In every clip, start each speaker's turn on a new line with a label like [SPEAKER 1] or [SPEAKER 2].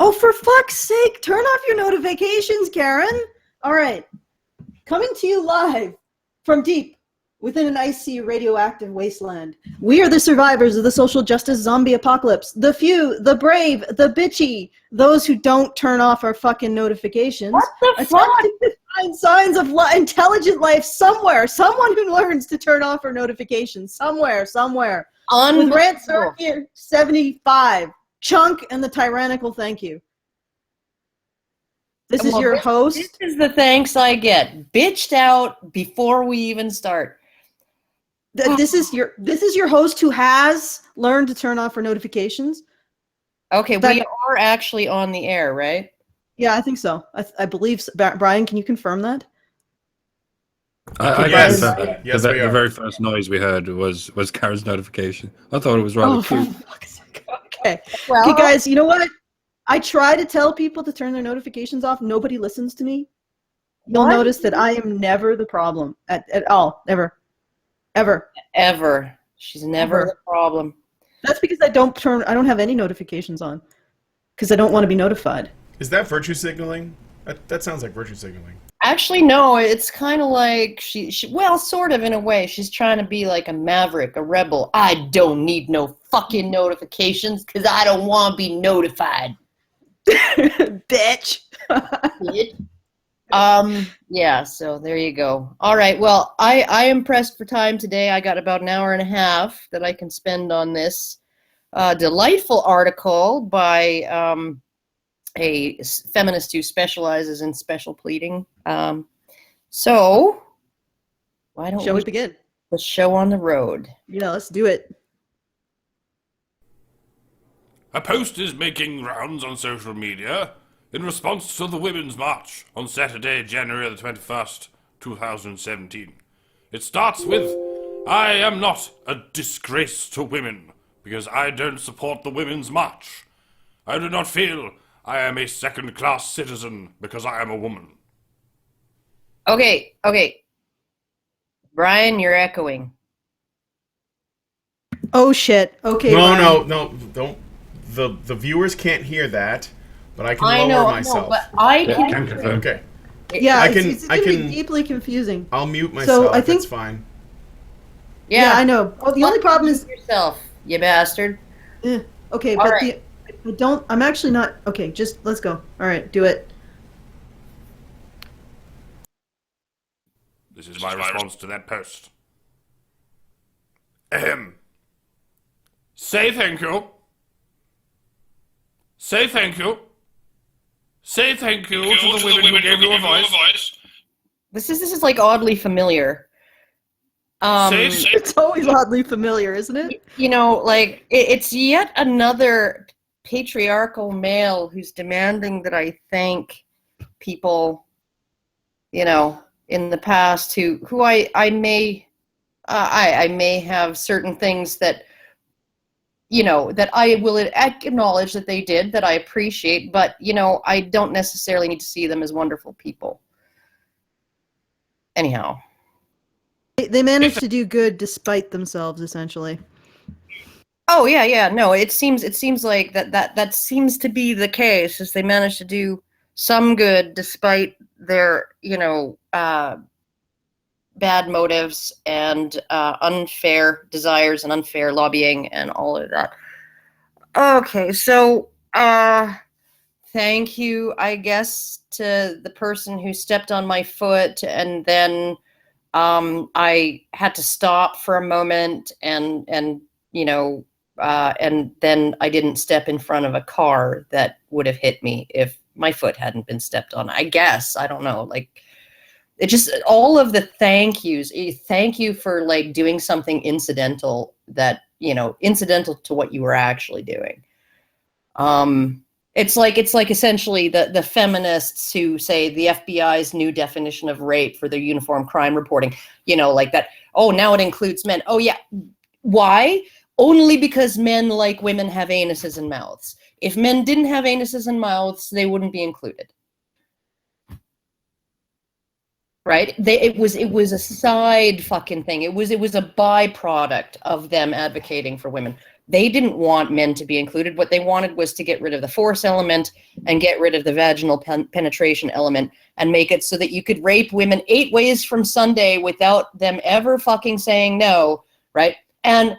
[SPEAKER 1] Oh, for fuck's sake, turn off your notifications, Karen. All right. Coming to you live from deep within an icy radioactive wasteland. We are the survivors of the social justice zombie apocalypse. The few, the brave, the bitchy, those who don't turn off our fucking notifications.
[SPEAKER 2] What the fuck?
[SPEAKER 1] To find signs of intelligent life somewhere. Someone who learns to turn off our notifications somewhere. With Rantzerker 75. Chunk and the tyrannical thank you. This is your host.
[SPEAKER 2] This is the thanks I get. Bitched out before we even start.
[SPEAKER 1] This is your host who has learned to turn off our notifications.
[SPEAKER 2] Okay, we are actually on the air, right?
[SPEAKER 1] Yeah, I think so. I believe so. Brian, can you confirm that?
[SPEAKER 3] Yes, the very first noise we heard was Karen's notification. I thought it was rather cute.
[SPEAKER 1] Okay. Well, okay, guys, you know what? I try to tell people to turn their notifications off. Nobody listens to me. You'll notice that I am never the problem at all. Never. Ever. She's never the problem. That's because I don't have any notifications on. Because I don't want to be notified.
[SPEAKER 4] Is that virtue signaling? That sounds like virtue signaling.
[SPEAKER 2] Actually, no. It's kind of like she, well, sort of in a way. She's trying to be like a maverick, a rebel. I don't need no fucking notifications because I don't want to be notified.
[SPEAKER 1] Bitch.
[SPEAKER 2] Yeah, so there you go. All right, well, I am pressed for time today. I got about an hour and a half that I can spend on this delightful article by a feminist who specializes in special pleading. So why don't
[SPEAKER 1] we begin
[SPEAKER 2] the show on the road?
[SPEAKER 1] Yeah, let's do it.
[SPEAKER 3] A post is making rounds on social media in response to the Women's March on Saturday, January the 21st, 2017. It starts with, I am not a disgrace to women because I don't support the Women's March. I do not feel I am a second-class citizen because I am a woman.
[SPEAKER 2] Okay. Brian, you're echoing.
[SPEAKER 1] Oh, shit. Okay,
[SPEAKER 4] No, don't. The viewers can't hear that, but I can lower myself.
[SPEAKER 2] But I can.
[SPEAKER 4] Okay.
[SPEAKER 1] Yeah, it's going to be deeply confusing.
[SPEAKER 4] I'll mute myself. So I think that's fine.
[SPEAKER 1] Yeah, I know. Well, the only problem is
[SPEAKER 2] yourself, you bastard.
[SPEAKER 1] Okay, but right. I'm actually not. Okay, just let's go. All right, do it.
[SPEAKER 3] This is my response to that post. Ahem. Say thank you. Say thank you. Say thank you to the women who gave you a voice.
[SPEAKER 2] This is like oddly familiar.
[SPEAKER 1] It's always oddly familiar, isn't it?
[SPEAKER 2] You know, like it's yet another patriarchal male who's demanding that I thank people, you know, in the past who I may have certain things that, you know, that I will acknowledge that they did, that I appreciate, but, you know, I don't necessarily need to see them as wonderful people. Anyhow.
[SPEAKER 1] They managed to do good despite themselves, essentially.
[SPEAKER 2] Oh, yeah. No, it seems like that seems to be the case, is they managed to do some good despite their, you know, bad motives and unfair desires and unfair lobbying and all of that. Okay, so thank you, I guess, to the person who stepped on my foot, and then I had to stop for a moment and you know, and then I didn't step in front of a car that would have hit me if my foot hadn't been stepped on. I guess, I don't know, like, it just, all of the thank yous. Thank you for like doing something incidental that, you know, incidental to what you were actually doing. It's like essentially the feminists who say the FBI's new definition of rape for their uniform crime reporting, you know, like that. Oh, now it includes men. Oh yeah. Why? Only because men, like women, have anuses and mouths. If men didn't have anuses and mouths, they wouldn't be included. Right? It was a side fucking thing. It was a byproduct of them advocating for women. They didn't want men to be included. What they wanted was to get rid of the force element and get rid of the vaginal penetration element and make it so that you could rape women 8 ways from Sunday without them ever fucking saying no, right? And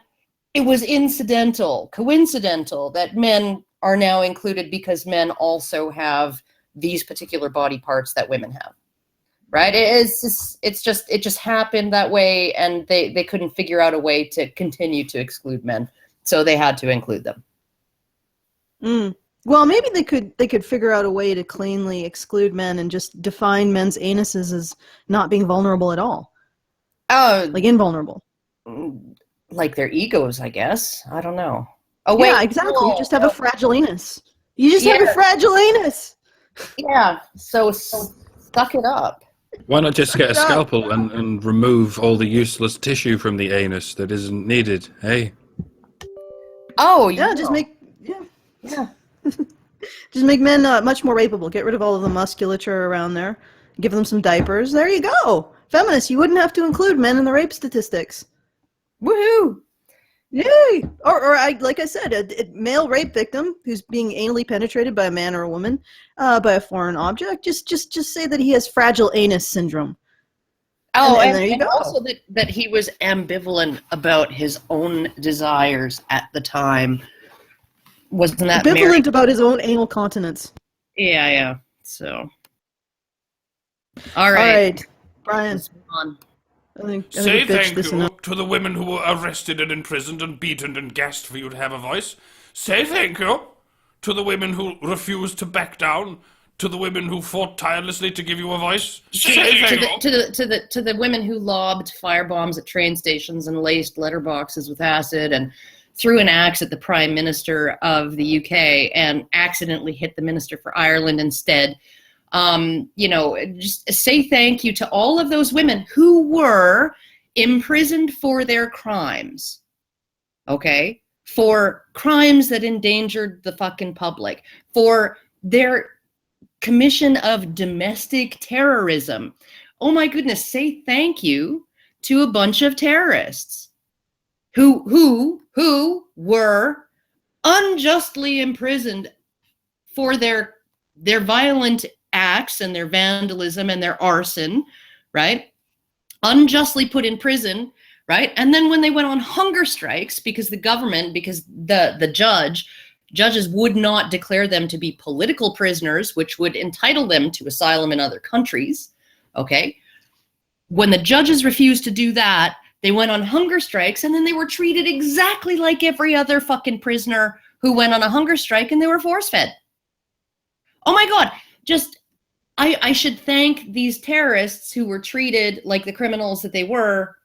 [SPEAKER 2] it was coincidental that men are now included because men also have these particular body parts that women have, right? It just happened that way, and they couldn't figure out a way to continue to exclude men, so they had to include them.
[SPEAKER 1] Well, maybe they could figure out a way to cleanly exclude men and just define men's anuses as not being vulnerable at all. Oh, like invulnerable.
[SPEAKER 2] Like their egos, I guess. I don't know.
[SPEAKER 1] Oh, wait. Yeah, exactly. You just have a fragile anus. You just have a fragile anus.
[SPEAKER 2] Yeah, so suck it up.
[SPEAKER 5] Why not just get a scalpel and remove all the useless tissue from the anus that isn't needed, hey?
[SPEAKER 2] Oh,
[SPEAKER 1] yeah, just make just make men much more rapeable. Get rid of all of the musculature around there. Give them some diapers. There you go. Feminists, you wouldn't have to include men in the rape statistics. Woohoo! Yay! Or like I said, a male rape victim who's being anally penetrated by a man or a woman by a foreign object. Just say that he has fragile anus syndrome.
[SPEAKER 2] Oh, and there you go. Also that he was ambivalent about his own desires at the time. Wasn't that
[SPEAKER 1] ambivalent about his own anal continence?
[SPEAKER 2] Yeah. So, all right,
[SPEAKER 1] Brian.
[SPEAKER 3] Say thank you to the women who were arrested and imprisoned and beaten and gassed for you to have a voice. Say thank you to the women who refused to back down, to the women who fought tirelessly to give you a voice. Say thank you
[SPEAKER 2] to the women who lobbed firebombs at train stations and laced letterboxes with acid and threw an axe at the Prime Minister of the UK and accidentally hit the Minister for Ireland instead. Just say thank you to all of those women who were imprisoned for their crimes, okay? For crimes that endangered the fucking public, for their commission of domestic terrorism. Oh my goodness, say thank you to a bunch of terrorists who were unjustly imprisoned for their violent acts and their vandalism and their arson, right? Unjustly put in prison, right? And then when they went on hunger strikes because the judges would not declare them to be political prisoners, which would entitle them to asylum in other countries, okay? When the judges refused to do that, they went on hunger strikes, and then they were treated exactly like every other fucking prisoner who went on a hunger strike, and they were force-fed. Oh my God, I should thank these terrorists who were treated like the criminals that they were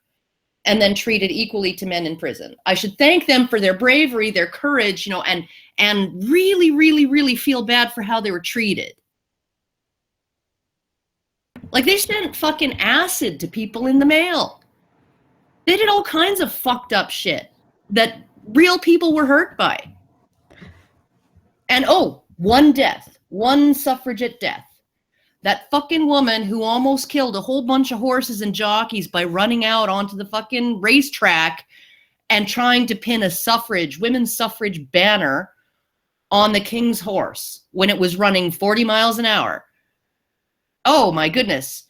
[SPEAKER 2] and then treated equally to men in prison. I should thank them for their bravery, their courage, and really, really, really feel bad for how they were treated. Like, they sent fucking acid to people in the mail. They did all kinds of fucked up shit that real people were hurt by. And one suffragette death. That fucking woman who almost killed a whole bunch of horses and jockeys by running out onto the fucking racetrack and trying to pin a women's suffrage banner on the king's horse when it was running 40 miles an hour. Oh my goodness.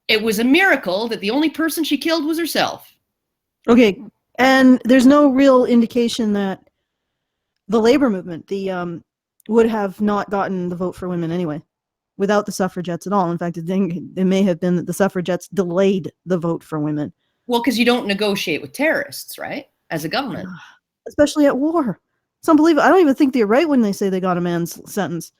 [SPEAKER 2] It was a miracle that the only person she killed was herself.
[SPEAKER 1] Okay, and there's no real indication that the labor movement, would have not gotten the vote for women anyway. Without the suffragettes at all. In fact, it may have been that the suffragettes delayed the vote for women.
[SPEAKER 2] Well, because you don't negotiate with terrorists, right? As a government.
[SPEAKER 1] Especially at war. It's unbelievable. I don't even think they're right when they say they got a man's sentence.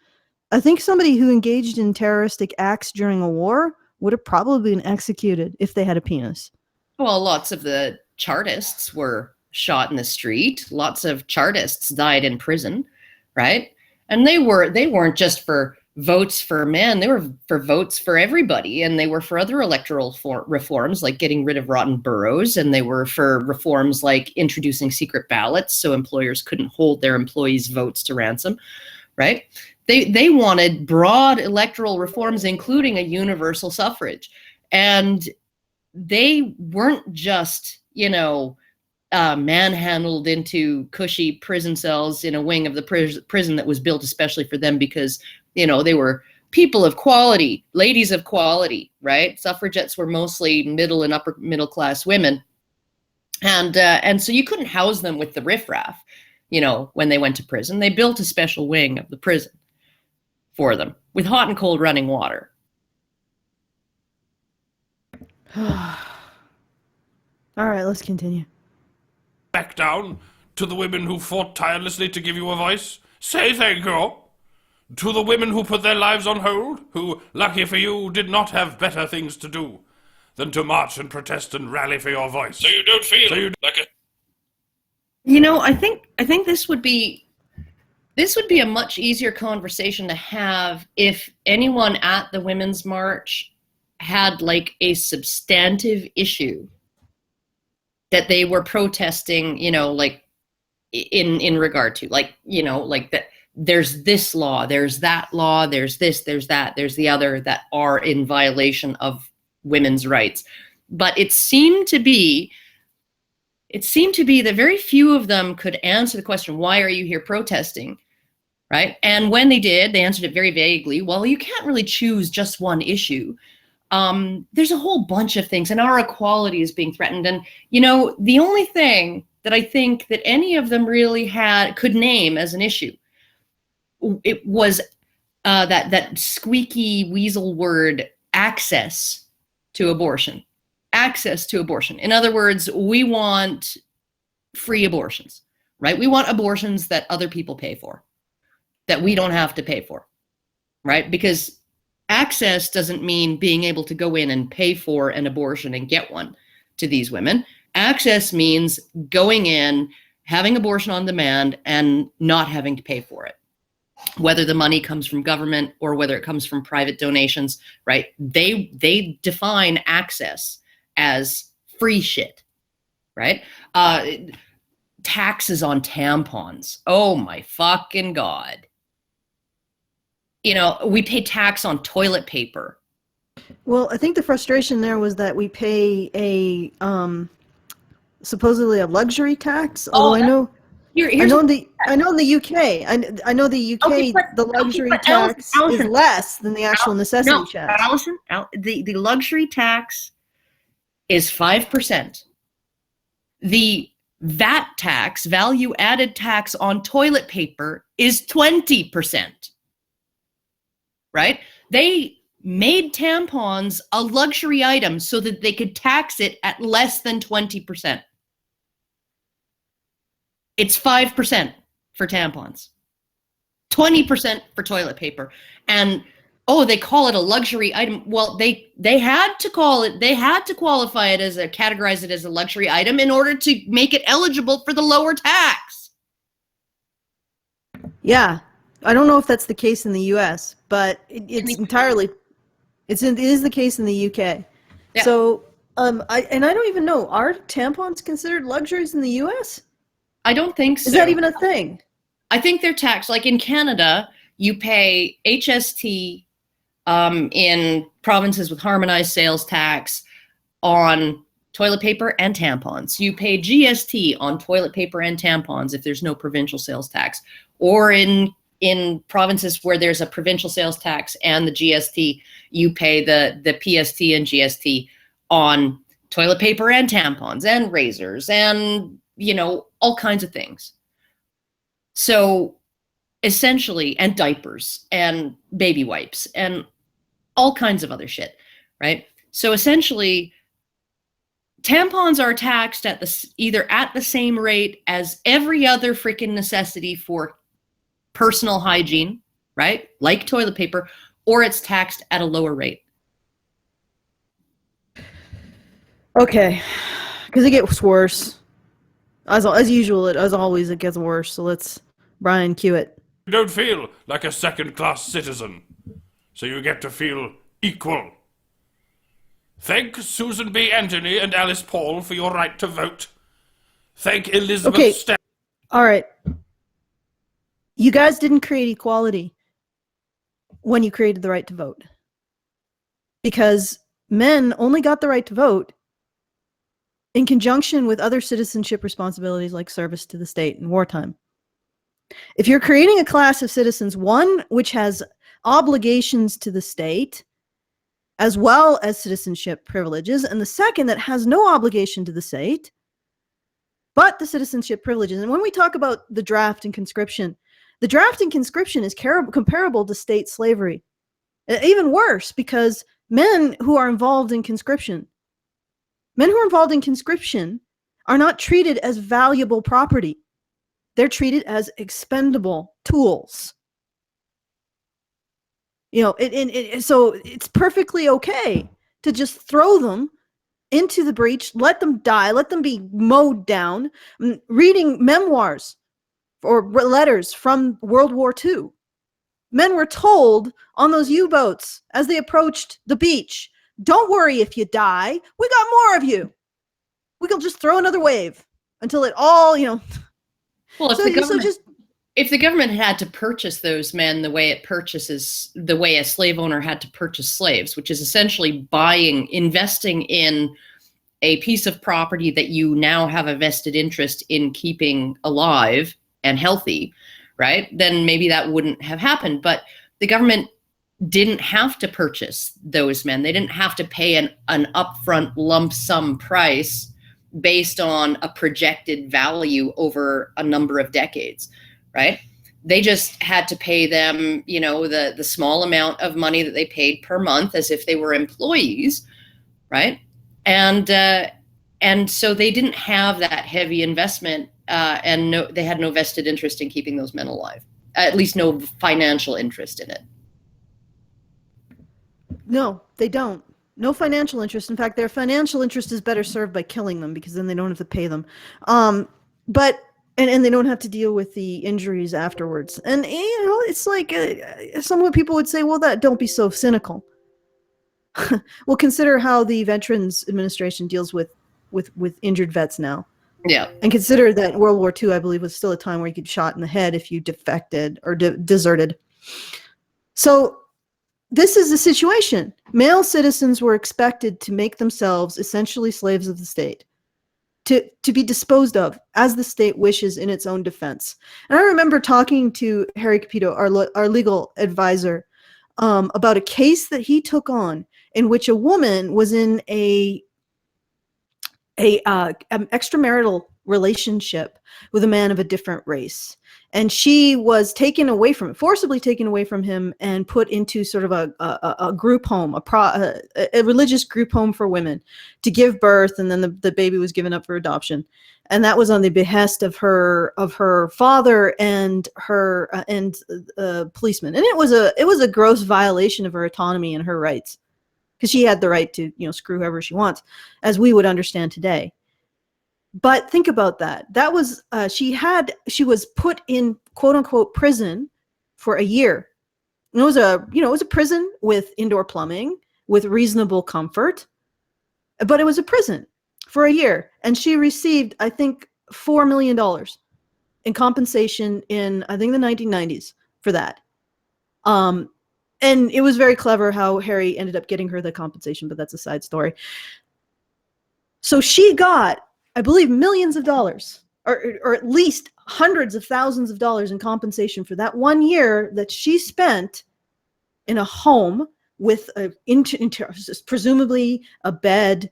[SPEAKER 1] I think somebody who engaged in terroristic acts during a war would have probably been executed if they had a penis.
[SPEAKER 2] Well, lots of the Chartists were shot in the street. Lots of Chartists died in prison, right? And they weren't just for votes for men, they were for votes for everybody, and they were for other electoral reforms like getting rid of rotten boroughs, and they were for reforms like introducing secret ballots so employers couldn't hold their employees' votes to ransom, right? They wanted broad electoral reforms, including a universal suffrage, and they weren't just manhandled into cushy prison cells in a wing of the prison that was built especially for them because, you know, they were people of quality, ladies of quality, right? Suffragettes were mostly middle and upper middle class women. And so you couldn't house them with the riffraff, you know, when they went to prison. They built a special wing of the prison for them with hot and cold running water.
[SPEAKER 1] All right, let's continue.
[SPEAKER 3] Back down to the women who fought tirelessly to give you a voice. Say thank you. To the women who put their lives on hold, who, lucky for you, did not have better things to do than to march and protest and rally for your voice. So you don't feel like a...
[SPEAKER 2] You know, I think this would be a much easier conversation to have if anyone at the Women's March had like a substantive issue that they were protesting, you know, like in regard to, like, you know, like that there's this law, there's that law, there's this, there's that, there's the other that are in violation of women's rights. But it seemed to be that very few of them could answer the question, why are you here protesting? Right? And when they did, they answered it very vaguely. Well, you can't really choose just one issue. There's a whole bunch of things, and our equality is being threatened. And, you know, the only thing that I think that any of them really could name as an issue, it was that squeaky weasel word, access to abortion. Access to abortion. In other words, we want free abortions, right? We want abortions that other people pay for, that we don't have to pay for, right? Because access doesn't mean being able to go in and pay for an abortion and get one to these women. Access means going in, having abortion on demand, and not having to pay for it. Whether the money comes from government or whether it comes from private donations, right? They define access as free shit, right? Taxes on tampons. Oh my fucking God. You know, we pay tax on toilet paper.
[SPEAKER 1] Well, I think the frustration there was that we pay a supposedly a luxury tax. Although I know in the UK, I know the UK, okay, the luxury tax is less than the actual necessity tax.
[SPEAKER 2] Allison, the luxury tax is 5%. The VAT tax, value added tax on toilet paper, is 20%. Right? They made tampons a luxury item so that they could tax it at less than 20%. It's 5% for tampons, 20% for toilet paper. And they call it a luxury item. Well, they had to qualify it as categorize it as a luxury item in order to make it eligible for the lower tax.
[SPEAKER 1] Yeah. I don't know if that's the case in the US, but it is the case in the UK. Yeah. So, I don't even know, are tampons considered luxuries in the US?
[SPEAKER 2] I don't think so.
[SPEAKER 1] Is that even a thing?
[SPEAKER 2] I think they're taxed. Like in Canada, you pay HST in provinces with harmonized sales tax on toilet paper and tampons. You pay GST on toilet paper and tampons if there's no provincial sales tax. Or in provinces where there's a provincial sales tax and the GST, you pay the PST and GST on toilet paper and tampons and razors and, you know, all kinds of things. So essentially, and diapers and baby wipes and all kinds of other shit, right? So essentially, tampons are taxed either at the same rate as every other freaking necessity for personal hygiene, right? Like toilet paper, or it's taxed at a lower rate.
[SPEAKER 1] Okay, because it gets worse. As usual, as always, it gets worse. So let's, Brian, cue it.
[SPEAKER 3] You don't feel like a second-class citizen, so you get to feel equal. Thank Susan B. Anthony and Alice Paul for your right to vote. Thank Elizabeth
[SPEAKER 1] All right. You guys didn't create equality when you created the right to vote. Because men only got the right to vote in conjunction with other citizenship responsibilities like service to the state in wartime. If you're creating a class of citizens, one which has obligations to the state, as well as citizenship privileges, and the second that has no obligation to the state, but the citizenship privileges. And when we talk about the draft and conscription, the draft and conscription is comparable to state slavery. Even worse, because men who are involved in conscription are not treated as valuable property. They're treated as expendable tools. So it's perfectly okay to just throw them into the breach, let them die, let them be mowed down. Reading memoirs or letters from World War II, men were told on those U-boats as they approached the beach, don't worry if you die, we got more of you. We can just throw another wave until it all,
[SPEAKER 2] Well, if the government had to purchase those men the way a slave owner had to purchase slaves, which is essentially investing in a piece of property that you now have a vested interest in keeping alive and healthy, right? Then maybe that wouldn't have happened. But the government didn't have to purchase those men. They didn't have to pay an upfront lump sum price based on a projected value over a number of decades, right? They just had to pay them, the small amount of money that they paid per month as if they were employees, right? And so they didn't have that heavy investment, and they had no vested interest in keeping those men alive, at least no financial interest in it.
[SPEAKER 1] No, they don't. No financial interest. In fact, their financial interest is better served by killing them, because then they don't have to pay them. But they don't have to deal with the injuries afterwards. And it's like some people would say, well, don't be so cynical. Well, consider how the Veterans Administration deals with injured vets now.
[SPEAKER 2] Yeah.
[SPEAKER 1] And consider that World War II, I believe, was still a time where you get shot in the head if you defected or deserted. So this is the situation. Male citizens were expected to make themselves essentially slaves of the state, to be disposed of as the state wishes in its own defense. And I remember talking to Harry Capito, our legal advisor, about a case that he took on in which a woman was in an extramarital relationship with a man of a different race. And she was forcibly taken away from him and put into sort of a group home, a religious group home for women to give birth. And then the baby was given up for adoption. And that was on the behest of her father and her policeman. And it was a gross violation of her autonomy and her rights, because she had the right to, screw whoever she wants, as we would understand today. But think about that. That was she was put in quote unquote prison for a year. And it was a prison with indoor plumbing, with reasonable comfort, but it was a prison for a year. And she received, I think, $4 million in compensation in, I think, the 1990s for that. And it was very clever how Harry ended up getting her the compensation, but that's a side story. So she got, I believe, millions of dollars, or at least hundreds of thousands of dollars in compensation for that 1 year that she spent in a home with presumably a bed,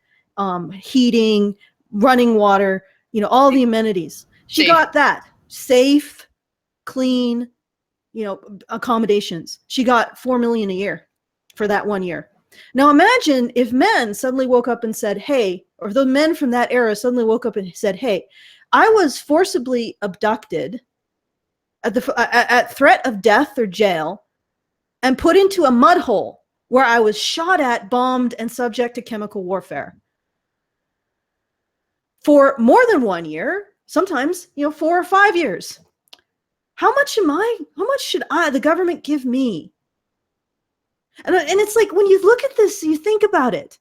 [SPEAKER 1] heating, running water, all the amenities. She got that. Safe, clean, accommodations. She got $4 million a year for that 1 year. Now imagine if men suddenly woke up and said, hey, or the men from that era suddenly woke up and said, hey, I was forcibly abducted at threat of death or jail and put into a mud hole where I was shot at, bombed, and subject to chemical warfare for more than 1 year, sometimes, 4 or 5 years. How much should the government give me? And it's like, when you look at this, you think about it.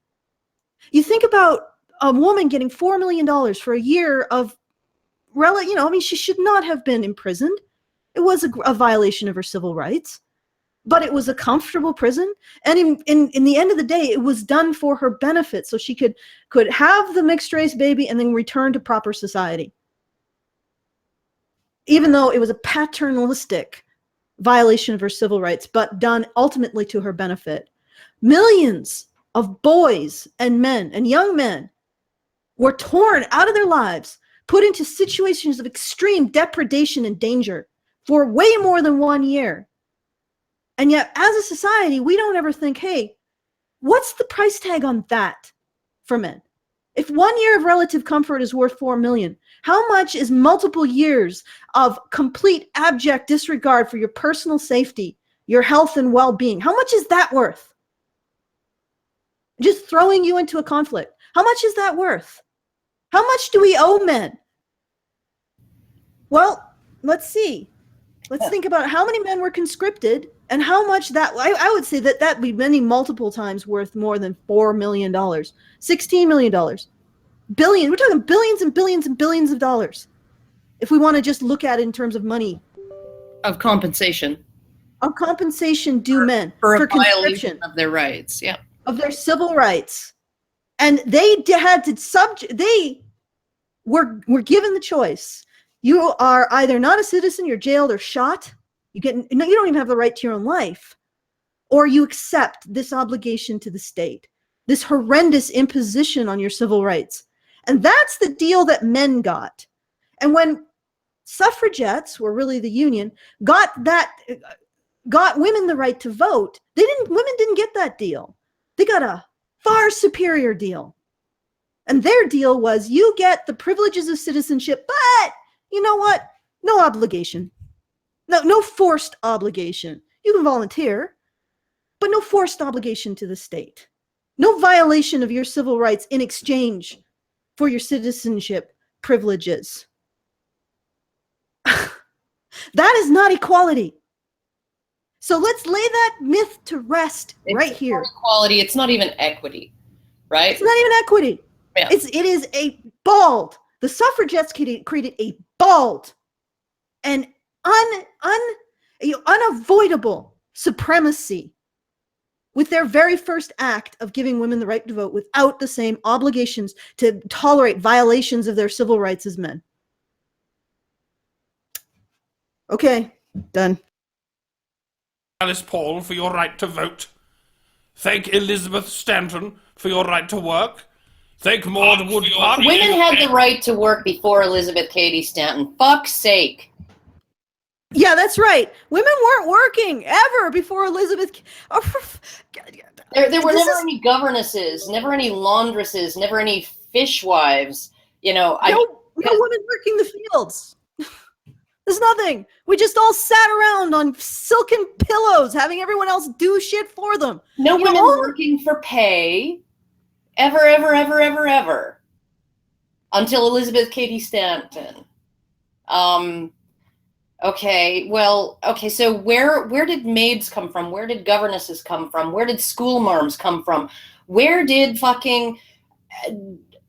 [SPEAKER 1] You think about a woman getting $4 million for a year of, she should not have been imprisoned. It was a violation of her civil rights. but it was a comfortable prison. And in the end of the day, it was done for her benefit. So she could have the mixed race baby and then return to proper society. Even though it was a paternalistic violation of her civil rights, but done ultimately to her benefit. Millions of boys and men and young men were torn out of their lives, put into situations of extreme depredation and danger for way more than 1 year. And yet, as a society, we don't ever think, hey, what's the price tag on that for men? If 1 year of relative comfort is worth 4 million, how much is multiple years of complete abject disregard for your personal safety, your health and well-being? How much is that worth? Just throwing you into a conflict. How much is that worth? How much do we owe men? Well, let's see. Let's think about how many men were conscripted and how much that, I would say that would be many multiple times worth more than $4 million, $16 million, billion. We're talking billions and billions and billions of dollars. If we want to just look at it in terms of money.
[SPEAKER 2] Of compensation.
[SPEAKER 1] Of compensation due men
[SPEAKER 2] for
[SPEAKER 1] conscription
[SPEAKER 2] of their rights, yeah.
[SPEAKER 1] Of their civil rights. And they had to they were given the choice. You are either not a citizen, you're jailed or shot. You don't even have the right to your own life. Or you accept this obligation to the state, this horrendous imposition on your civil rights. And that's the deal that men got. And when suffragettes, were really the union, got women the right to vote, women didn't get that deal. They got a far superior deal. And their deal was, you get the privileges of citizenship, but you know what? No obligation. No forced obligation. You can volunteer, but no forced obligation to the state. No violation of your civil rights in exchange for your citizenship privileges. That is not equality. So let's lay that myth to rest right here.
[SPEAKER 2] Equality, it's not even equity, right?
[SPEAKER 1] It's not even equity. Yeah. It is a bald. The suffragettes created a bald and unavoidable supremacy with their very first act of giving women the right to vote without the same obligations to tolerate violations of their civil rights as men. Okay, done.
[SPEAKER 3] Alice Paul for your right to vote. Thank Elizabeth Stanton for your right to work. Thank Maud Woodcock.
[SPEAKER 2] Women had the right to work before Elizabeth Cady Stanton. Fuck's sake.
[SPEAKER 1] Yeah, that's right. Women weren't working ever before Elizabeth.
[SPEAKER 2] There were never any governesses, never any laundresses, never any fishwives. No
[SPEAKER 1] women working the fields. There's nothing. We just all sat around on silken pillows, having everyone else do shit for them.
[SPEAKER 2] No women working for pay, ever, ever, ever, ever, ever, until Elizabeth Cady Stanton. Okay, so where did maids come from? Where did governesses come from? Where did school marms come from? Where did fucking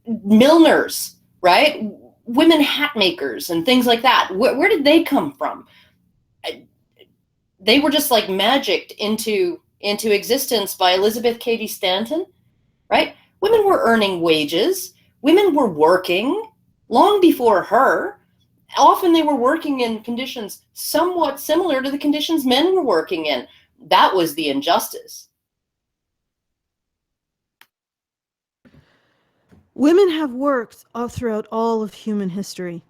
[SPEAKER 2] milliners, right? Women hat makers and things like that. Where did they come from? They were just like magicked into existence by Elizabeth Cady Stanton, right? Women were earning wages. Women were working long before her. Often they were working in conditions somewhat similar to the conditions men were working in. That was the injustice.
[SPEAKER 1] Women have worked all throughout all of human history.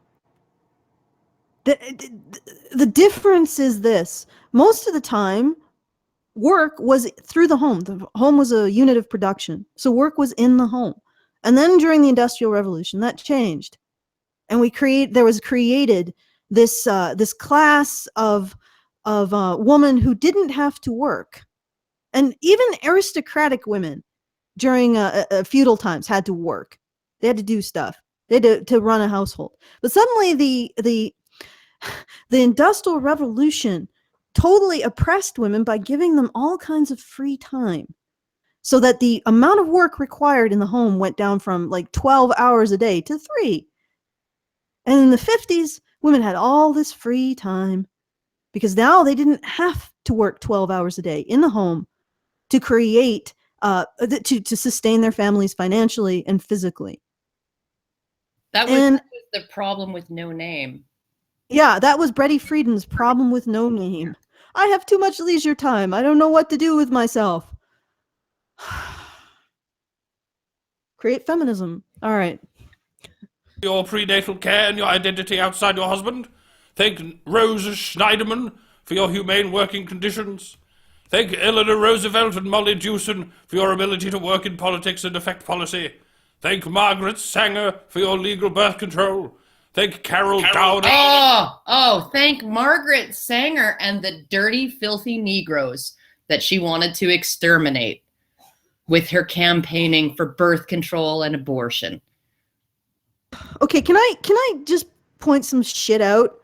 [SPEAKER 1] The difference is this. Most of the time, work was through the home. The home was a unit of production. So work was in the home. And then during the Industrial Revolution, that changed. And there was created this class of woman who didn't have to work. And even aristocratic women during feudal times had to work. They had to do stuff. They had to run a household. But suddenly the Industrial Revolution totally oppressed women by giving them all kinds of free time, so that the amount of work required in the home went down from like 12 hours a day to 3. And in the 50s, women had all this free time because now they didn't have to work 12 hours a day in the home to create, to sustain their families financially and physically.
[SPEAKER 2] That was the problem with No Name.
[SPEAKER 1] Yeah, that was Brady Friedan's problem with No Name. I have too much leisure time. I don't know what to do with myself. Create feminism. All right.
[SPEAKER 3] Your prenatal care and your identity outside your husband. Thank Rosa Schneiderman for your humane working conditions. Thank Eleanor Roosevelt and Molly Jewson for your ability to work in politics and affect policy. Thank Margaret Sanger for your legal birth control. Thank Carol Dowd.
[SPEAKER 2] Thank Margaret Sanger and the dirty, filthy Negroes that she wanted to exterminate with her campaigning for birth control and abortion.
[SPEAKER 1] Okay, can I just point some shit out?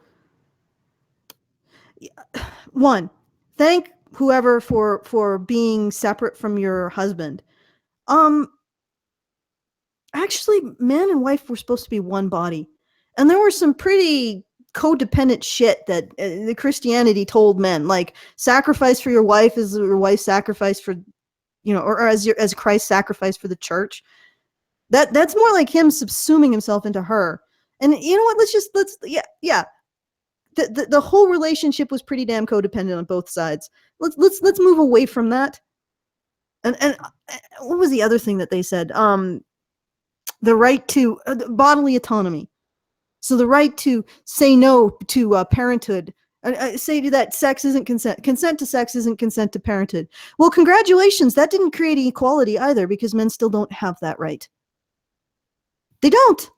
[SPEAKER 1] One, thank whoever for being separate from your husband. Actually, man and wife were supposed to be one body. And there were some pretty codependent shit that the Christianity told men, like sacrifice for your wife is your wife's sacrifice for, or as Christ sacrificed for the church. That's more like him subsuming himself into her. And you know what? The whole relationship was pretty damn codependent on both sides. Let's move away from that. And what was the other thing that they said? The right to bodily autonomy. So the right to say no to parenthood. Say that sex isn't consent. Consent to sex isn't consent to parenthood. Well, congratulations. That didn't create equality either, because men still don't have that right. They don't.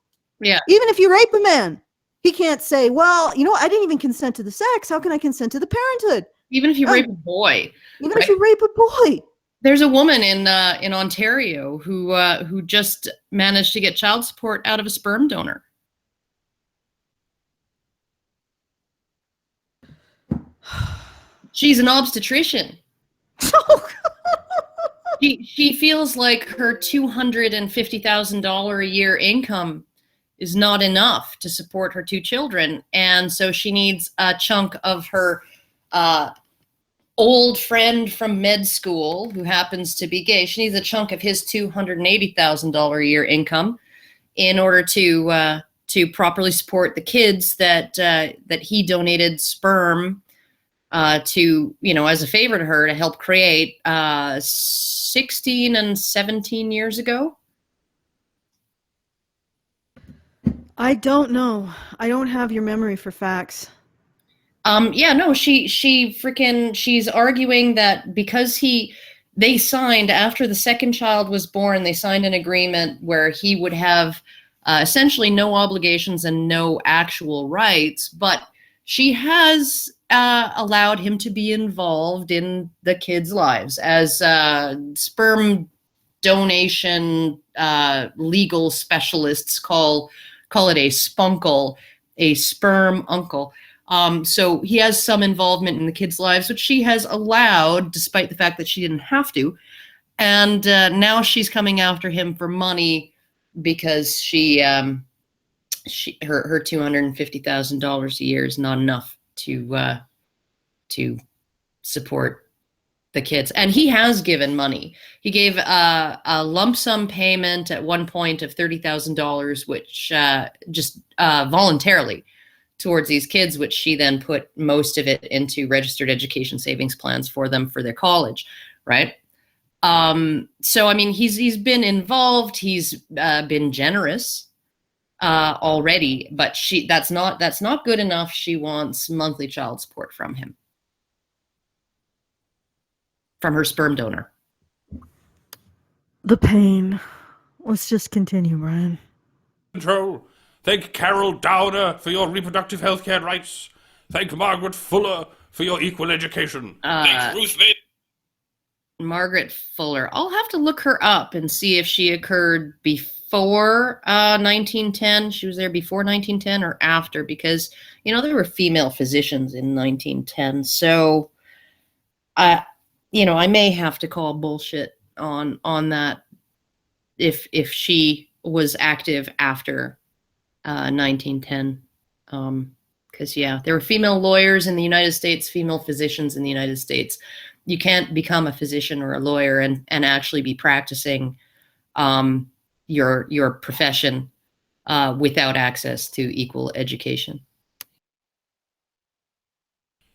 [SPEAKER 2] Yeah.
[SPEAKER 1] Even if you rape a man, he can't say, well, I didn't even consent to the sex. How can I consent to the parenthood?
[SPEAKER 2] Even if you rape a boy.
[SPEAKER 1] Even if you rape a boy.
[SPEAKER 2] There's a woman in Ontario who just managed to get child support out of a sperm donor. She's an obstetrician. She feels like her $250,000 a year income is not enough to support her 2 children, and so she needs a chunk of her old friend from med school who happens to be gay. She needs a chunk of his $280,000 a year income in order to properly support the kids that he donated sperm to, as a favor to her to help create 16 and 17 years ago.
[SPEAKER 1] I don't know. I don't have your memory for facts.
[SPEAKER 2] She's arguing that because they signed, after the second child was born, they signed an agreement where he would have essentially no obligations and no actual rights, but she has allowed him to be involved in the kids' lives as sperm donation legal specialists call it a spunkle, a sperm uncle. So he has some involvement in the kids' lives, which she has allowed, despite the fact that she didn't have to. And now she's coming after him for money because her $250,000 a year is not enough to support the kids. And he has given money. He gave a lump sum payment at one point of $30,000, which just voluntarily towards these kids, which she then put most of it into registered education savings plans for them for their college, right? So I mean, he's been involved. He's been generous already, but that's not good enough. She wants monthly child support from him, from her sperm donor.
[SPEAKER 1] The pain. Let's just continue, Brian.
[SPEAKER 3] Control. Thank Carol Downer for your reproductive health care rights. Thank Margaret Fuller for your equal education. Thank Ruth May.
[SPEAKER 2] Margaret Fuller. I'll have to look her up and see if she occurred before 1910. She was there before 1910 or after, because, there were female physicians in 1910. So, I may have to call bullshit on that if she was active after 1910, Because, yeah, there were female lawyers in the United States, female physicians in the United States. You can't become a physician or a lawyer and actually be practicing your profession without access to equal education.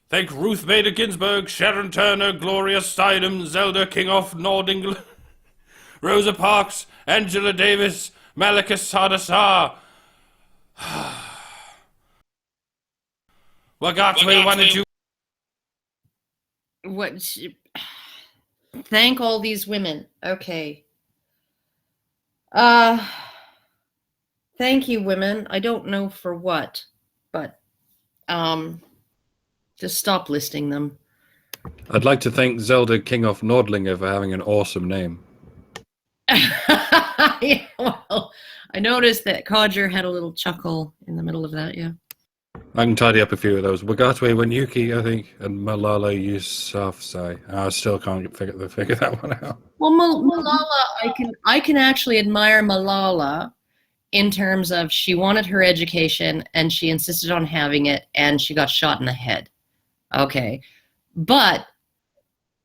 [SPEAKER 3] Thank Ruth Bader Ginsburg, Sharon Turner, Gloria Steinem, Zelda Kinghoff, Nording, Rosa Parks, Angela Davis, Malika Sadasar. Wagatwe wanted you.
[SPEAKER 2] What? Thank all these women. Okay. Thank you, women. I don't know for what, but just stop listing them.
[SPEAKER 5] I'd like to thank Zelda Kinghoff Nordlinger for having an awesome name.
[SPEAKER 2] Yeah, well, I noticed that Codger had a little chuckle in the middle of that, yeah.
[SPEAKER 5] I can tidy up a few of those. Wagatwe Wanyuki, I think, and Malala Yousafzai. I still can't figure that one out.
[SPEAKER 2] Well, Malala, I can actually admire Malala in terms of she wanted her education and she insisted on having it and she got shot in the head. Okay. But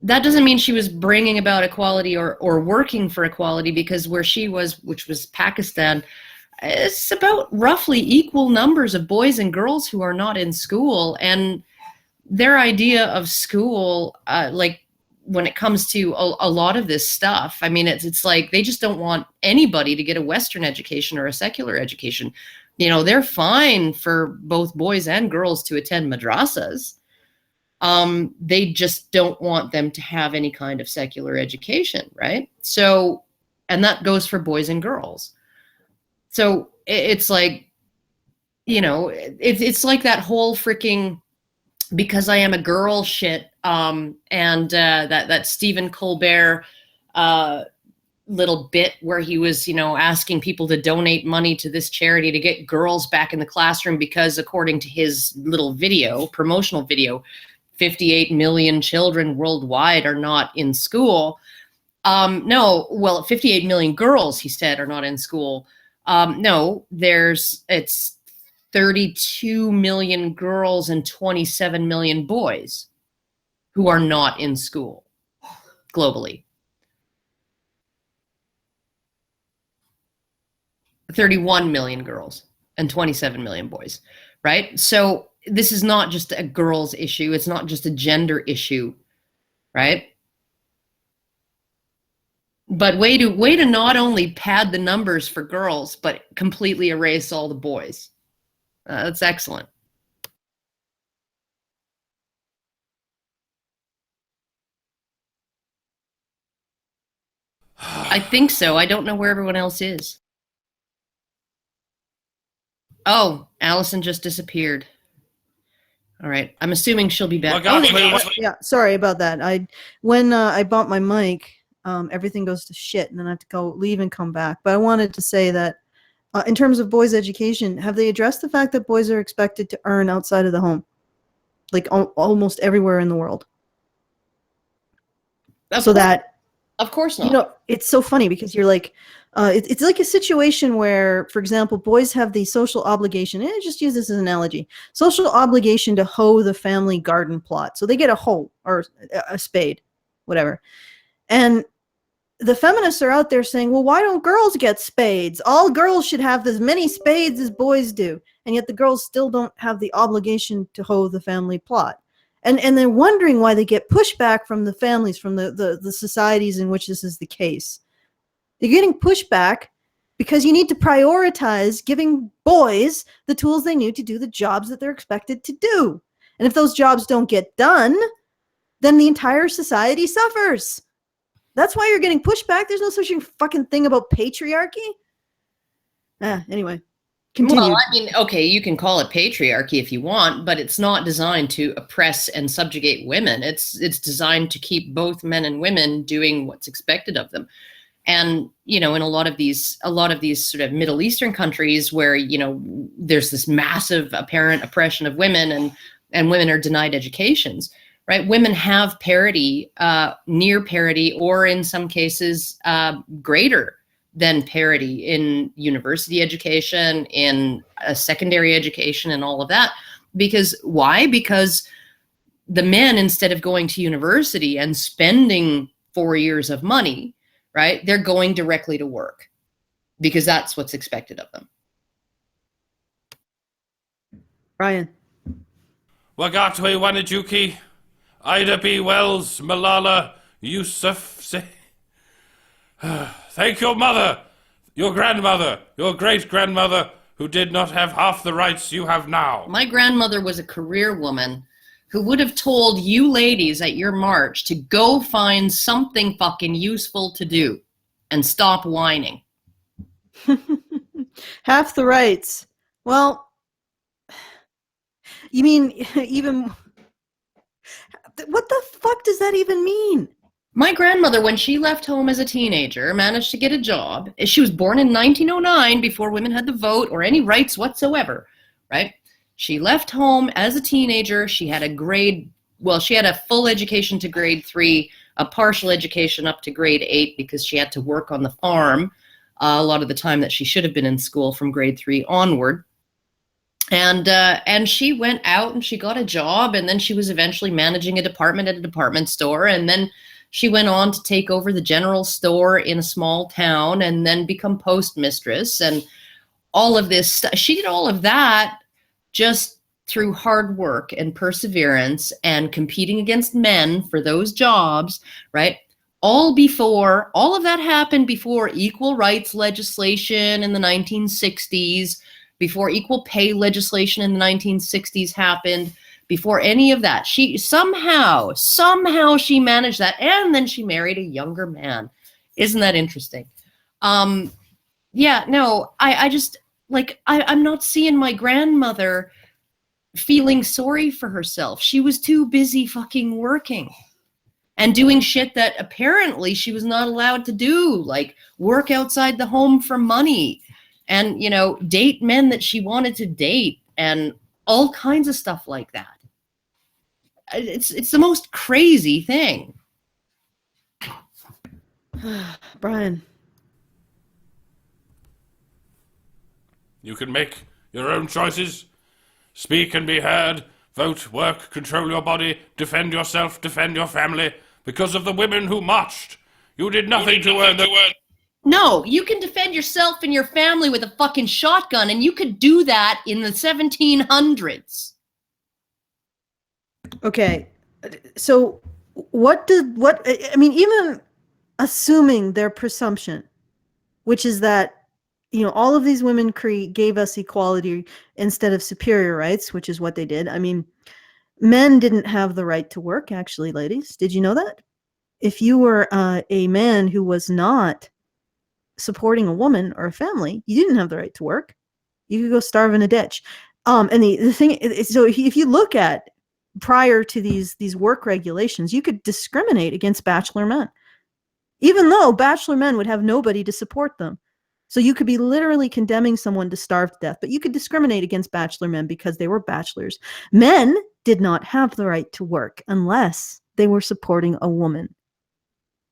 [SPEAKER 2] that doesn't mean she was bringing about equality or working for equality, because where she was, which was Pakistan, it's about roughly equal numbers of boys and girls who are not in school. And their idea of school, like when it comes to a lot of this stuff, I mean, it's like they just don't want anybody to get a Western education or a secular education. You know, they're fine for both boys and girls to attend madrasas. They just don't want them to have any kind of secular education, right? So, and that goes for boys and girls. So it's like, you know, it's like that whole freaking because I am a girl shit. That Stephen Colbert little bit where he was, you know, asking people to donate money to this charity to get girls back in the classroom because according to his little video, promotional video, 58 million children worldwide are not in school. No, well, 58 million girls, he said, are not in school. No, it's 32 million girls and 27 million boys who are not in school globally. 31 million girls and 27 million boys, right? So this is not just a girls issue. It's not just a gender issue, right? But way to not only pad the numbers for girls, but completely erase all the boys. That's excellent. I think so. I don't know where everyone else is. Oh, Allison just disappeared. All right. I'm assuming she'll be back.
[SPEAKER 1] Yeah, sorry about that. When I bought my mic, everything goes to shit, and then I have to go leave and come back. But I wanted to say that in terms of boys' education, have they addressed the fact that boys are expected to earn outside of the home? Like almost everywhere in the world.
[SPEAKER 2] Of course not.
[SPEAKER 1] You know, it's so funny because you're like, it's like a situation where, for example, boys have the social obligation, and just use this as an analogy, social obligation to hoe the family garden plot. So they get a hoe or a spade, whatever. And the feminists are out there saying, well, why don't girls get spades? All girls should have as many spades as boys do. And yet the girls still don't have the obligation to hoe the family plot. And they're wondering why they get pushback from the families, from the societies in which this is the case. They're getting pushback because you need to prioritize giving boys the tools they need to do the jobs that they're expected to do. And if those jobs don't get done, then the entire society suffers. That's why you're getting pushback. There's no such fucking thing about patriarchy. Anyway. Continue.
[SPEAKER 2] Well, I mean, okay, you can call it patriarchy if you want, but it's not designed to oppress and subjugate women. It's designed to keep both men and women doing what's expected of them. And, you know, in a lot of these sort of Middle Eastern countries where, you know, there's this massive apparent oppression of women and women are denied educations, right? Women have parity, near parity, or in some cases greater than parity in university education, in secondary education, and all of that, Because why? Because the men, instead of going to university and spending 4 years of money, right, they're going directly to work because that's what's expected of them.
[SPEAKER 1] Brian.
[SPEAKER 3] Wagatwe Wanajuki, Ida B. Wells, Malala Yousafzai. Thank your mother, your grandmother, your great-grandmother, who did not have half the rights you have now.
[SPEAKER 2] My grandmother was a career woman who would have told you ladies at your march to go find something fucking useful to do and stop whining.
[SPEAKER 1] Half the rights. Well, you mean even... What the fuck does that even mean?
[SPEAKER 2] My grandmother, when she left home as a teenager, managed to get a job. She was born in 1909, before women had the vote or any rights whatsoever, right? She left home as a teenager. She had she had a full education to grade 3, a partial education up to grade 8 because she had to work on the farm a lot of the time that she should have been in school from grade 3 onward. And she went out and she got a job, and then she was eventually managing a department at a department store, and then she went on to take over the general store in a small town and then become postmistress and all of this stuff. She did all of that just through hard work and perseverance and competing against men for those jobs, right? All of that happened before equal rights legislation in the 1960s, before equal pay legislation in the 1960s happened, before any of that. She somehow she managed that, and then she married a younger man. Isn't that interesting? Yeah, no, I just, like, I'm not seeing my grandmother feeling sorry for herself. She was too busy fucking working and doing shit that apparently she was not allowed to do, like work outside the home for money and, you know, date men that she wanted to date and all kinds of stuff like that. It's the most crazy thing.
[SPEAKER 1] Brian.
[SPEAKER 3] You can make your own choices. Speak and be heard. Vote, work, control your body, defend yourself, defend your family. Because of the women who marched. You did nothing to earn the word.
[SPEAKER 2] No, you can defend yourself and your family with a fucking shotgun, and you could do that in the 1700s.
[SPEAKER 1] Okay, so I mean, even assuming their presumption, which is that, you know, all of these women gave us equality instead of superior rights, which is what they did. I mean, men didn't have the right to work, actually, ladies. Did you know that? If you were a man who was not supporting a woman or a family, you didn't have the right to work. You could go starve in a ditch. And the thing is, so if you look at prior to these work regulations, you could discriminate against bachelor men, even though bachelor men would have nobody to support them. So you could be literally condemning someone to starve to death, but you could discriminate against bachelor men because they were bachelors. Men did not have the right to work unless they were supporting a woman.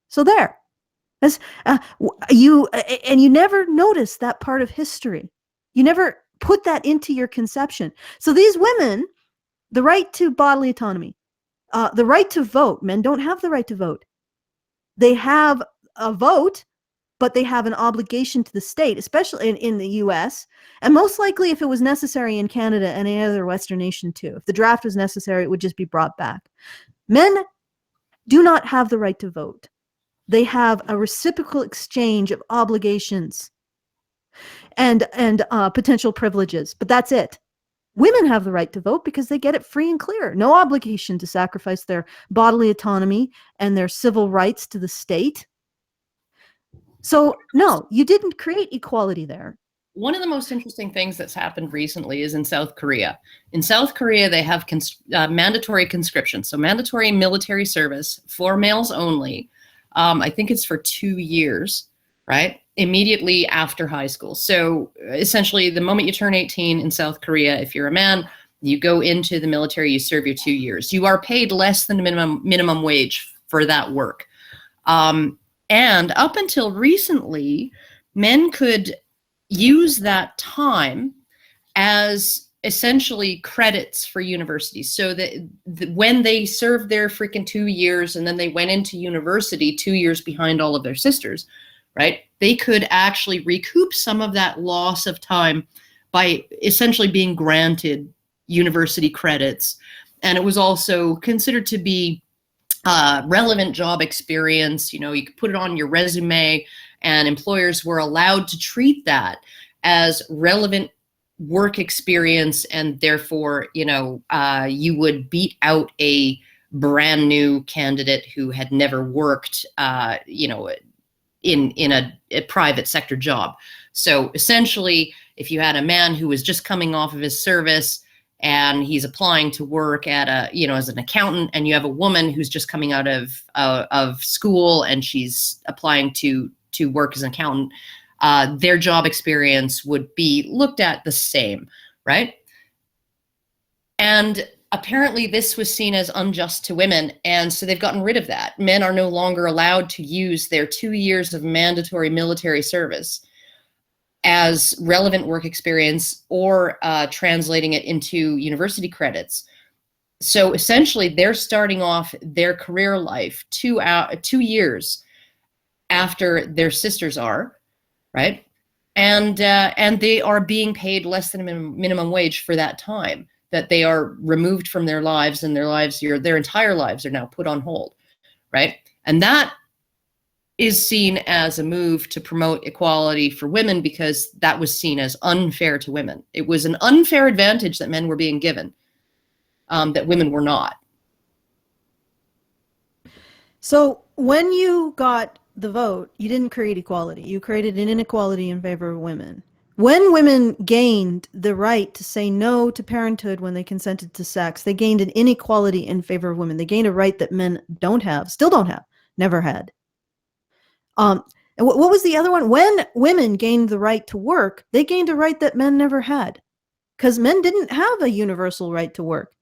[SPEAKER 1] So there. You never notice that part of history. You never put that into your conception. So these women, the right to bodily autonomy, the right to vote. Men don't have the right to vote. They have a vote, but they have an obligation to the state, especially in the US, and most likely if it was necessary in Canada and any other Western nation too. If the draft was necessary, it would just be brought back. Men do not have the right to vote. They have a reciprocal exchange of obligations and potential privileges, but that's it. Women have the right to vote because they get it free and clear. No obligation to sacrifice their bodily autonomy and their civil rights to the state. So, no, you didn't create equality there.
[SPEAKER 2] One of the most interesting things that's happened recently is in South Korea. In South Korea, they have mandatory conscription, so mandatory military service for males only. I think it's for 2 years, right? Immediately after high school. So essentially, the moment you turn 18 in South Korea, if you're a man, you go into the military, you serve your 2 years. You are paid less than minimum wage for that work. And up until recently, men could use that time as essentially credits for universities. So that when they served their freaking 2 years and then they went into university 2 years behind all of their sisters, right? They could actually recoup some of that loss of time by essentially being granted university credits. And it was also considered to be relevant job experience. You know, you could put it on your resume, and employers were allowed to treat that as relevant work experience, and therefore, you know, you would beat out a brand new candidate who had never worked, you know, in a private sector job. So essentially, if you had a man who was just coming off of his service and he's applying to work at a, you know, as an accountant, and you have a woman who's just coming out of school and she's applying to work as an accountant, their job experience would be looked at the same, right? And apparently this was seen as unjust to women, and so they've gotten rid of that. Men are no longer allowed to use their 2 years of mandatory military service as relevant work experience or translating it into university credits. So essentially they're starting off their career life 2 years after their sisters are, right? And they are being paid less than minimum wage for that time that they are removed from their lives, and their entire lives are now put on hold, right? And that is seen as a move to promote equality for women, because that was seen as unfair to women. It was an unfair advantage that men were being given, that women were not.
[SPEAKER 1] So when you got the vote, you didn't create equality. You created an inequality in favor of women. When women gained the right to say no to parenthood when they consented to sex, they gained an inequality in favor of women. They gained a right that men don't have, still don't have, never had. And what was the other one? When women gained the right to work, they gained a right that men never had, because men didn't have a universal right to work.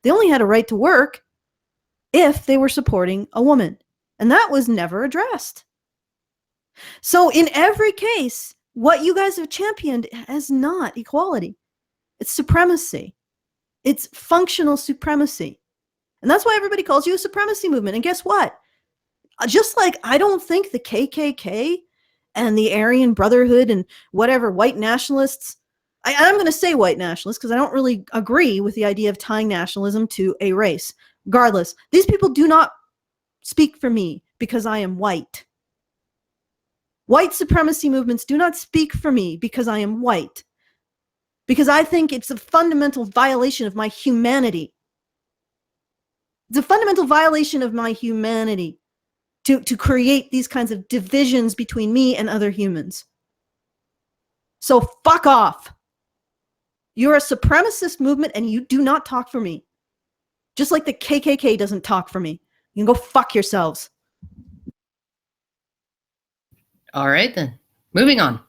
[SPEAKER 1] They only had a right to work if they were supporting a woman. And that was never addressed. So in every case, what you guys have championed is not equality. It's supremacy. It's functional supremacy. And that's why everybody calls you a supremacy movement. And guess what? Just like I don't think the KKK and the Aryan Brotherhood and whatever white nationalists, I'm going to say white nationalists because I don't really agree with the idea of tying nationalism to a race. Regardless, these people do not speak for me because I am white. White supremacy movements do not speak for me because I am white. Because I think it's a fundamental violation of my humanity. It's a fundamental violation of my humanity to create these kinds of divisions between me and other humans. So fuck off. You're a supremacist movement and you do not talk for me. Just like the KKK doesn't talk for me. You can go fuck yourselves.
[SPEAKER 2] All right, then. Moving on.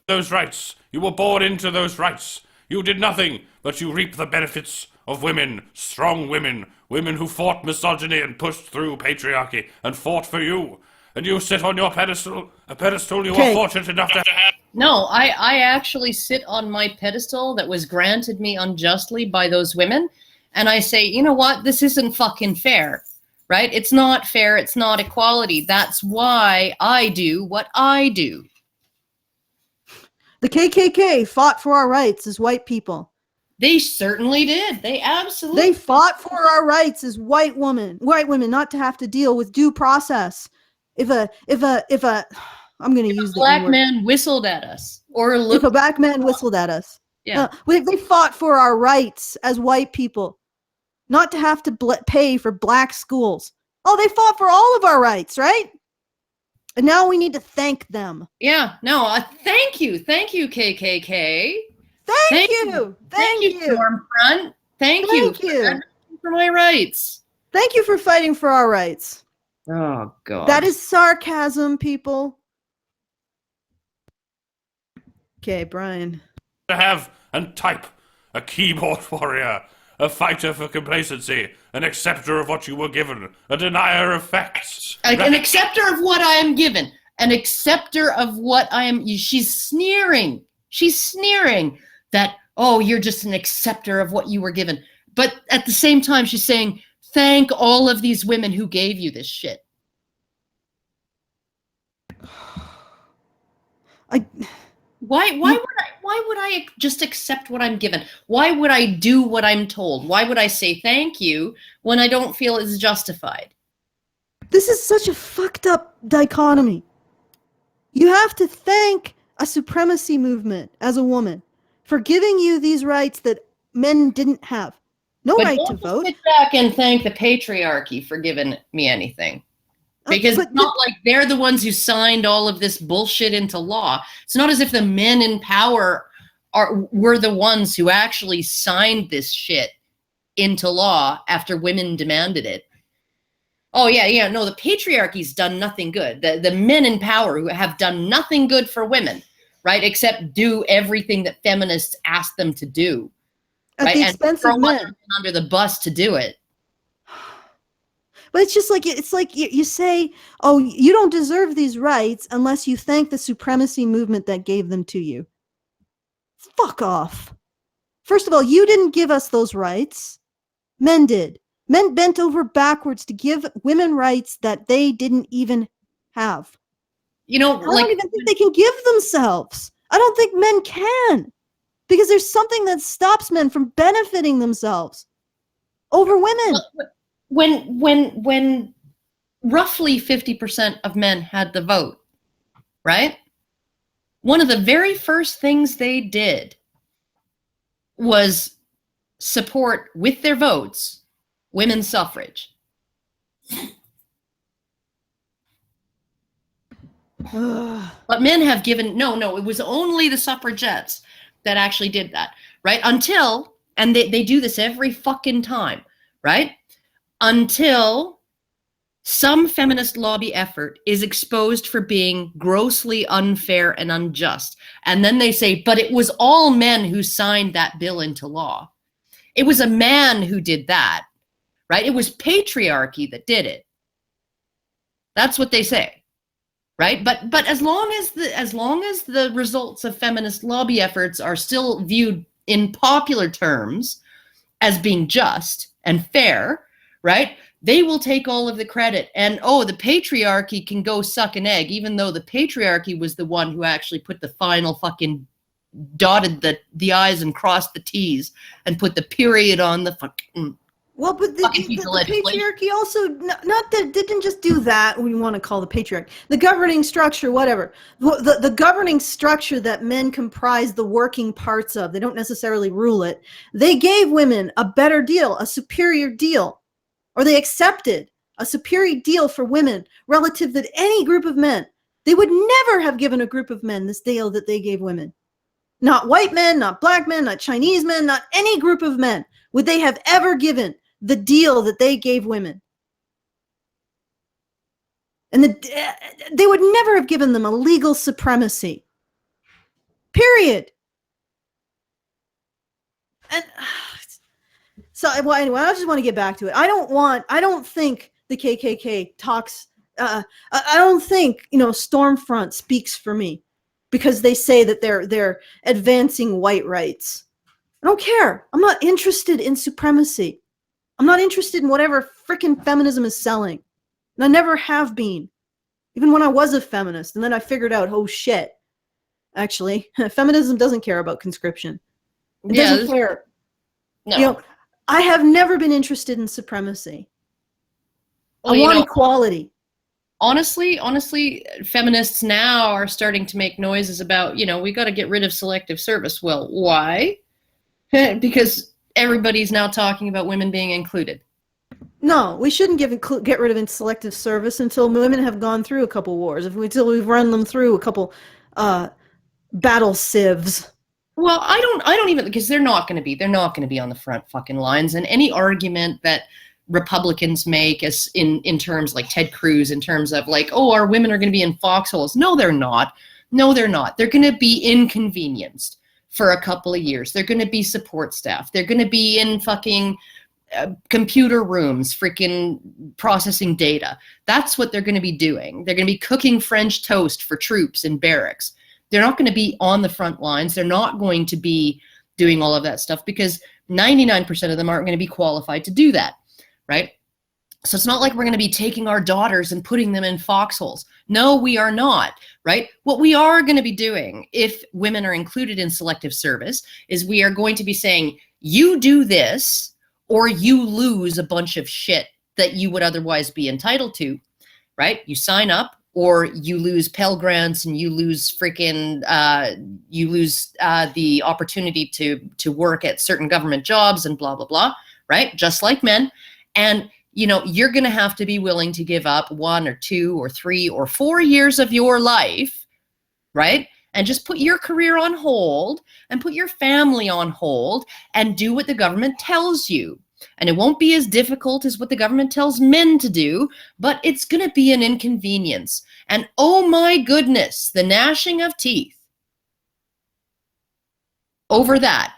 [SPEAKER 3] Those rights. You were born into those rights. You did nothing, but you reap the benefits of women, strong women, women who fought misogyny and pushed through patriarchy and fought for you. And you sit on your pedestal, a pedestal you were fortunate enough to have.
[SPEAKER 2] No, I actually sit on my pedestal that was granted me unjustly by those women. And I say, you know what? This isn't fucking fair. Right? It's not fair. It's not equality. That's why I do what I do.
[SPEAKER 1] The KKK fought for our rights as white people.
[SPEAKER 2] They certainly did. They absolutely.
[SPEAKER 1] They fought for our rights as white women not to have to deal with due process. If a I'm going to use the
[SPEAKER 2] black man whistled at us, or
[SPEAKER 1] if a black man whistled at us.
[SPEAKER 2] Yeah.
[SPEAKER 1] They fought for our rights as white people. Not to have to pay for black schools. Oh, they fought for all of our rights, right? And now we need to thank them.
[SPEAKER 2] Yeah, no, thank you. Thank you, KKK.
[SPEAKER 1] Thank you.
[SPEAKER 2] Thank you, Stormfront. Thank you for my rights.
[SPEAKER 1] Thank you for fighting for our rights.
[SPEAKER 2] Oh, God.
[SPEAKER 1] That is sarcasm, people. Okay, Brian.
[SPEAKER 3] To have and type, a keyboard warrior, a fighter for complacency, an acceptor of what you were given, a denier of facts.
[SPEAKER 2] An acceptor of what I am given. An acceptor of what I am. She's sneering. She's sneering that oh, you're just an acceptor of what you were given. But at the same time, she's saying, thank all of these women who gave you this shit. Why would I just accept what I'm given? Why would I do what I'm told? Why would I say thank you when I don't feel it's justified?
[SPEAKER 1] This is such a fucked up dichotomy. You have to thank a supremacy movement as a woman for giving you these rights that men didn't have. No right to vote.
[SPEAKER 2] Sit back and thank the patriarchy for giving me anything. Because it's not like they're the ones who signed all of this bullshit into law. It's not as if the men in power were the ones who actually signed this shit into law after women demanded it. Oh, yeah, no, the patriarchy's done nothing good. The men in power who have done nothing good for women, right, except do everything that feminists ask them to do.
[SPEAKER 1] At
[SPEAKER 2] right?
[SPEAKER 1] the expense of men.
[SPEAKER 2] And under the bus to do it.
[SPEAKER 1] But it's just like, you say, oh, you don't deserve these rights unless you thank the supremacy movement that gave them to you. Fuck off. First of all, you didn't give us those rights. Men did. Men bent over backwards to give women rights that they didn't even have.
[SPEAKER 2] You know,
[SPEAKER 1] I don't even think they can give themselves. I don't think men can. Because there's something that stops men from benefiting themselves over women.
[SPEAKER 2] When roughly 50% of men had the vote, right? One of the very first things they did was support with their votes women's suffrage. But men have given, no, it was only the suffragettes that actually did that, right? Until, and they do this every fucking time, right? Until some feminist lobby effort is exposed for being grossly unfair and unjust. And then they say, but it was all men who signed that bill into law. It was a man who did that, right? It was patriarchy that did it. That's what they say, right? But as long as the results of feminist lobby efforts are still viewed in popular terms as being just and fair, right? They will take all of the credit. And, the patriarchy can go suck an egg, even though the patriarchy was the one who actually put the final fucking dotted the I's and crossed the T's and put the period on the fucking...
[SPEAKER 1] Well, but the patriarchy also, not that didn't just do that, we want to call the patriarchy. The governing structure, whatever. The governing structure that men comprise the working parts of, they don't necessarily rule it. They gave women a better deal, a superior deal. Or they accepted a superior deal for women relative to any group of men. They would never have given a group of men this deal that they gave women. Not white men, not black men, not Chinese men, not any group of men would they have ever given the deal that they gave women. And they would never have given them a legal supremacy. Period. And... So, well, anyway, I just want to get back to it. I don't think the KKK talks, I don't think, Stormfront speaks for me because they say that they're advancing white rights. I don't care. I'm not interested in supremacy. I'm not interested in whatever frickin' feminism is selling. And I never have been. Even when I was a feminist. And then I figured out, oh shit. Actually, feminism doesn't care about conscription. It doesn't care.
[SPEAKER 2] No.
[SPEAKER 1] I have never been interested in supremacy. I want equality.
[SPEAKER 2] Honestly, feminists now are starting to make noises about, we got to get rid of selective service. Well, why? Because everybody's now talking about women being included.
[SPEAKER 1] No, we shouldn't get rid of selective service until women have gone through a couple wars. Until we've run them through a couple battle sieves.
[SPEAKER 2] Well, I don't even, because they're not going to be on the front fucking lines. And any argument that Republicans make as in terms like Ted Cruz, in terms of like, our women are going to be in foxholes. No, they're not. They're going to be inconvenienced for a couple of years. They're going to be support staff. They're going to be in fucking computer rooms, freaking processing data. That's what they're going to be doing. They're going to be cooking French toast for troops in barracks. They're not going to be on the front lines. They're not going to be doing all of that stuff because 99% of them aren't going to be qualified to do that, right? So it's not like we're going to be taking our daughters and putting them in foxholes. No, we are not, right? What we are going to be doing, if women are included in selective service, is we are going to be saying, you do this, or you lose a bunch of shit that you would otherwise be entitled to, right? You sign up, or you lose Pell Grants, and you lose freaking, the opportunity to work at certain government jobs and blah, blah, blah, right? Just like men. And you know, you're going to have to be willing to give up 1 or 2 or 3 or 4 years of your life, right? And just put your career on hold and put your family on hold and do what the government tells you. And it won't be as difficult as what the government tells men to do, but it's going to be an inconvenience. And oh my goodness, the gnashing of teeth over that.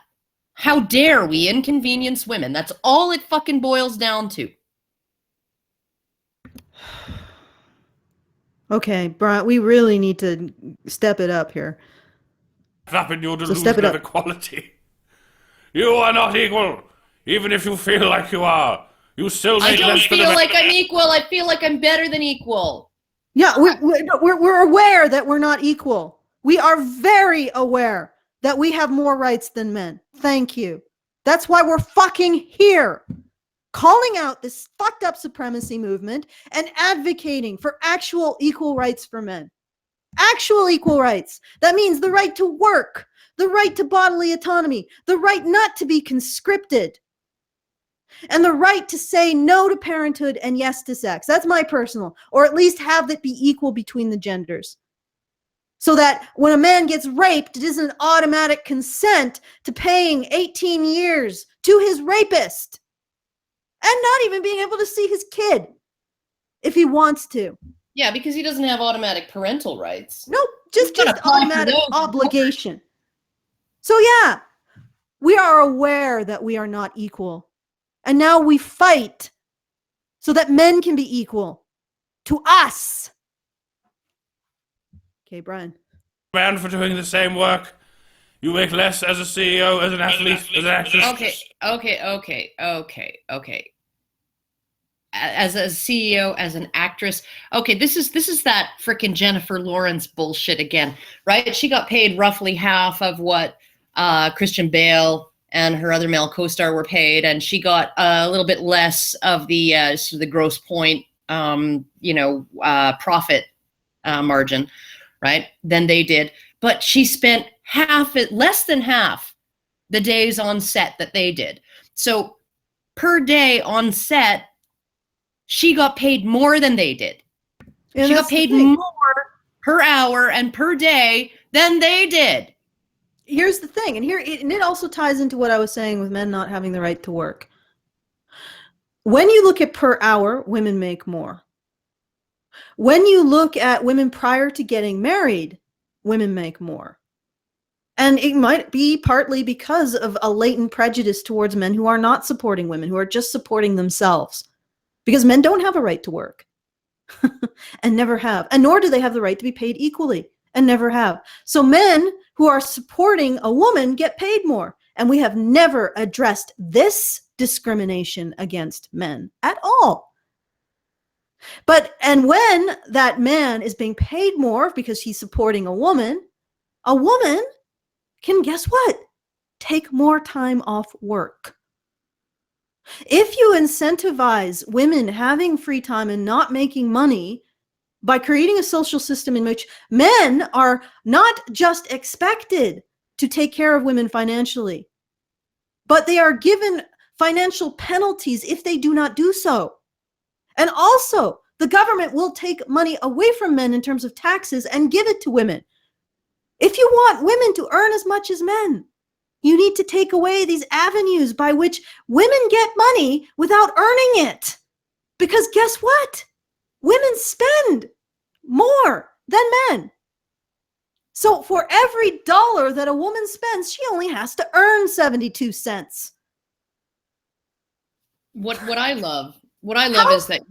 [SPEAKER 2] How dare we inconvenience women? That's all it fucking boils down to.
[SPEAKER 1] Okay, Brian, we really need to step it up here.
[SPEAKER 3] Up in your
[SPEAKER 1] So
[SPEAKER 3] delusion
[SPEAKER 1] step it
[SPEAKER 3] of
[SPEAKER 1] up.
[SPEAKER 3] equality. You are not equal. Even if you feel like you are, you still
[SPEAKER 2] I
[SPEAKER 3] make
[SPEAKER 2] don't
[SPEAKER 3] less than
[SPEAKER 2] feel
[SPEAKER 3] a
[SPEAKER 2] like I'm equal. I feel like I'm better than equal.
[SPEAKER 1] Yeah, we're aware that we're not equal. We are very aware that we have more rights than men. Thank you. That's why we're fucking here. Calling out this fucked up supremacy movement and advocating for actual equal rights for men. Actual equal rights. That means the right to work, the right to bodily autonomy, the right not to be conscripted, and the right to say no to parenthood and yes to sex. That's my personal, or at least have it be equal between the genders. So that when a man gets raped, it isn't automatic consent to paying 18 years to his rapist. And not even being able to see his kid if he wants to.
[SPEAKER 2] Yeah, because he doesn't have automatic parental rights.
[SPEAKER 1] Nope, just
[SPEAKER 2] gotta apply for
[SPEAKER 1] automatic
[SPEAKER 2] those.
[SPEAKER 1] obligation. So yeah, we are aware that we are not equal. And now we fight so that men can be equal to us. Okay, Brian.
[SPEAKER 3] man for doing the same work. You make less as a CEO, as an athlete, as an actress.
[SPEAKER 2] Okay. As a CEO, as an actress. Okay, this is that frickin' Jennifer Lawrence bullshit again, right? She got paid roughly half of what Christian Bale and her other male co-star were paid, and she got a little bit less of the sort of the gross point, profit margin, right? Than they did. But she spent less than half the days on set that they did. So per day on set, she got paid more than they did. She got paid more per hour and per day than they did.
[SPEAKER 1] Here's the thing, and it also ties into what I was saying with men not having the right to work. When you look at per hour, women make more. When you look at women prior to getting married, women make more. And it might be partly because of a latent prejudice towards men who are not supporting women, who are just supporting themselves. Because men don't have a right to work and never have. And nor do they have the right to be paid equally and never have. So men who are supporting a woman get paid more. And we have never addressed this discrimination against men at all. And when that man is being paid more because he's supporting a woman can, guess what? Take more time off work. If you incentivize women having free time and not making money by creating a social system in which men are not just expected to take care of women financially, but they are given financial penalties if they do not do so. And also, the government will take money away from men in terms of taxes and give it to women. If you want women to earn as much as men, you need to take away these avenues by which women get money without earning it. Because guess what? Women spend more than men. So for every dollar that a woman spends, she only has to earn 72 cents.
[SPEAKER 2] What I love is that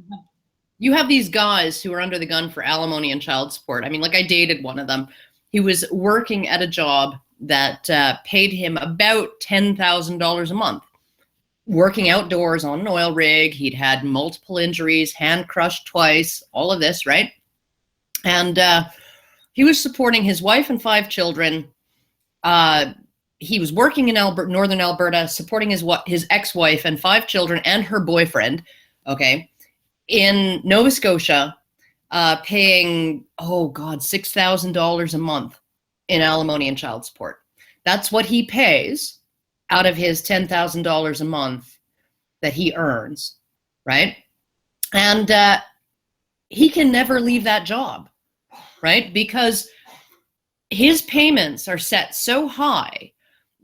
[SPEAKER 2] you have these guys who are under the gun for alimony and child support. I mean, like I dated one of them. He was working at a job that paid him about $10,000 a month. Working outdoors on an oil rig, he'd had multiple injuries, hand crushed twice, all of this, right? And he was supporting his wife and 5 children. He was working in northern Alberta, supporting his ex-wife and 5 children and her boyfriend, okay, in Nova Scotia, paying, $6,000 a month in alimony and child support. That's what he pays out of his $10,000 a month that he earns, right? And he can never leave that job, right? Because his payments are set so high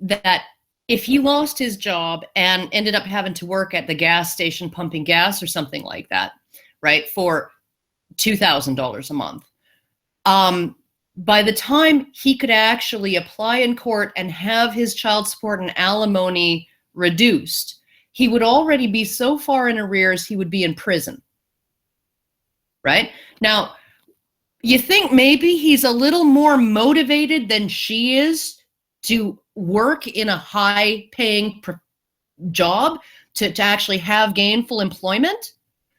[SPEAKER 2] that if he lost his job and ended up having to work at the gas station pumping gas or something like that, right, for $2,000 a month, by the time he could actually apply in court and have his child support and alimony reduced, he would already be so far in arrears he would be in prison, right? Now, you think maybe he's a little more motivated than she is to work in a high-paying job to actually have gainful employment?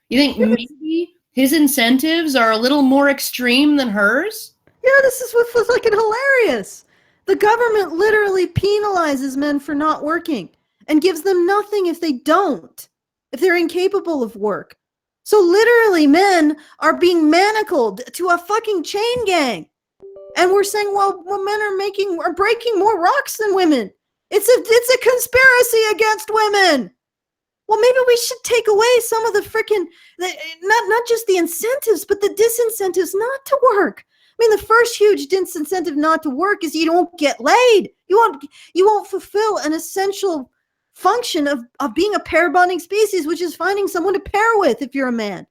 [SPEAKER 2] You think maybe his incentives are a little more extreme than hers?
[SPEAKER 1] Yeah, this is what's fucking hilarious. The government literally penalizes men for not working and gives them nothing if they don't, if they're incapable of work. So literally men are being manacled to a fucking chain gang. And we're saying, well men are breaking more rocks than women. It's a conspiracy against women. Well, maybe we should take away some of the freaking, not just the incentives, but the disincentives not to work. I mean, the first huge disincentive not to work is you don't get laid. You won't fulfill an essential function of being a pair bonding species, which is finding someone to pair with if you're a man.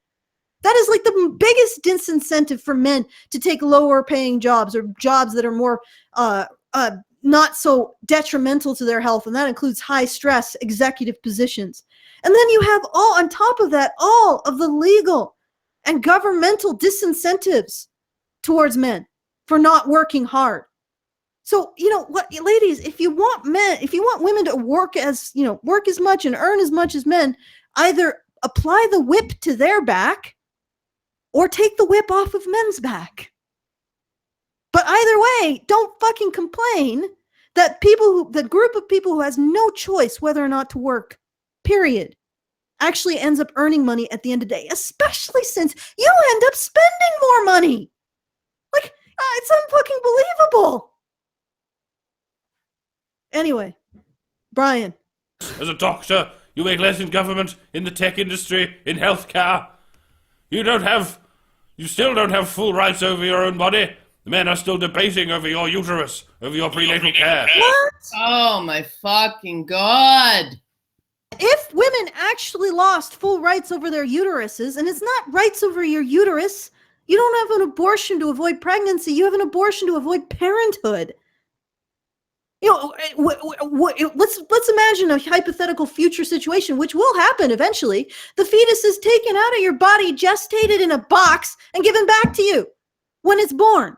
[SPEAKER 1] That is like the biggest disincentive for men to take lower paying jobs or jobs that are more not so detrimental to their health. And that includes high stress executive positions. And then you have on top of that, all of the legal and governmental disincentives towards men for not working hard. So, you know what, ladies, if you want women to work as much and earn as much as men, either apply the whip to their back or take the whip off of men's back. But either way, don't fucking complain that the group of people who has no choice whether or not to work, period, actually ends up earning money at the end of the day, especially since you end up spending more money. Like, it's unfucking believable. Anyway, Brian.
[SPEAKER 3] As a doctor, you make less in government, in the tech industry, in healthcare. You still don't have full rights over your own body. The men are still debating over your uterus, over your prenatal care.
[SPEAKER 1] What?
[SPEAKER 2] Oh my fucking God.
[SPEAKER 1] If women actually lost full rights over their uteruses, and it's not rights over your uterus, you don't have an abortion to avoid pregnancy, you have an abortion to avoid parenthood. You know, let's imagine a hypothetical future situation, which will happen eventually. The fetus is taken out of your body, gestated in a box, and given back to you when it's born.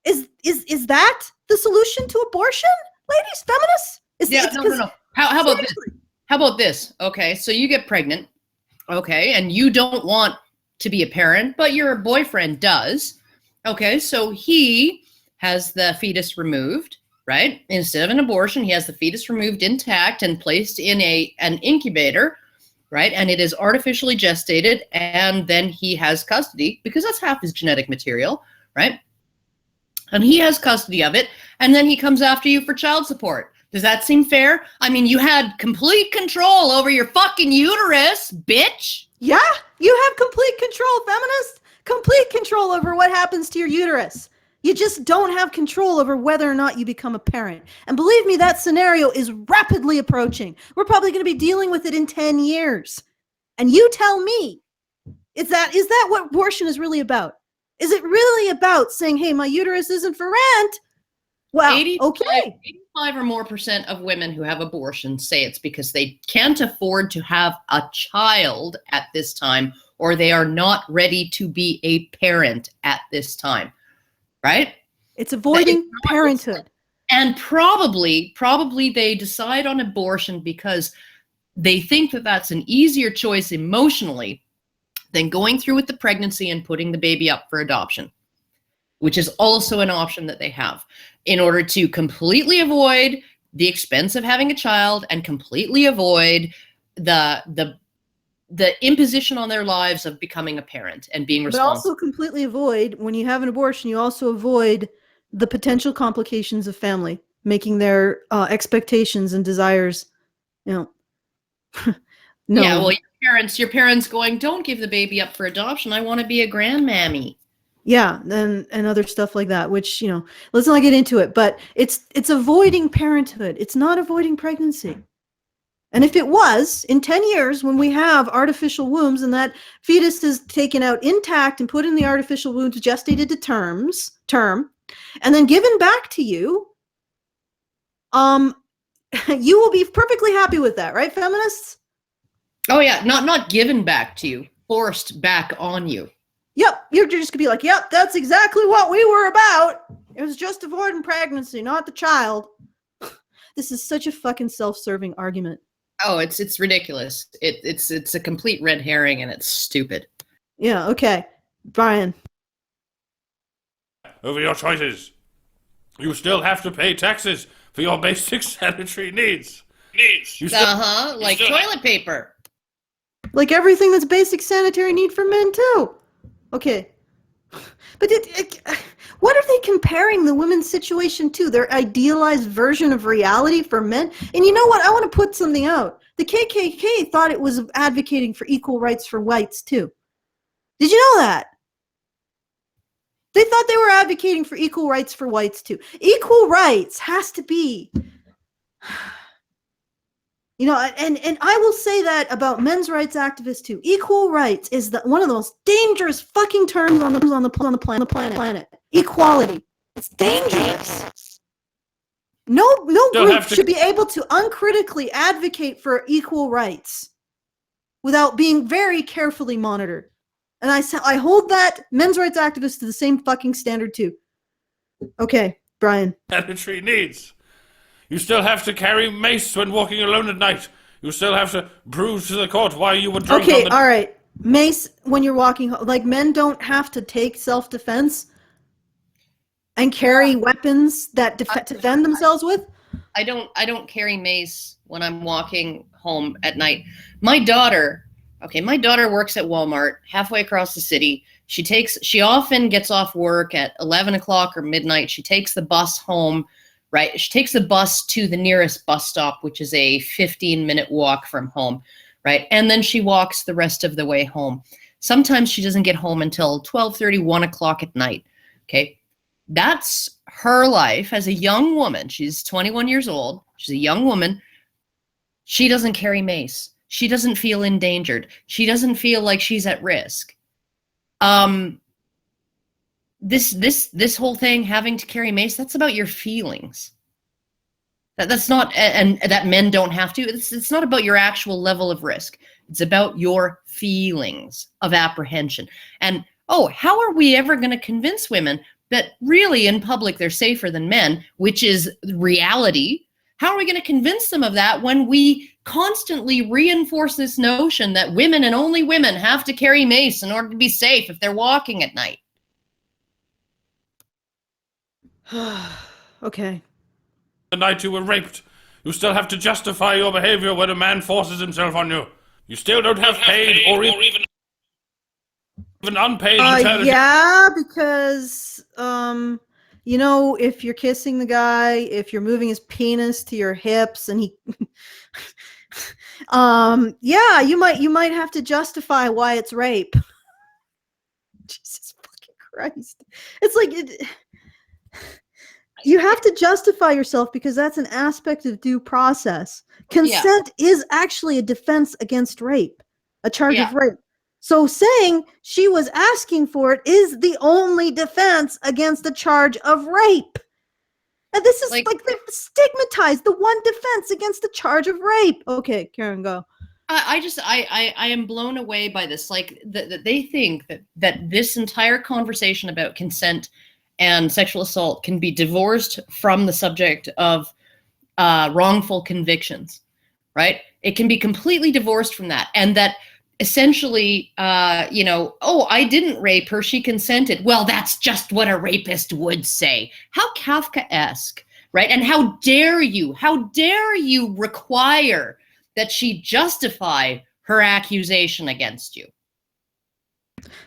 [SPEAKER 1] Is that the solution to abortion, ladies, feminists?
[SPEAKER 2] No. How about this? How about this? Okay, so you get pregnant, okay, and you don't want to be a parent, but your boyfriend does. Okay, so he has the fetus removed, right? Instead of an abortion, he has the fetus removed intact and placed in an incubator, right? And it is artificially gestated, and then he has custody because that's half his genetic material, right? And he has custody of it, and then he comes after you for child support. Does that seem fair? I mean, you had complete control over your fucking uterus, bitch.
[SPEAKER 1] Yeah, you have complete control, feminist. Complete control over what happens to your uterus. You just don't have control over whether or not you become a parent. And believe me, that scenario is rapidly approaching. We're probably going to be dealing with it in 10 years. And you tell me, is that what abortion is really about? Is it really about saying, hey, my uterus isn't for rent? Well,
[SPEAKER 2] 85 or more % of women who have abortions say it's because they can't afford to have a child at this time, or they are not ready to be a parent at this time, right?
[SPEAKER 1] It's avoiding parenthood.
[SPEAKER 2] And probably they decide on abortion because they think that that's an easier choice emotionally than going through with the pregnancy and putting the baby up for adoption, which is also an option that they have in order to completely avoid the expense of having a child and completely avoid the imposition on their lives of becoming a parent and being responsible.
[SPEAKER 1] But also completely avoid, when you have an abortion, you also avoid the potential complications of family, making their expectations and desires, no.
[SPEAKER 2] Yeah, well, your parents going, don't give the baby up for adoption. I want to be a grandmammy.
[SPEAKER 1] Yeah, and other stuff like that, which, let's not get into it, but it's avoiding parenthood. It's not avoiding pregnancy. And if it was, in 10 years, when we have artificial wombs and that fetus is taken out intact and put in the artificial womb to gestated to term, and then given back to you, you will be perfectly happy with that, right, feminists?
[SPEAKER 2] Oh yeah, not given back to you, forced back on you.
[SPEAKER 1] Yep, you're just gonna be like, yep, that's exactly what we were about. It was just avoiding pregnancy, not the child. This is such a fucking self-serving argument.
[SPEAKER 2] Oh, it's ridiculous. It's a complete red herring and it's stupid.
[SPEAKER 1] Yeah, okay. Brian.
[SPEAKER 3] Over your choices. You still have to pay taxes for your basic sanitary needs.
[SPEAKER 2] Like toilet paper.
[SPEAKER 1] Like everything that's basic sanitary need for men too. Okay. But what are they comparing the women's situation to? Their idealized version of reality for men? And you know what? I want to put something out. The KKK thought it was advocating for equal rights for whites too. Did you know that? They thought they were advocating for equal rights for whites too. Equal rights has to be... and I will say that about men's rights activists too. Equal rights is one of the most dangerous fucking terms on the planet. Equality. It's dangerous. No group should be able to uncritically advocate for equal rights without being very carefully monitored. And I hold that men's rights activists to the same fucking standard too. Okay, Brian.
[SPEAKER 3] Sanitary needs. You still have to carry mace when walking alone at night. You still have to prove to the court why you were drunk.
[SPEAKER 1] Okay, all right. Mace when you're walking, like men don't have to take self-defense and carry weapons that defend themselves with.
[SPEAKER 2] I don't carry mace when I'm walking home at night. My daughter works at Walmart halfway across the city. She often gets off work at 11 o'clock or midnight. She takes the bus home. Right. She takes the bus to the nearest bus stop, which is a 15-minute walk from home. Right. And then she walks the rest of the way home. Sometimes she doesn't get home until 12:30, 1 o'clock at night. Okay. That's her life as a young woman. She's 21 years old. She's a young woman. She doesn't carry mace. She doesn't feel endangered. She doesn't feel like she's at risk. This whole thing, having to carry mace, that's about your feelings. That's not, and that men don't have to. It's not about your actual level of risk. It's about your feelings of apprehension. And how are we ever going to convince women that really in public they're safer than men, which is reality? How are we going to convince them of that when we constantly reinforce this notion that women and only women have to carry mace in order to be safe if they're walking at night?
[SPEAKER 1] Okay.
[SPEAKER 3] The night you were raped, you still have to justify your behavior when a man forces himself on you. You still don't have paid or even unpaid maternity.
[SPEAKER 1] Yeah, because if you're kissing the guy, if you're moving his penis to your hips, and he, you might have to justify why it's rape. Jesus fucking Christ! It's like you have to justify yourself because that's an aspect of due process. Consent is actually a defense against rape, a charge of rape. So saying she was asking for it is the only defense against the charge of rape. And this is like they've stigmatized the one defense against the charge of rape. Okay, Karen, go.
[SPEAKER 2] I am blown away by this. Like that they think that this entire conversation about consent and sexual assault can be divorced from the subject of wrongful convictions, right? It can be completely divorced from that. And that essentially, oh, I didn't rape her, she consented. Well, that's just what a rapist would say. How Kafkaesque, right? And how dare you require that she justify her accusation against you?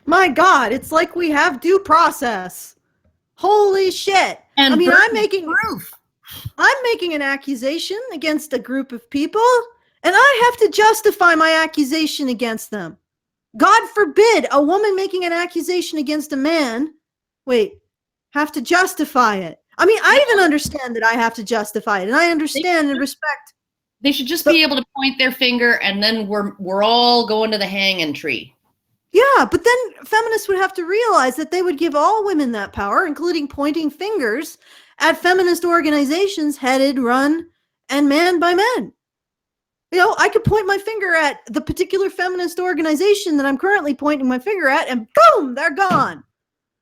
[SPEAKER 1] My God, it's like we have due process. Holy shit.
[SPEAKER 2] And
[SPEAKER 1] I mean,
[SPEAKER 2] I'm making
[SPEAKER 1] an accusation against a group of people, and I have to justify my accusation against them. God forbid a woman making an accusation against a man, have to justify it. I mean, I even understand that I have to justify it, and I understand and respect.
[SPEAKER 2] They should just be able to point their finger, and then we're all going to the hanging tree.
[SPEAKER 1] Yeah, but then feminists would have to realize that they would give all women that power, including pointing fingers at feminist organizations headed, run, and manned by men. You know, I could point my finger at the particular feminist organization that I'm currently pointing my finger at, and boom, they're gone.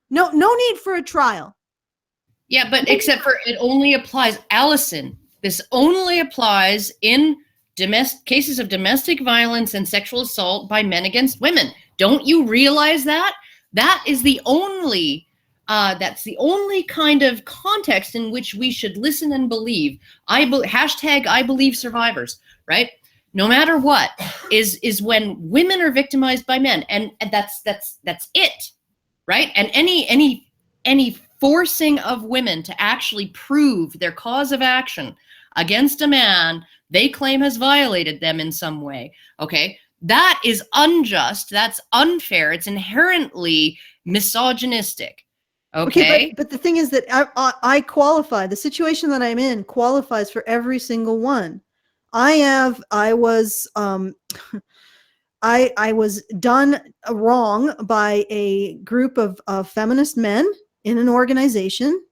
[SPEAKER 1] No need for a trial.
[SPEAKER 2] Yeah, but except for it only applies, Allison, this only applies in cases of domestic violence and sexual assault by men against women. Don't you realize that? That is the only, that's the only kind of context in which we should listen and believe. Hashtag I believe survivors, right? No matter what, is when women are victimized by men, and that's it, right? And any forcing of women to actually prove their cause of action against a man they claim has violated them in some way, okay? That is unjust. That's unfair. It's inherently misogynistic. Okay,
[SPEAKER 1] but the thing is that I qualify. The situation that I'm in qualifies for every single one. I was done wrong by a group of feminist men in an organization,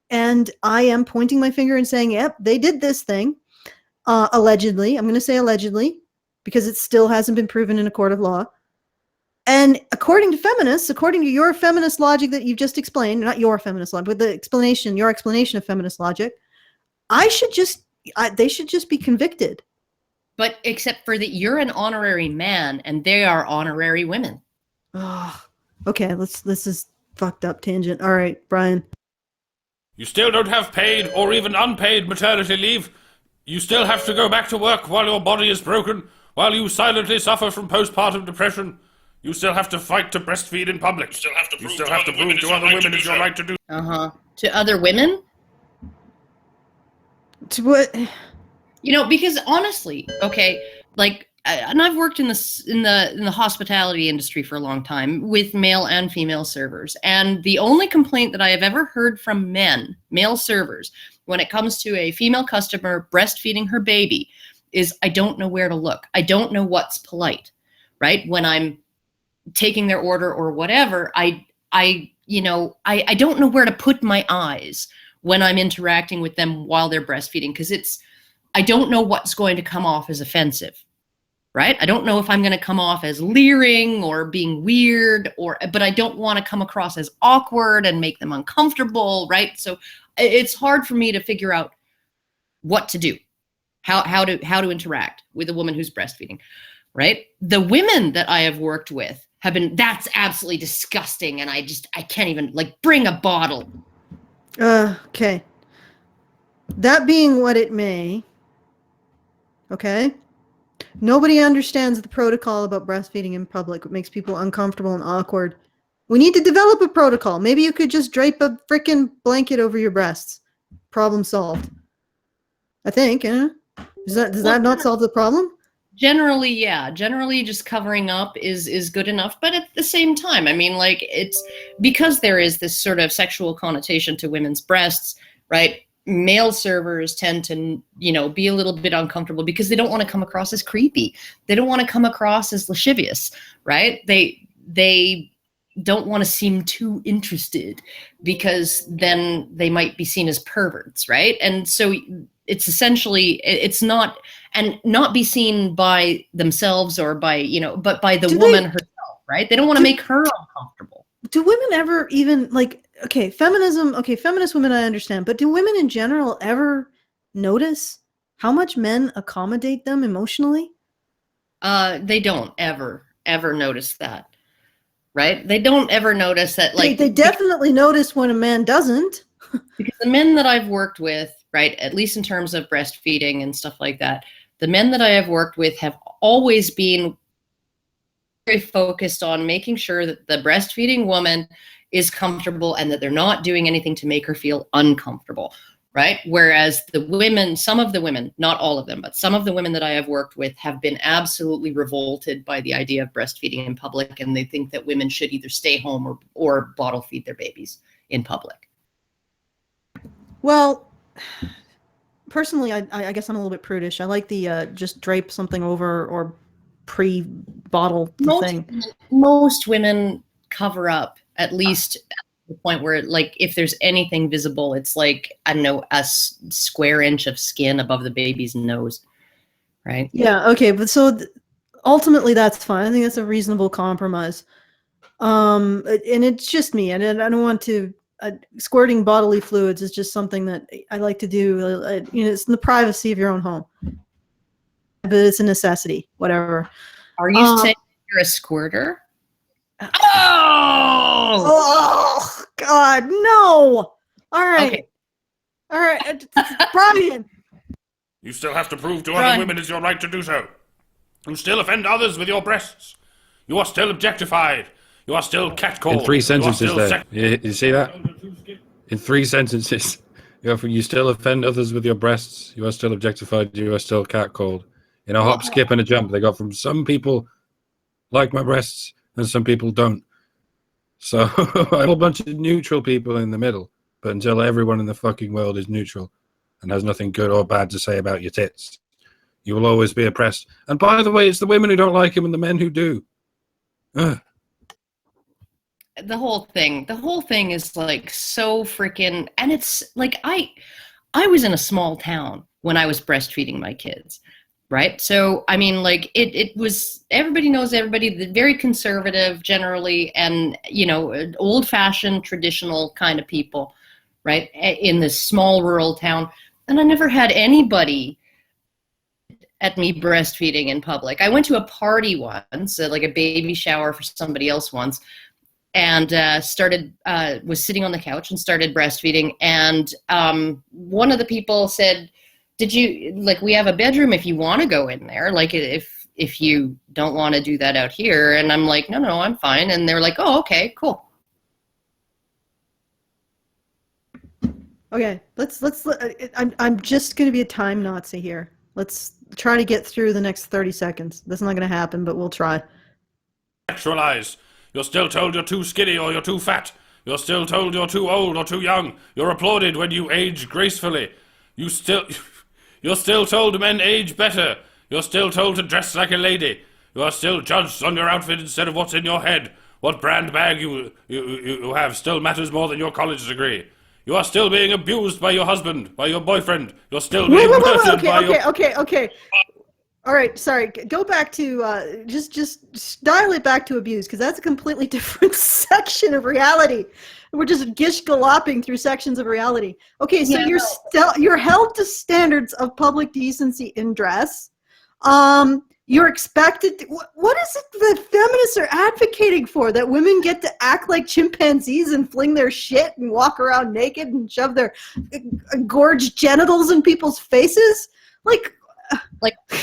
[SPEAKER 1] and I am pointing my finger and saying, "Yep, they did this thing." Allegedly, I'm going to say allegedly, because it still hasn't been proven in a court of law. And according to feminists, according to your feminist logic that you've just explained, not your feminist logic, but your explanation of feminist logic, they should just be convicted.
[SPEAKER 2] But except for that, you're an honorary man and they are honorary women.
[SPEAKER 1] Oh, okay. This is fucked up tangent. All right, Brian.
[SPEAKER 3] You still don't have paid or even unpaid maternity leave. You still have to go back to work while your body is broken, while you silently suffer from postpartum depression. You still have to fight to breastfeed in public. You still have to prove to other women it's your right to do.
[SPEAKER 2] To other women?
[SPEAKER 1] To what?
[SPEAKER 2] You know, because honestly, okay, like, and I've worked in the hospitality industry for a long time with male and female servers, and the only complaint that I have ever heard from male servers, when it comes to a female customer breastfeeding her baby, is I don't know where to look. I don't know what's polite, right? When I'm taking their order or whatever, I don't know where to put my eyes when I'm interacting with them while they're breastfeeding, because I don't know what's going to come off as offensive, right? I don't know if I'm going to come off as leering or being weird, but I don't want to come across as awkward and make them uncomfortable, right? So it's hard for me to figure out what to do, how to interact with a woman who's breastfeeding, right? The women that I have worked with have been, that's absolutely disgusting, and I can't even, like, bring a bottle.
[SPEAKER 1] Okay. That being what it may, okay? Nobody understands the protocol about breastfeeding in public. It makes people uncomfortable and awkward. We need to develop a protocol. Maybe you could just drape a freaking blanket over your breasts. Problem solved. I think, does that not solve the problem?
[SPEAKER 2] Generally, yeah. Generally, just covering up is good enough. But at the same time, I mean, like, it's because there is this sort of sexual connotation to women's breasts, right? Male servers tend to, be a little bit uncomfortable because they don't want to come across as creepy. They don't want to come across as lascivious, right? They don't want to seem too interested because then they might be seen as perverts, right? And so it's essentially, it's not be seen by themselves or by, but by the woman herself, right? They don't want to make her uncomfortable.
[SPEAKER 1] do women ever even like, okay, feminism, okay, feminist women I understand, but do women in general ever notice how much men accommodate them emotionally?
[SPEAKER 2] They don't ever notice that, right? They don't ever notice that, like,
[SPEAKER 1] they definitely notice when a man doesn't.
[SPEAKER 2] Because the men that I've worked with, right, at least in terms of breastfeeding and stuff like that, the men that I have worked with have always been very focused on making sure that the breastfeeding woman is comfortable and that they're not doing anything to make her feel uncomfortable, right? Whereas the women, some of the women, not all of them, but some of the women that I have worked with have been absolutely revolted by the idea of breastfeeding in public, and they think that women should either stay home or bottle feed their babies in public.
[SPEAKER 1] Well, personally, I guess I'm a little bit prudish. I like the just drape something over or pre-bottle thing.
[SPEAKER 2] Most women cover up, at least at the point where, like, if there's anything visible, it's like, I don't know, a square inch of skin above the baby's nose, right?
[SPEAKER 1] Yeah, okay, but so ultimately that's fine. I think that's a reasonable compromise. And it's just me, and I don't want to. Squirting bodily fluids is just something that I like to do. You know, it's in the privacy of your own home, but it's a necessity. Whatever.
[SPEAKER 2] Are you saying you're a squirter?
[SPEAKER 1] Oh God, no! All right,
[SPEAKER 2] okay.
[SPEAKER 1] All right, Brian.
[SPEAKER 3] You still have to prove to other women it's your right to do so. You still offend others with your breasts. You are still objectified. You are still catcalled.
[SPEAKER 5] In 3 sentences there. You see that? In 3 sentences. You still offend others with your breasts. You are still objectified. You are still catcalled. In a hop, skip, and a jump, they got from some people like my breasts and some people don't. So a whole bunch of neutral people in the middle. But until everyone in the fucking world is neutral and has nothing good or bad to say about your tits, you will always be oppressed. And by the way, it's the women who don't like him and the men who do. Ugh.
[SPEAKER 2] The whole thing is like so freaking, and it's like, I was in a small town when I was breastfeeding my kids, right? So I mean, like, it was, everybody knows everybody, very conservative generally, and, you know, old-fashioned traditional kind of people, right, in this small rural town. And I never had anybody at me breastfeeding in public. I went to a party once, like a baby shower for somebody else once, and was sitting on the couch and started breastfeeding. And one of the people said, we have a bedroom if you want to go in there, like, if you don't want to do that out here. And I'm like, no, I'm fine. And they're like, oh, okay, cool.
[SPEAKER 1] Okay, I'm just going to be a time Nazi here. Let's try to get through the next 30 seconds. That's not going to happen, but we'll try.
[SPEAKER 3] Sexualize. You're still told you're too skinny or you're too fat. You're still told you're too old or too young. You're applauded when you age gracefully. You're still told men age better. You're still told to dress like a lady. You are still judged on your outfit instead of what's in your head. What brand bag you have still matters more than your college degree. You are still being abused by your husband, by your boyfriend. You're still being murdered by your...
[SPEAKER 1] Okay. All right, sorry. Go back to just dial it back to abuse, because that's a completely different section of reality. We're just gish-galloping through sections of reality. Okay, so you're held to standards of public decency in dress. You're expected to, what is it that feminists are advocating for? That women get to act like chimpanzees and fling their shit and walk around naked and shove their gorged genitals in people's faces? Like,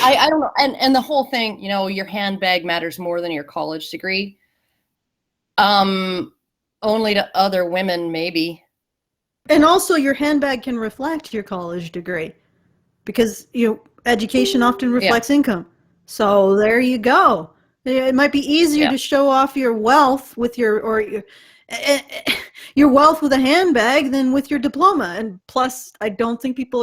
[SPEAKER 2] I don't know. And the whole thing, you know, your handbag matters more than your college degree. Only to other women, maybe.
[SPEAKER 1] And also your handbag can reflect your college degree, because, you know, education often reflects income. So there you go. It might be easier to show off your wealth with your wealth with a handbag than with your diploma. And plus, I think people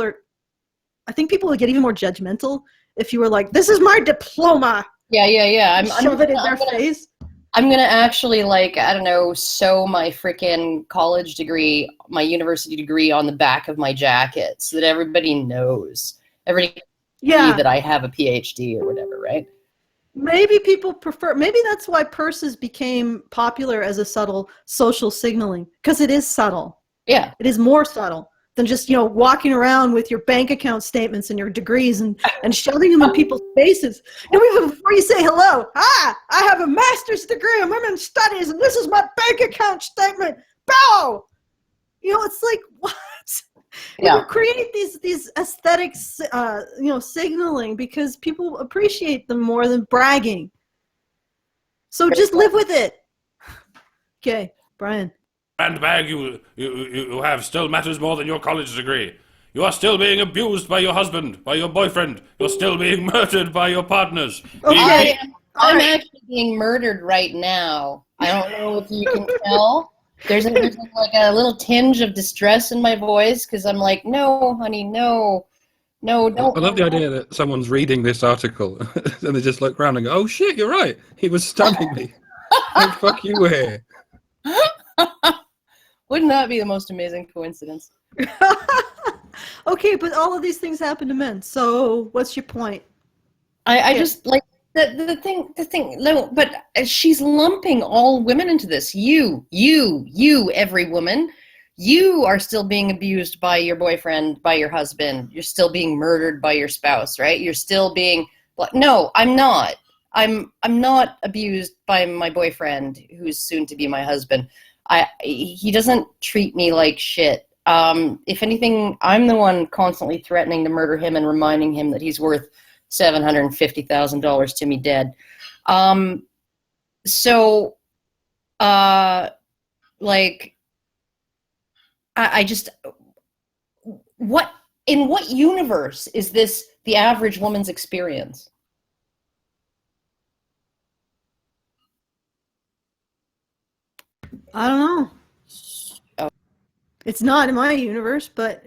[SPEAKER 1] would get even more judgmental if you were like, "This is my diploma."
[SPEAKER 2] Yeah.
[SPEAKER 1] Shove it in their face.
[SPEAKER 2] I'm going to actually, like, I don't know, sew my freaking college degree, my university degree on the back of my jacket so that everybody knows. Everybody that I have a PhD or whatever, right?
[SPEAKER 1] maybe people prefer, maybe that's why purses became popular as a subtle social signaling, because it is subtle.
[SPEAKER 2] Yeah.
[SPEAKER 1] It is more subtle than just, walking around with your bank account statements and your degrees and shoving them in people's faces. Even before you say hello, I have a master's degree in women's studies and this is my bank account statement. Bow! It's like, what?
[SPEAKER 2] Yeah.
[SPEAKER 1] You create these aesthetics, signaling because people appreciate them more than bragging. So just live with it. Okay, Brian.
[SPEAKER 3] Handbag you have still matters more than your college degree. You are still being abused by your husband, by your boyfriend. You're still being murdered by your partners.
[SPEAKER 1] Okay.
[SPEAKER 2] I'm actually being murdered right now. I don't know if you can tell. There's like a little tinge of distress in my voice because I'm like, no, honey, no, don't.
[SPEAKER 5] I love the idea that someone's reading this article and they just look around and go, "Oh shit, you're right. He was stabbing me." Like, fuck you, here.
[SPEAKER 2] Wouldn't that be the most amazing coincidence?
[SPEAKER 1] Okay, but all of these things happen to men. So what's your point?
[SPEAKER 2] I just like the thing. No, but she's lumping all women into this. You, every woman. You are still being abused by your boyfriend, by your husband. You're still being murdered by your spouse, right? You're still being. No, I'm not. I'm not abused by my boyfriend, who's soon to be my husband. He doesn't treat me like shit. If anything, I'm the one constantly threatening to murder him and reminding him that he's worth $750,000 to me dead. I just, in what universe is this the average woman's experience?
[SPEAKER 1] I don't know.
[SPEAKER 2] Oh.
[SPEAKER 1] It's not in my universe, but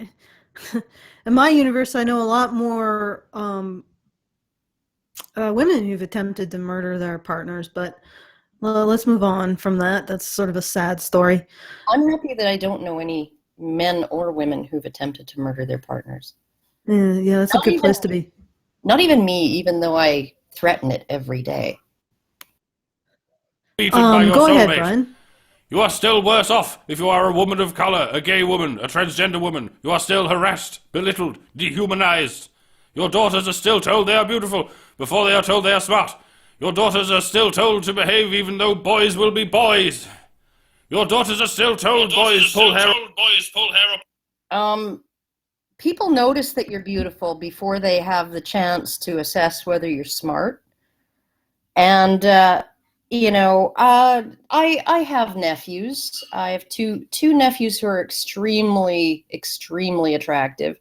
[SPEAKER 1] in my universe, I know a lot more women who've attempted to murder their partners. But let's move on from that. That's sort of a sad story.
[SPEAKER 2] I'm happy that I don't know any men or women who've attempted to murder their partners.
[SPEAKER 1] Yeah, that's a good place to be.
[SPEAKER 2] Not even me, even though I threaten it every day.
[SPEAKER 1] Go ahead, Brian.
[SPEAKER 3] You are still worse off if you are a woman of color, a gay woman, a transgender woman. You are still harassed, belittled, dehumanized. Your daughters are still told they are beautiful before they are told they are smart. Your daughters are still told to behave even though boys will be boys. Your daughters are still told boys pull hair up.
[SPEAKER 2] People notice that you're beautiful before they have the chance to assess whether you're smart. And I have nephews. I have two nephews who are extremely, extremely attractive.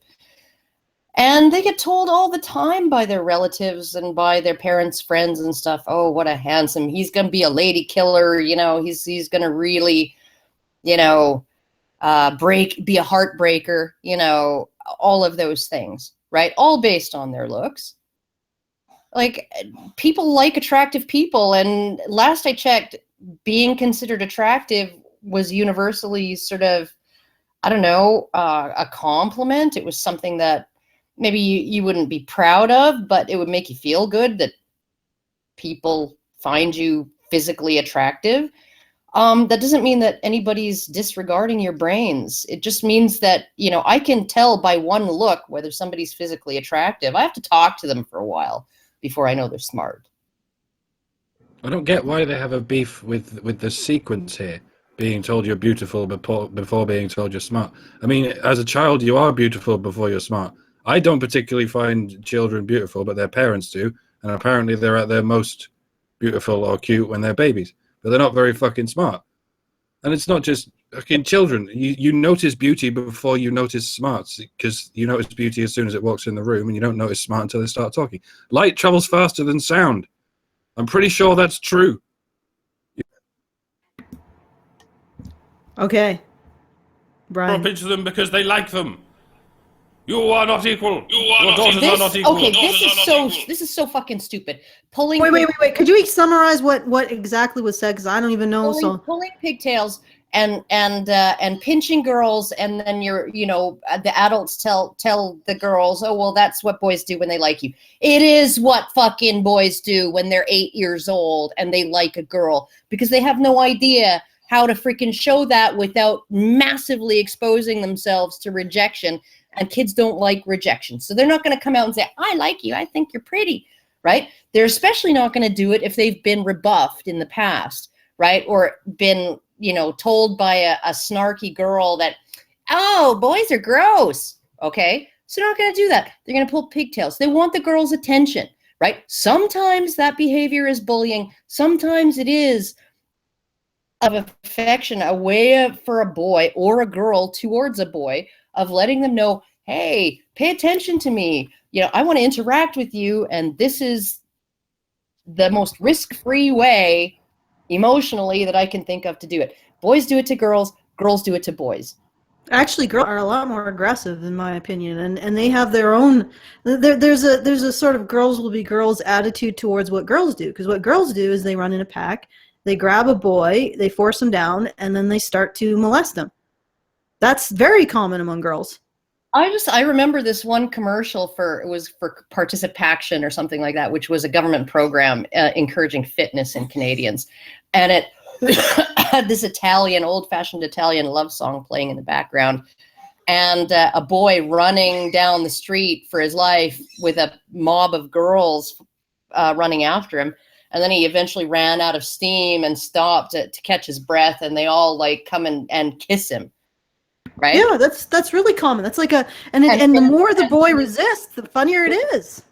[SPEAKER 2] And they get told all the time by their relatives and by their parents' friends and stuff, oh, what a handsome, he's going to be a lady killer, he's going to really, be a heartbreaker, all of those things, right? All based on their looks. Like, people like attractive people, and last I checked, being considered attractive was universally sort of, a compliment. It was something that maybe you wouldn't be proud of, but it would make you feel good that people find you physically attractive. That doesn't mean that anybody's disregarding your brains. It just means that, I can tell by one look whether somebody's physically attractive. I have to talk to them for a while before I know they're smart.
[SPEAKER 5] I don't get why they have a beef with the sequence here, being told you're beautiful before being told you're smart. I mean, as a child, you are beautiful before you're smart. I don't particularly find children beautiful, but their parents do, and apparently they're at their most beautiful or cute when they're babies, but they're not very fucking smart. And it's not just fucking children. You notice beauty before you notice smarts, because you notice beauty as soon as it walks in the room, and you don't notice smart until they start talking. Light travels faster than sound. I'm pretty sure that's true.
[SPEAKER 1] Okay, Brian.
[SPEAKER 3] Up into them because they like them. You are not equal. Your daughters are not equal.
[SPEAKER 2] Okay, this is so fucking stupid.
[SPEAKER 1] Wait. Could you somarize what exactly was said? Because I don't even know.
[SPEAKER 2] Pulling pigtails and pinching girls, and then the adults tell the girls, oh well, that's what boys do when they like you. It is what fucking boys do when they're 8 years old and they like a girl, because they have no idea how to freaking show that without massively exposing themselves to rejection. And kids don't like rejection, so they're not going to come out and say, I like you, I think you're pretty, right? They're especially not going to do it if they've been rebuffed in the past, right? Or been told by a snarky girl that, oh, boys are gross. Okay. So they're not going to do that. They're going to pull pigtails. They want the girl's attention, right? Sometimes that behavior is bullying. Sometimes it is of affection, a way for a boy or a girl towards a boy of letting them know, hey, pay attention to me. I want to interact with you. And this is the most risk-free way emotionally that I can think of to do it. Boys do it to girls, girls do it to boys.
[SPEAKER 1] Actually, girls are a lot more aggressive, in my opinion, and they have their own. There's a sort of girls will be girls attitude towards what girls do, because what girls do is they run in a pack, they grab a boy, they force him down, and then they start to molest him. That's very common among girls.
[SPEAKER 2] I remember this one commercial for Participaction or something like that, which was a government program encouraging fitness in Canadians. And it had this old-fashioned Italian love song playing in the background, and a boy running down the street for his life with a mob of girls running after him. And then he eventually ran out of steam and stopped to catch his breath, and they all come and kiss him. Right?
[SPEAKER 1] Yeah, that's really common. That's like and the more the boy resists, the funnier it is.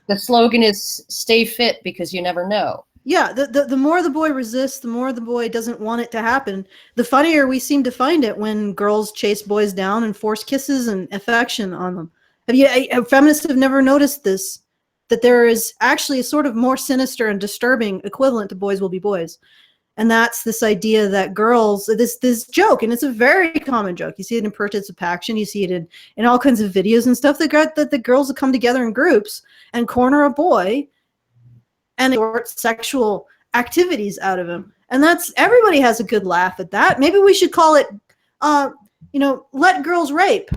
[SPEAKER 2] The slogan is "Stay fit because you never know."
[SPEAKER 1] Yeah, the more the boy resists, the more the boy doesn't want it to happen. The funnier we seem to find it when girls chase boys down and force kisses and affection on them. Feminists have never noticed this, that there is actually a sort of more sinister and disturbing equivalent to boys will be boys. And that's this idea that girls, this joke, and it's a very common joke. You see it in Participation, you see it in all kinds of videos and stuff, that the girls will come together in groups and corner a boy and extort sexual activities out of him. And everybody has a good laugh at that. Maybe we should call it, let girls rape.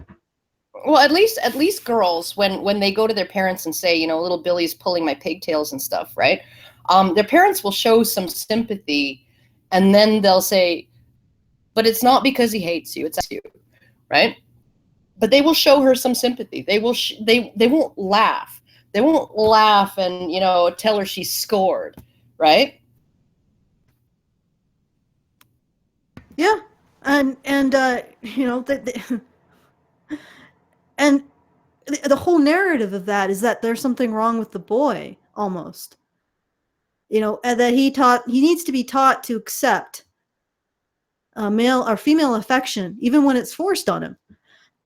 [SPEAKER 2] Well, at least girls, when they go to their parents and say, little Billy's pulling my pigtails and stuff, right? Their parents will show some sympathy. And then they'll say, but it's not because he hates you, it's you, right? But they will show her some sympathy. They will. They won't laugh. They won't laugh and tell her she's scored, right?
[SPEAKER 1] Yeah, and and the whole narrative of that is that there's something wrong with the boy, almost. And that he needs to be taught to accept male or female affection, even when it's forced on him.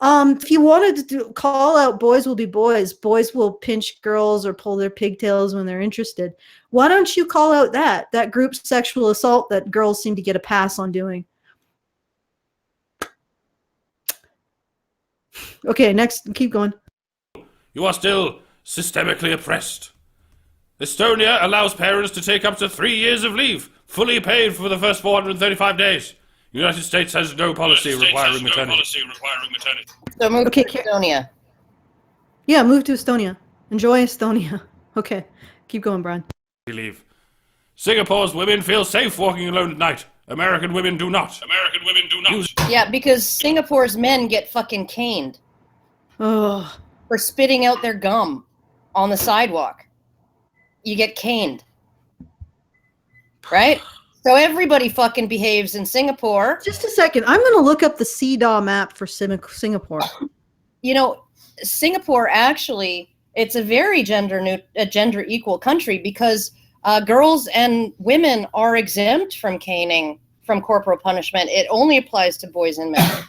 [SPEAKER 1] If you wanted to call out boys will be boys, boys will pinch girls or pull their pigtails when they're interested. Why don't you call out that group sexual assault that girls seem to get a pass on doing? Okay, next, keep going.
[SPEAKER 3] You are still systemically oppressed. Estonia allows parents to take up to 3 years of leave, fully paid for the first 435 days. The United States has no policy requiring maternity.
[SPEAKER 2] So move to Estonia.
[SPEAKER 1] Yeah, move to Estonia. Enjoy Estonia. Okay, keep going, Brian.
[SPEAKER 3] Leave. Singapore's women feel safe walking alone at night. American women do not.
[SPEAKER 2] Yeah, because Singapore's men get fucking caned.
[SPEAKER 1] Oh.
[SPEAKER 2] For spitting out their gum on the sidewalk. You get caned. Right? So everybody fucking behaves in Singapore.
[SPEAKER 1] Just a second. I'm going to look up the CEDAW map for Singapore.
[SPEAKER 2] Singapore actually, it's a very gender equal country because girls and women are exempt from caning, from corporal punishment. It only applies to boys and men.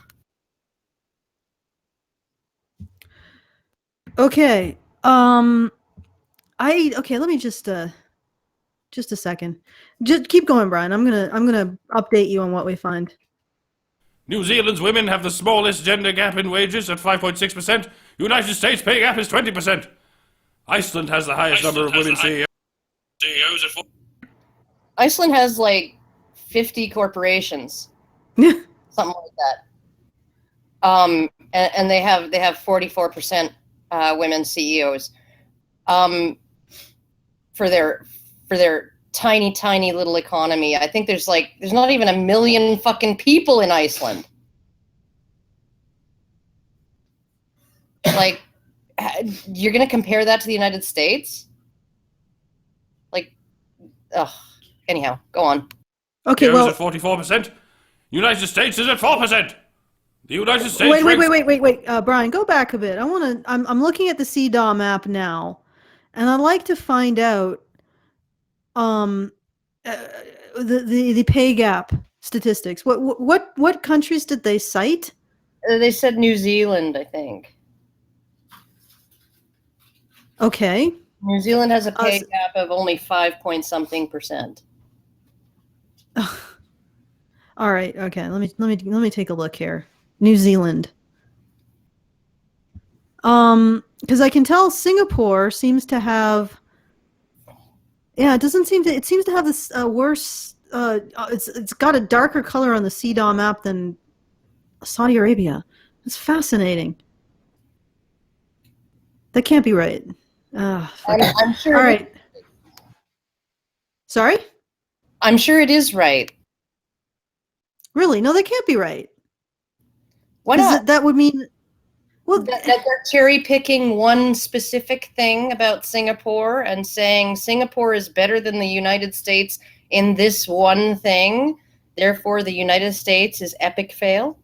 [SPEAKER 1] Okay. Let me just a second. Just keep going, Brian. I'm gonna update you on what we find.
[SPEAKER 3] New Zealand's women have the smallest gender gap in wages at 5.6%. United States pay gap is 20%. Iceland has the highest number of women CEOs at 4.
[SPEAKER 2] Iceland has 50 corporations. something like that. And they have 44% women CEOs. For their tiny little economy. I think there's not even 1 million fucking people in Iceland. Like, you're gonna compare that to the United States? Like, ugh. Anyhow, go on.
[SPEAKER 1] Okay, well,
[SPEAKER 3] at 44%. United States is at 4%. The United States.
[SPEAKER 1] Wait, Brian, go back a bit. I'm looking at the CEDAW map now, and I'd like to find out the pay gap statistics. What countries did they cite?
[SPEAKER 2] They said New Zealand, I think.
[SPEAKER 1] Okay.
[SPEAKER 2] New Zealand has a pay gap of only 5-point-something%.
[SPEAKER 1] All right. Okay. Let me take a look here. New Zealand. Because I can tell Singapore seems to have. Yeah, it seems to have this worse. It's got a darker color on the CEDAW map than Saudi Arabia. It's fascinating. That can't be right.
[SPEAKER 2] I'm sure.
[SPEAKER 1] All right. Sorry?
[SPEAKER 2] I'm sure it is right.
[SPEAKER 1] Really? No, that can't be right.
[SPEAKER 2] Why not?
[SPEAKER 1] That would mean. Well,
[SPEAKER 2] that they're cherry picking one specific thing about Singapore and saying Singapore is better than the United States in this one thing. Therefore, the United States is epic fail.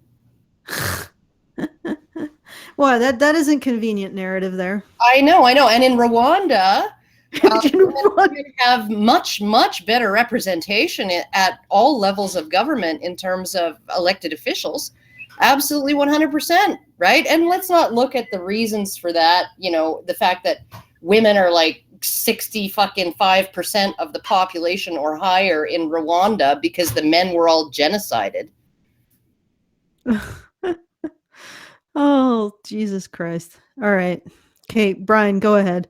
[SPEAKER 1] Well, that isn't convenient narrative there.
[SPEAKER 2] I know. And in Rwanda, women have much better representation at all levels of government in terms of elected officials. Absolutely 100%, right? And let's not look at the reasons for that. You know, the fact that women are like 65% of the population or higher in Rwanda because the men were all genocided.
[SPEAKER 1] Oh, Jesus Christ. All right. Okay, Brian, go ahead.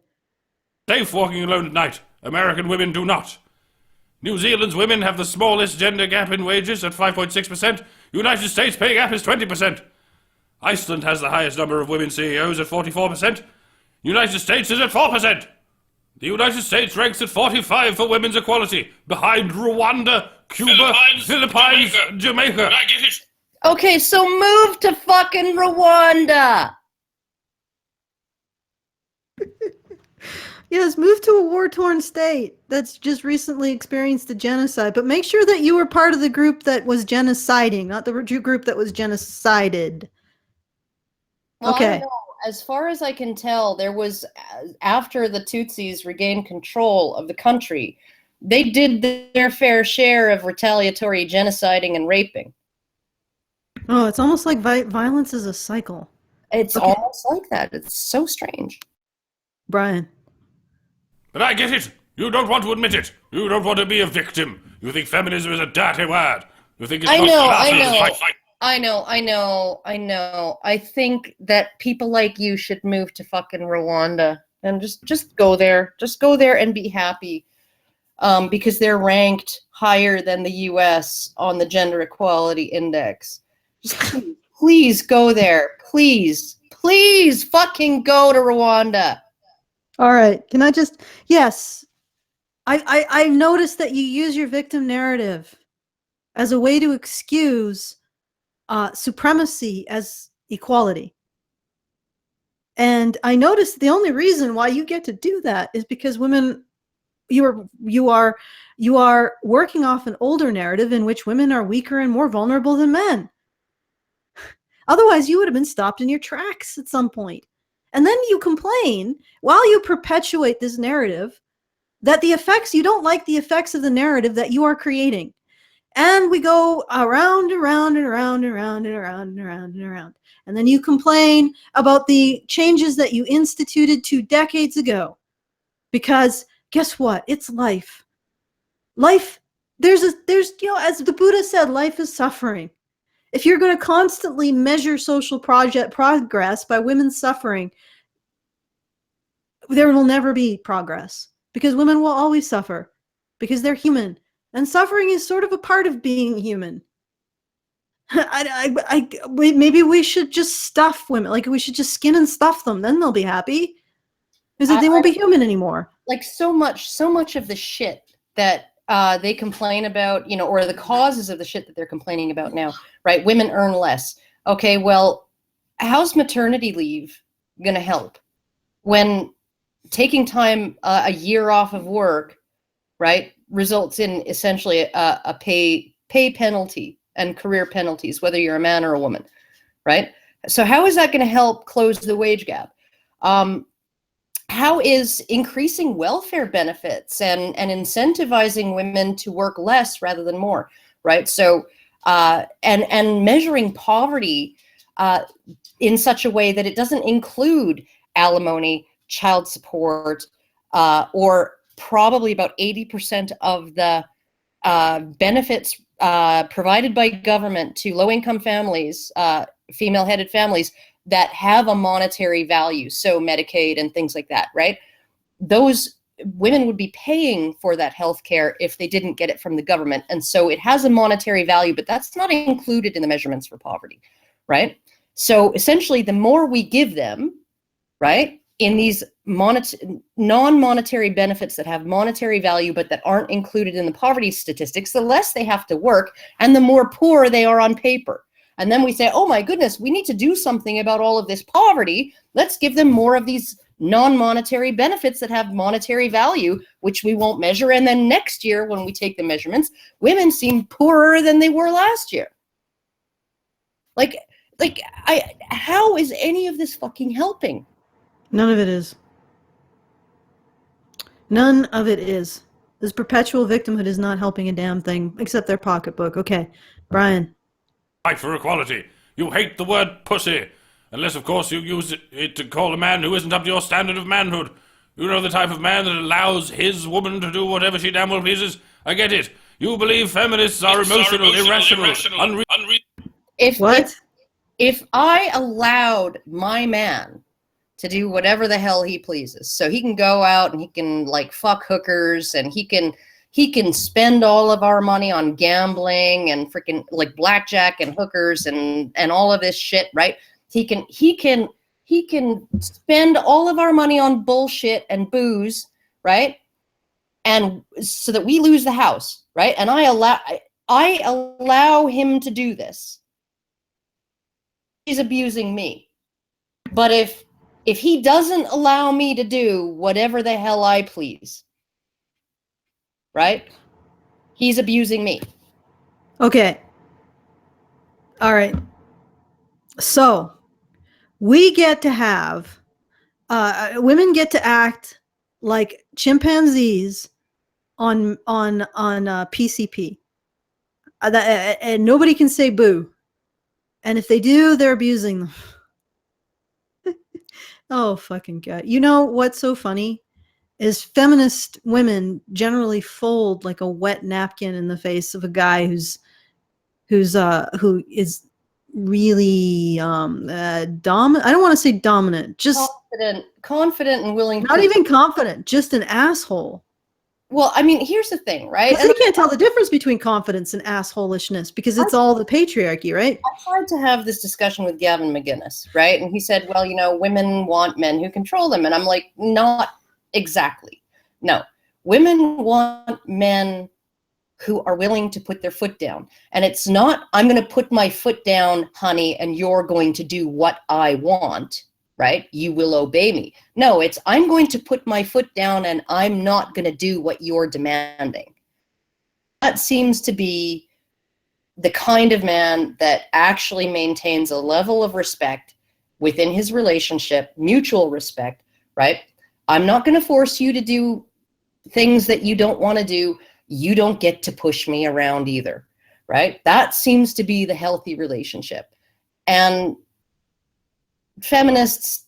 [SPEAKER 3] Safe walking alone at night. American women do not. New Zealand's women have the smallest gender gap in wages at 5.6%. United States pay gap is 20%. Iceland has the highest number of women CEOs at 44%. United States is at 4%. The United States ranks at 45 for women's equality, behind Rwanda, Cuba, Philippines, Jamaica. I get it.
[SPEAKER 2] Okay, so move to fucking Rwanda.
[SPEAKER 1] Yes, move to a war-torn state that's just recently experienced a genocide. But make sure that you were part of the group that was genociding, not the group that was genocided.
[SPEAKER 2] Well,
[SPEAKER 1] okay.
[SPEAKER 2] I don't know. As far as I can tell, there was, after the Tutsis regained control of the country, they did their fair share of retaliatory genociding and raping.
[SPEAKER 1] Oh, it's almost like violence is a cycle.
[SPEAKER 2] It's almost like that. It's so strange.
[SPEAKER 1] Brian.
[SPEAKER 3] But I get it. You don't want to admit it. You don't want to be a victim. You think feminism is a dirty word. You think it's I
[SPEAKER 2] know. I think that people like you should move to fucking Rwanda and just go there. Just go there and be happy. Because they're ranked higher than the US on the Gender Equality Index. Just please go there. Please fucking go to Rwanda.
[SPEAKER 1] All right. Can I just, yes. I noticed that you use your victim narrative as a way to excuse supremacy as equality. And I noticed the only reason why you get to do that is because women, you are working off an older narrative in which women are weaker and more vulnerable than men. Otherwise, you would have been stopped in your tracks at some point. And then you complain while you perpetuate this narrative that you don't like the effects of the narrative that you are creating. And we go around and around and around and around and around and around and around. And then you complain about the changes that you instituted 2 decades ago. Because guess what? It's life. Life, there's as the Buddha said, life is suffering. If you're going to constantly measure social progress by women's suffering, there will never be progress because women will always suffer because they're human. And suffering is sort of a part of being human. Maybe we should just stuff women. Like we should just skin and stuff them. Then they'll be happy. Because they won't be human anymore.
[SPEAKER 2] Like so much of the shit that they complain about, or the causes of the shit that they're complaining about now, right? Women earn less. Okay, well, how's maternity leave going to help when taking time a year off of work, right, results in essentially a pay penalty and career penalties, whether you're a man or a woman, right? So how is that going to help close the wage gap? How is increasing welfare benefits and incentivizing women to work less rather than more, right? So, and measuring poverty in such a way that it doesn't include alimony, child support, or probably about 80% of the benefits provided by government to low-income families, female-headed families, that have a monetary value, so Medicaid and things like that, right? Those women would be paying for that health care if they didn't get it from the government. And so it has a monetary value, but that's not included in the measurements for poverty, right? So essentially, the more we give them, right, in these non-monetary benefits that have monetary value but that aren't included in the poverty statistics, the less they have to work and the more poor they are on paper. And then we say, oh my goodness, we need to do something about all of this poverty. Let's give them more of these non-monetary benefits that have monetary value, which we won't measure. And then next year, when we take the measurements, women seem poorer than they were last year. How is any of this fucking helping?
[SPEAKER 1] None of it is. None of it is. This perpetual victimhood is not helping a damn thing, except their pocketbook. Okay, Brian.
[SPEAKER 3] Fight for equality. You hate the word pussy. Unless, of course, you use it to call a man who isn't up to your standard of manhood. You know the type of man that allows his woman to do whatever she damn well pleases? I get it. You believe feminists are emotional, irrational,
[SPEAKER 2] If I allowed my man to do whatever the hell he pleases, so he can go out and he can, like, fuck hookers, and he can spend all of our money on gambling and freaking like blackjack and hookers and all of this shit, right? He can spend all of our money on bullshit and booze, right? And so that we lose the house, right? And I allow him to do this. He's abusing me. But if he doesn't allow me to do whatever the hell I please, right? He's abusing me.
[SPEAKER 1] Okay. All right. So we get to have women get to act like chimpanzees on PCP, and nobody can say boo. And if they do, they're abusing them. Oh fucking God! You know what's so funny? Is feminist women generally fold like a wet napkin in the face of a guy who is really dominant. I don't want to say dominant, just
[SPEAKER 2] confident and willing.
[SPEAKER 1] Not even confident, just an asshole.
[SPEAKER 2] Well, I mean, here's the thing, right?
[SPEAKER 1] And you can't tell the difference between confidence and assholishness because it's all the patriarchy, right?
[SPEAKER 2] I tried to have this discussion with Gavin McGinnis, right? And he said, well, women want men who control them. And I'm like, not exactly. No, women want men who are willing to put their foot down. And it's not, I'm going to put my foot down, honey, and you're going to do what I want, right? You will obey me. No, it's, I'm going to put my foot down and I'm not going to do what you're demanding. That seems to be the kind of man that actually maintains a level of respect within his relationship, mutual respect, right? I'm not going to force you to do things that you don't want to do. You don't get to push me around either, right? That seems to be the healthy relationship. And feminists,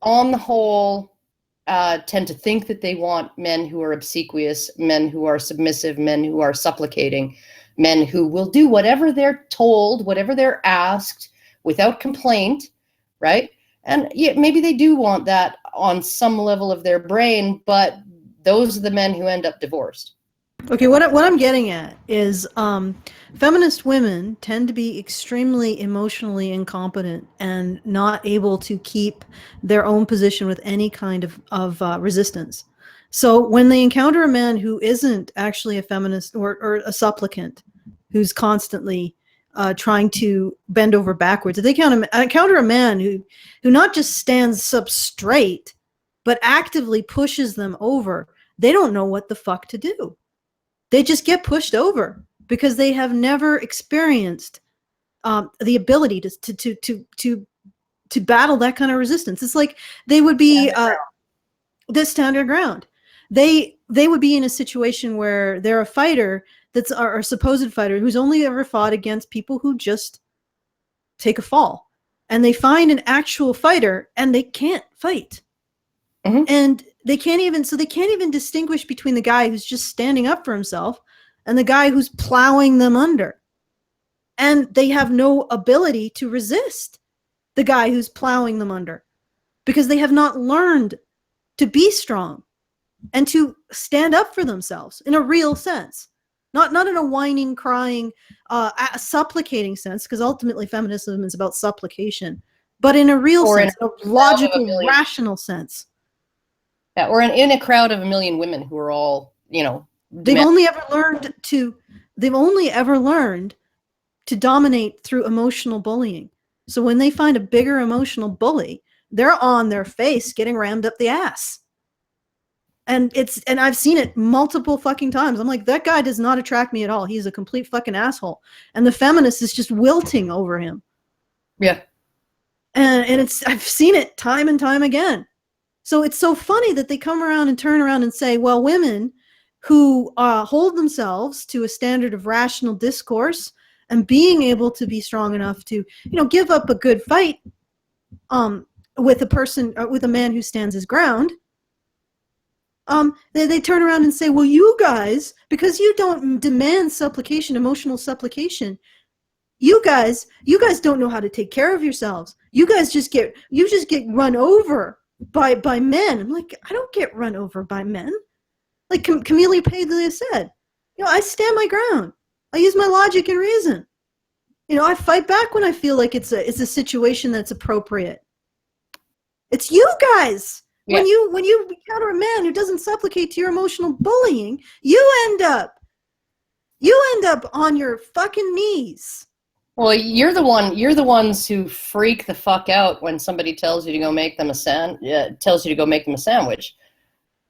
[SPEAKER 2] on the whole, tend to think that they want men who are obsequious, men who are submissive, men who are supplicating, men who will do whatever they're told, whatever they're asked, without complaint, right? And yeah, maybe they do want that on some level of their brain, but those are the men who end up divorced.
[SPEAKER 1] Okay, what I'm getting at is feminist women tend to be extremely emotionally incompetent and not able to keep their own position with any kind of resistance. So when they encounter a man who isn't actually a feminist or a supplicant, who's constantly trying to bend over backwards, if they encounter a man who not just stands up straight, but actively pushes them over, they don't know what the fuck to do. They just get pushed over because they have never experienced the ability to battle that kind of resistance. It's like they would be the standard ground. They would be in a situation where they're a fighter that's a supposed fighter who's only ever fought against people who just take a fall, and they find an actual fighter and they can't fight. Mm-hmm. And they can't even distinguish between the guy who's just standing up for himself and the guy who's plowing them under. And they have no ability to resist the guy who's plowing them under because they have not learned to be strong and to stand up for themselves in a real sense. Not in a whining, crying, supplicating sense, because ultimately feminism is about supplication, but in a real sense, a logical, rational sense.
[SPEAKER 2] Yeah, or in a crowd of a million women who are all,
[SPEAKER 1] they've only ever learned to dominate through emotional bullying. So when they find a bigger emotional bully, they're on their face getting rammed up the ass. And I've seen it multiple fucking times. I'm like, that guy does not attract me at all. He's a complete fucking asshole. And the feminist is just wilting over him.
[SPEAKER 2] Yeah.
[SPEAKER 1] And I've seen it time and time again. So it's so funny that they come around and turn around and say, well, women who hold themselves to a standard of rational discourse and being able to be strong enough to, give up a good fight with a man who stands his ground, they turn around and say, well, you guys, because you don't demand supplication, emotional supplication, you guys don't know how to take care of yourselves. You just get run over by men. I'm like, I don't get run over by men. Like Camelia Paglia said, I stand my ground. I use my logic and reason. I fight back when I feel like it's a situation that's appropriate. It's you guys. Yeah. When you encounter a man who doesn't supplicate to your emotional bullying, you end up on your fucking knees.
[SPEAKER 2] Well, you're the ones who freak the fuck out when somebody tells you to go make them a sandwich,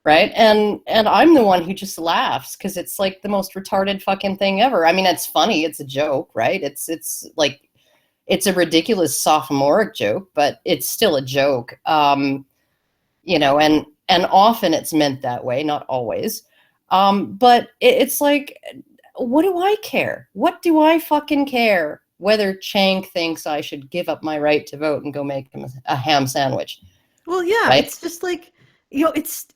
[SPEAKER 2] right? And I'm the one who just laughs because it's like the most retarded fucking thing ever. I mean, it's funny, it's a joke, right? It's like it's a ridiculous sophomoric joke, but it's still a joke. And often it's meant that way, not always. But it's like, what do I care? What do I fucking care whether Chang thinks I should give up my right to vote and go make him a ham sandwich?
[SPEAKER 1] Well, yeah, right? It's just like, it's,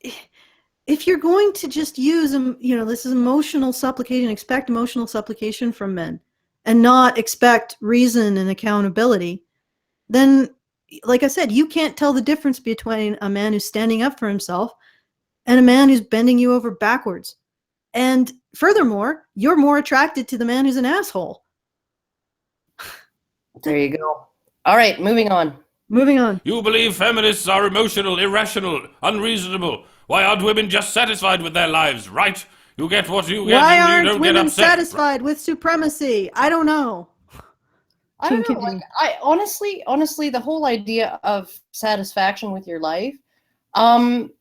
[SPEAKER 1] if you're going to just use, this is emotional supplication, expect emotional supplication from men and not expect reason and accountability, then, like I said, you can't tell the difference between a man who's standing up for himself and a man who's bending you over backwards. And furthermore, you're more attracted to the man who's an asshole.
[SPEAKER 2] There you go. All right, moving on.
[SPEAKER 3] You believe feminists are emotional, irrational, unreasonable. Why aren't women just satisfied with their lives, right? You get what you get
[SPEAKER 1] Why
[SPEAKER 3] and you don't
[SPEAKER 1] aren't
[SPEAKER 3] get
[SPEAKER 1] women
[SPEAKER 3] upset.
[SPEAKER 1] satisfied with supremacy? I don't know.
[SPEAKER 2] I don't know. Like, I honestly, the whole idea of satisfaction with your life, compared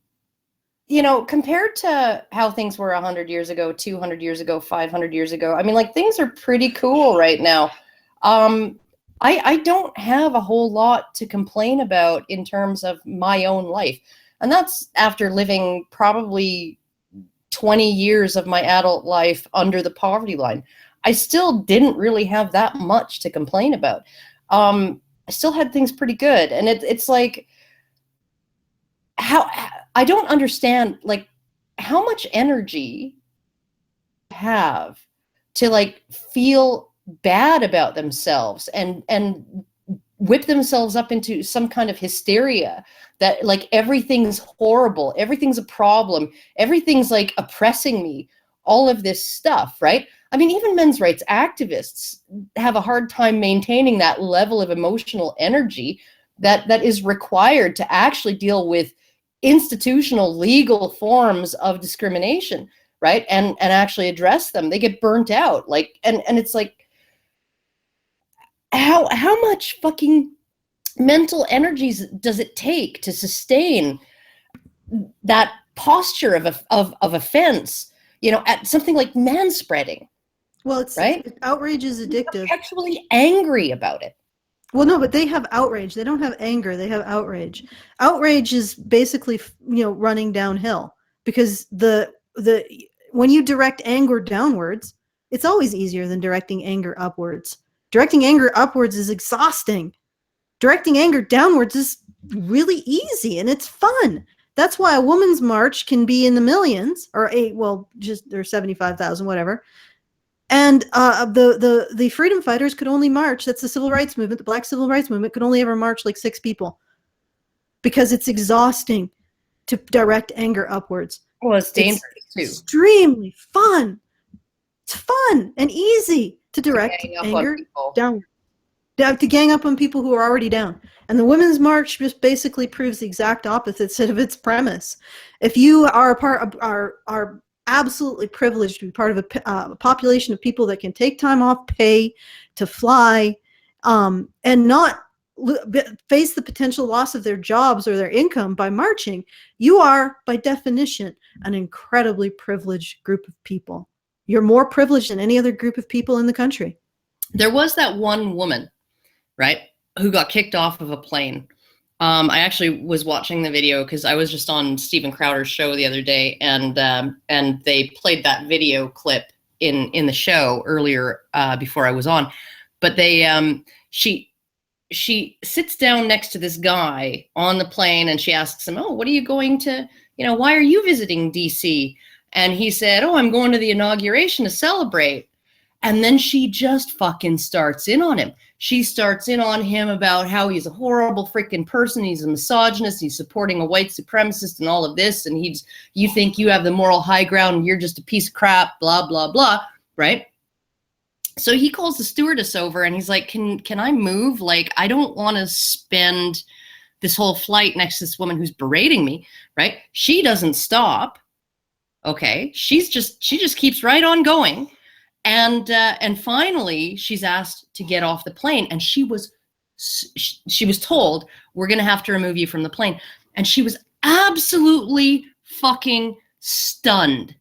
[SPEAKER 2] to how things were 100 years ago, 200 years ago, 500 years ago, I mean, like, things are pretty cool right now. I don't have a whole lot to complain about in terms of my own life. And that's after living probably 20 years of my adult life under the poverty line. I still didn't really have that much to complain about. I still had things pretty good. And it's like, how I don't understand, like, how much energy have to, like, feel bad about themselves and whip themselves up into some kind of hysteria that, like, everything's horrible, everything's a problem, everything's, like, oppressing me all of this stuff, right? I mean, even men's rights activists have a hard time maintaining that level of emotional energy that is required to actually deal with institutional legal forms of discrimination, right? And actually address them. They get burnt out. Like, and it's like, how much fucking mental energies does it take to sustain that posture of offense, you know, at something like manspreading?
[SPEAKER 1] Well, it's
[SPEAKER 2] right.
[SPEAKER 1] Outrage is addictive.
[SPEAKER 2] They're actually angry about it.
[SPEAKER 1] Well, no, but they have outrage. They don't have anger. They have outrage. Outrage is basically, running downhill, because when you direct anger downwards, it's always easier than directing anger upwards. Directing anger upwards is exhausting. Directing anger downwards is really easy, and it's fun. That's why a woman's march can be in the millions, or 75,000, whatever. And the freedom fighters could only march. That's the civil rights movement. The Black civil rights movement could only ever march like 6 people, because it's exhausting to direct anger upwards.
[SPEAKER 2] Well, it's dangerous too.
[SPEAKER 1] Extremely fun. It's fun and easy to direct anger downward. To gang up on people who are already down. And the Women's March just basically proves the exact opposite of its premise. If you are are absolutely privileged to be part of a population of people that can take time off pay to fly, and not face the potential loss of their jobs or their income by marching, you are, by definition, an incredibly privileged group of people. You're more privileged than any other group of people in the country.
[SPEAKER 2] There was that one woman, right, who got kicked off of a plane. I actually was watching the video because I was just on Steven Crowder's show the other day, and they played that video clip in the show earlier before I was on. But she sits down next to this guy on the plane, and she asks him, "Oh, what are you going to? Why are you visiting DC?" And he said, "Oh, I'm going to the inauguration to celebrate." And then she just fucking starts in on him. She starts in on him about how he's a horrible freaking person. He's a misogynist. He's supporting a white supremacist and all of this. And you think you have the moral high ground and you're just a piece of crap, blah, blah, blah, right? So he calls the stewardess over and he's like, can I move? Like, I don't want to spend this whole flight next to this woman who's berating me, right? She doesn't stop. Okay. She just keeps right on going. And finally, she's asked to get off the plane, and she was told, "We're going to have to remove you from the plane." And she was absolutely fucking stunned.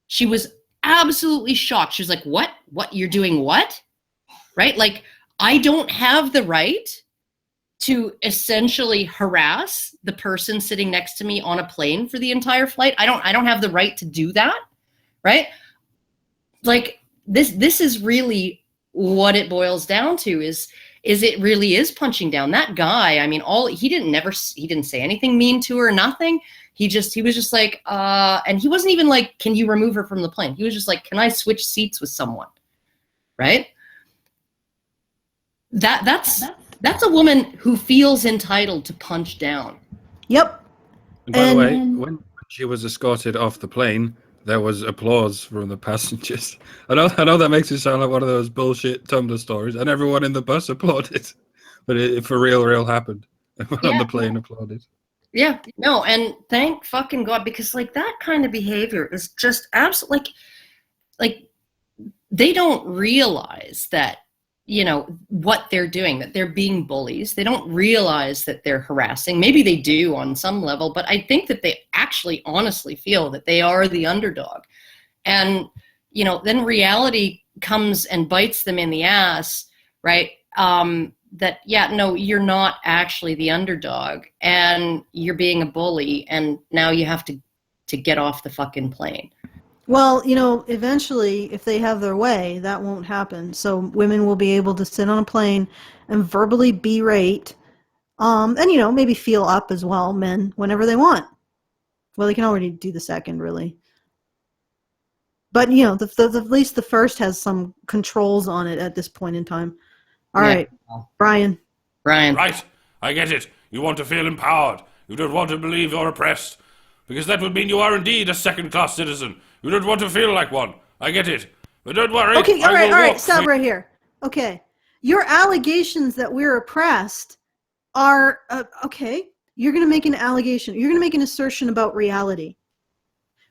[SPEAKER 2] She was absolutely shocked. She was like, "What? What? You're doing what? Right? Like, I don't have the right to essentially harass the person sitting next to me on a plane for the entire flight. I don't have the right to do that, right?" Like, this is really what it boils down to, is it really is punching down. That guy, I mean, he didn't say anything mean to her, nothing. He was just like, and he wasn't even like, "Can you remove her from the plane?" He was just like, "Can I switch seats with someone?" Right? That's a woman who feels entitled to punch down.
[SPEAKER 1] Yep.
[SPEAKER 5] And by the way, when she was escorted off the plane, there was applause from the passengers. I know that makes it sound like one of those bullshit Tumblr stories, and everyone in the bus applauded. But it for real happened. Everyone on the plane applauded.
[SPEAKER 2] Yeah, no, and thank fucking God, because like that kind of behavior is just absolutely like they don't realize that, what they're doing, that they're being bullies. They don't realize that they're harassing. Maybe they do on some level, but I think that they actually honestly feel that they are the underdog. And, then reality comes and bites them in the ass, right? That, you're not actually the underdog, and you're being a bully, and now you have to get off the fucking plane.
[SPEAKER 1] Well, eventually, if they have their way, that won't happen. So women will be able to sit on a plane and verbally berate, and, maybe feel up as well, men, whenever they want. Well, they can already do the second, really. But, at least the first has some controls on it at this point in time. All right, Brian.
[SPEAKER 3] Right, I get it. You want to feel empowered. You don't want to believe you're oppressed. because that would mean you are indeed a second-class citizen. You don't want to feel like one. I get it. But don't worry.
[SPEAKER 1] Okay, all
[SPEAKER 3] I will
[SPEAKER 1] right,
[SPEAKER 3] walk
[SPEAKER 1] stop right here. Okay. Your allegations that we're oppressed are, okay, you're going to make an allegation. You're going to make an assertion about reality.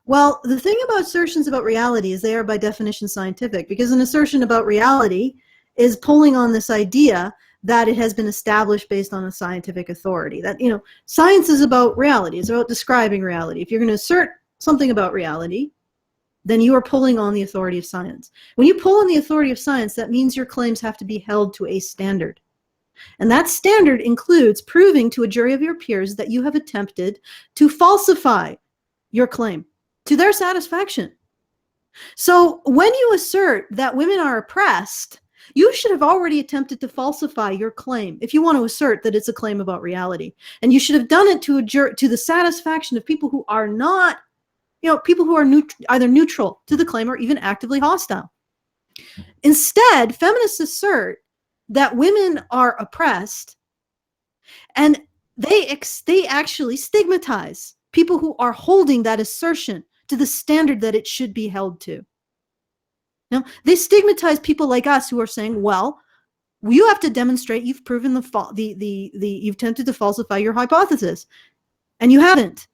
[SPEAKER 1] Well, the thing about assertions about reality is they are by definition scientific, because an assertion about reality is pulling on this idea that it has been established based on a scientific authority. That, you know, science is about reality. It's about describing reality. If you're going to assert something about reality, then you are pulling on the authority of science. When you pull on the authority of science, that means your claims have to be held to a standard. And that standard includes proving to a jury of your peers that you have attempted to falsify your claim to their satisfaction. So when you assert that women are oppressed, you should have already attempted to falsify your claim if you want to assert that it's a claim about reality. And you should have done it to the satisfaction of people who are not, you know, people who are either neutral to the claim or even actively hostile. Instead, feminists assert that women are oppressed, and they actually stigmatize people who are holding that assertion to the standard that it should be held to. Now, they stigmatize people like us who are saying, well, you have to demonstrate you've proven you've attempted to falsify your hypothesis, and you haven't.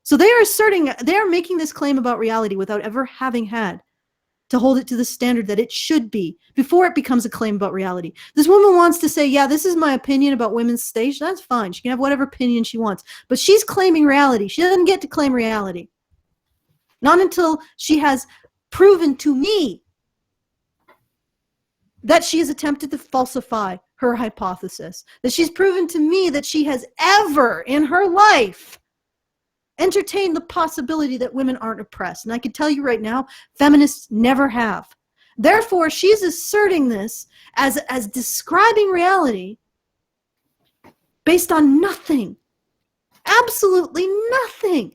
[SPEAKER 1] So they are making this claim about reality without ever having had to hold it to the standard that it should be before it becomes a claim about reality. This woman wants to say, yeah, this is my opinion about women's stage. That's fine. She can have whatever opinion she wants, but she's claiming reality. She doesn't get to claim reality. Not until she has proven to me that she has attempted to falsify her hypothesis, that she's proven to me that she has ever in her life entertained the possibility that women aren't oppressed. And I can tell you right now, feminists never have. Therefore, she's asserting this as describing reality based on nothing. Absolutely nothing.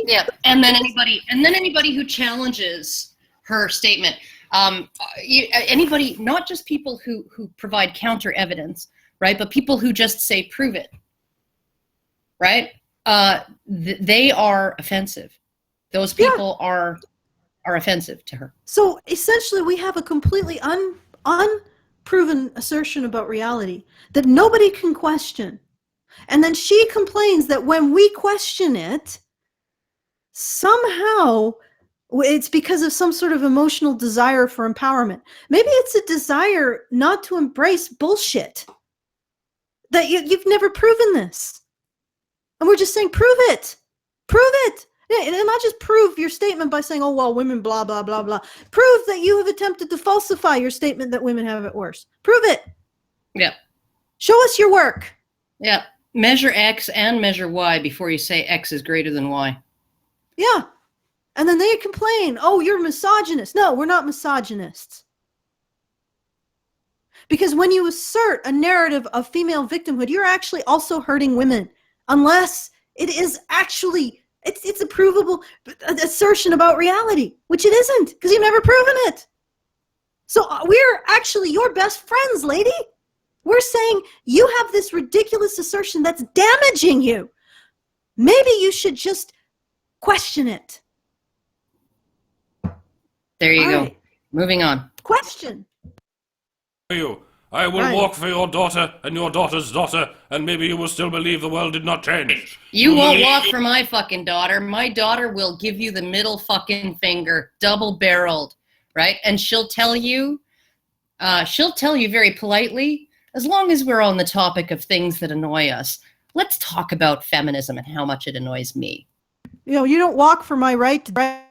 [SPEAKER 2] Yeah, and then anybody who challenges her statement, anybody, not just people who provide counter evidence, right, but people who just say prove it, right? They are offensive. Those people are offensive to her.
[SPEAKER 1] So essentially, we have a completely unproven assertion about reality that nobody can question, and then she complains that when we question it, somehow it's because of some sort of emotional desire for empowerment. Maybe it's a desire not to embrace bullshit. That you've never proven this. And we're just saying, prove it. Prove it. And not just prove your statement by saying, oh, well, women, blah, blah, blah, blah. Prove that you have attempted to falsify your statement that women have it worse. Prove it.
[SPEAKER 2] Yeah.
[SPEAKER 1] Show us your work.
[SPEAKER 2] Yeah. Measure X and measure Y before you say X is greater than Y.
[SPEAKER 1] Yeah. And then they complain, oh, you're misogynist. No, we're not misogynists. Because when you assert a narrative of female victimhood, you're actually also hurting women, unless it is actually, it's a provable assertion about reality, which it isn't, because you've never proven it. So we're actually your best friends, lady. We're saying you have this ridiculous assertion that's damaging you. Maybe you should just question it.
[SPEAKER 2] There you
[SPEAKER 1] All
[SPEAKER 2] go.
[SPEAKER 1] right.
[SPEAKER 2] Moving on.
[SPEAKER 1] Question.
[SPEAKER 3] You. I will walk for your daughter and your daughter's daughter, and maybe you will still believe the world did not change.
[SPEAKER 2] You won't walk for my fucking daughter. My daughter will give you the middle fucking finger, double-barreled, right? And she'll tell you very politely, as long as we're on the topic of things that annoy us, let's talk about feminism and how much it annoys me.
[SPEAKER 1] You know, you don't walk for my right to...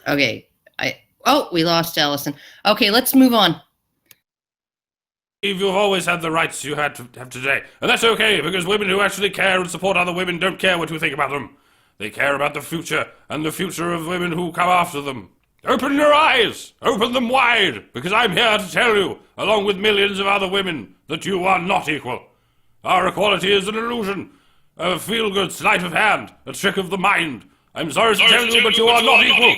[SPEAKER 2] Okay. We lost Allison. Okay, let's move on.
[SPEAKER 3] You've always had the rights you had to have today. And that's okay, because women who actually care and support other women don't care what you think about them. They care about the future, and the future of women who come after them. Open your eyes! Open them wide! Because I'm here to tell you, along with millions of other women, that you are not equal. Our equality is an illusion, a feel-good sleight of hand, a trick of the mind. I'm sorry to tell you, but you are not equal.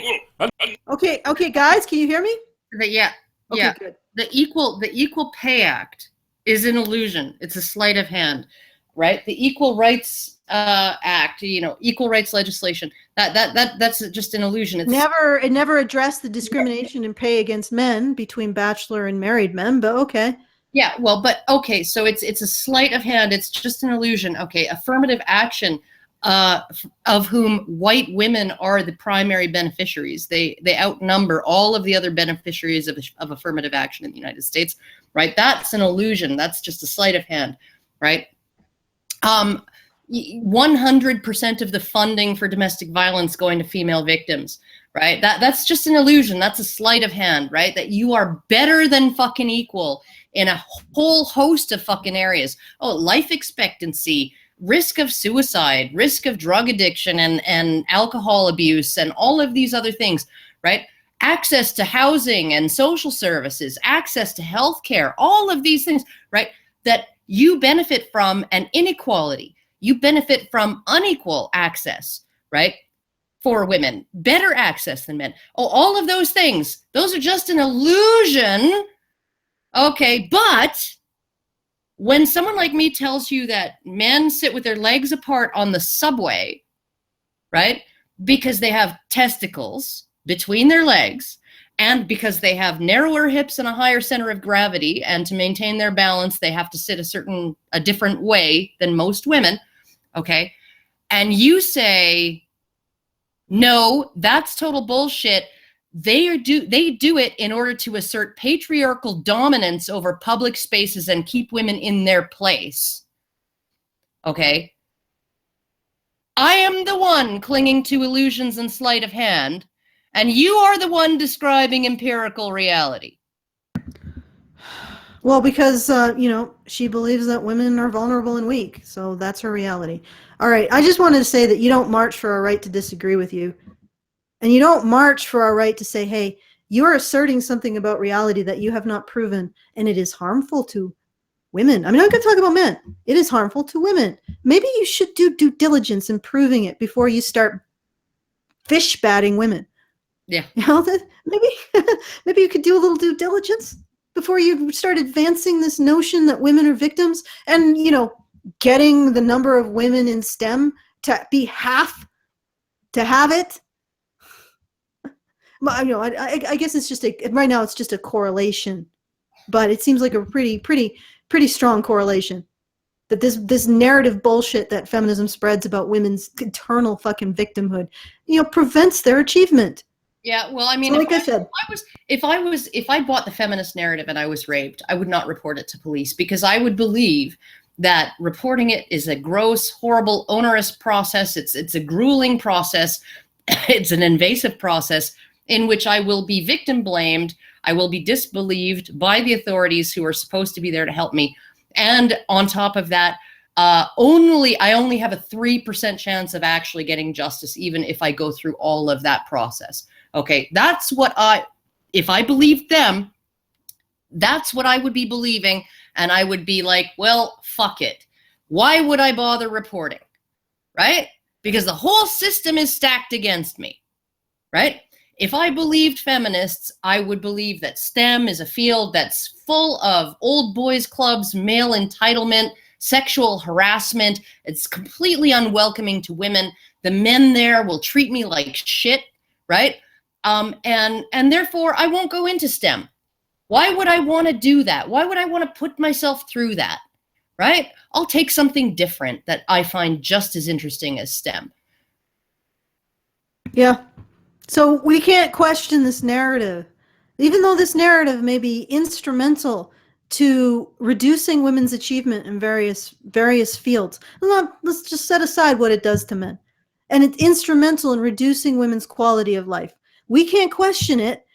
[SPEAKER 1] Okay, guys, can you hear me?
[SPEAKER 2] Yeah.
[SPEAKER 1] Okay, good.
[SPEAKER 2] the Equal Pay Act is an illusion. It's a sleight of hand, right? The Equal Rights Act, equal rights legislation, that's just an illusion. It's
[SPEAKER 1] it never addressed the discrimination in pay against men between bachelor and married men, but okay.
[SPEAKER 2] Yeah, well, but okay, so it's a sleight of hand. It's just an illusion. Okay, affirmative action, of whom white women are the primary beneficiaries. They outnumber all of the other beneficiaries of affirmative action in the United States, right? That's an illusion. That's just a sleight of hand, right? 100% of the funding for domestic violence going to female victims, right? That's just an illusion. That's a sleight of hand, right? That you are better than fucking equal in a whole host of fucking areas. Oh, life expectancy, risk of suicide, risk of drug addiction and alcohol abuse, and all of these other things, right? Access to housing and social services, access to healthcare, all of these things, right? That you benefit from an inequality. You benefit from unequal access, right? For women, better access than men. Oh, all of those things, those are just an illusion. Okay, but when someone like me tells you that men sit with their legs apart on the subway, right, because they have testicles between their legs, and because they have narrower hips and a higher center of gravity, and to maintain their balance, they have to sit a different way than most women, okay, and you say, no, that's total bullshit. They do it in order to assert patriarchal dominance over public spaces and keep women in their place. Okay? I am the one clinging to illusions and sleight of hand, and you are the one describing empirical reality.
[SPEAKER 1] Well, because, she believes that women are vulnerable and weak, so that's her reality. All right, I just wanted to say that you don't march for our right to disagree with you. And you don't march for our right to say, hey, you're asserting something about reality that you have not proven, and it is harmful to women. I mean, I'm going to talk about men. It is harmful to women. Maybe you should do due diligence in proving it before you start fish batting women.
[SPEAKER 2] Yeah.
[SPEAKER 1] Maybe you could do a little due diligence before you start advancing this notion that women are victims, and, getting the number of women in STEM to be half to have it. I guess it's just right now it's just a correlation, but it seems like a pretty strong correlation that this narrative bullshit that feminism spreads about women's eternal fucking victimhood, prevents their achievement.
[SPEAKER 2] Yeah, well, I mean,
[SPEAKER 1] so like I said,
[SPEAKER 2] if I bought the feminist narrative and I was raped, I would not report it to police, because I would believe that reporting it is a gross, horrible, onerous process. It's a grueling process. It's an invasive process in which I will be victim blamed. I will be disbelieved by the authorities who are supposed to be there to help me. And on top of that, I only have a 3% chance of actually getting justice, even if I go through all of that process. Okay, that's what if I believed them, that's what I would be believing. And I would be like, well, fuck it. Why would I bother reporting? Right? Because the whole system is stacked against me. Right? If I believed feminists, I would believe that STEM is a field that's full of old boys clubs, male entitlement, sexual harassment. It's completely unwelcoming to women. The men there will treat me like shit, right? And therefore, I won't go into STEM. Why would I want to do that? Why would I want to put myself through that, right? I'll take something different that I find just as interesting as STEM.
[SPEAKER 1] Yeah. So we can't question this narrative, even though this narrative may be instrumental to reducing women's achievement in various fields. Let's just set aside what it does to men. And it's instrumental in reducing women's quality of life. We can't question it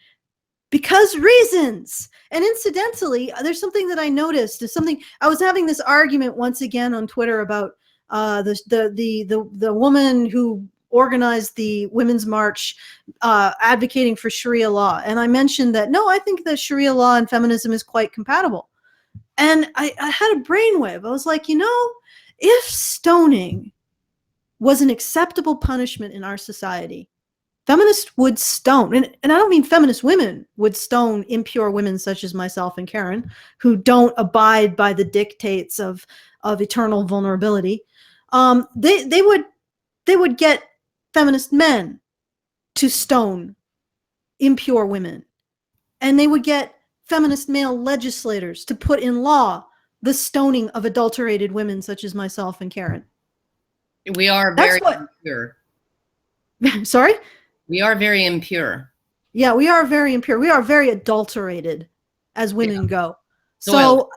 [SPEAKER 1] because reasons. And incidentally, there's something that I noticed. I was having this argument once again on Twitter about the woman who organized the Women's March advocating for Sharia law. And I mentioned that, no, I think that Sharia law and feminism is quite compatible. And I had a brainwave. I was like, if stoning was an acceptable punishment in our society, feminists would stone, and I don't mean feminist women would stone impure women such as myself and Karen, who don't abide by the dictates of eternal vulnerability. They would get feminist men to stone impure women, and they would get feminist male legislators to put in law the stoning of adulterated women such as myself and Karen.
[SPEAKER 2] We are very impure.
[SPEAKER 1] Sorry?
[SPEAKER 2] We are very impure.
[SPEAKER 1] Yeah, we are very impure. We are very adulterated as women go.
[SPEAKER 2] Soiled.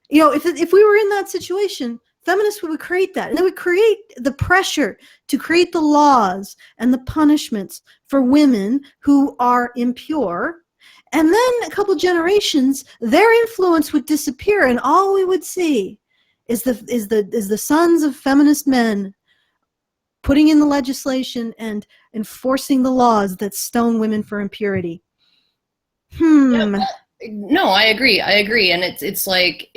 [SPEAKER 1] So, if we were in that situation, feminists would create that. And they would create the pressure to create the laws and the punishments for women who are impure. And then a couple generations, their influence would disappear, and all we would see is the sons of feminist men putting in the legislation and enforcing the laws that stone women for impurity.
[SPEAKER 2] Yeah, no, I agree, and it's like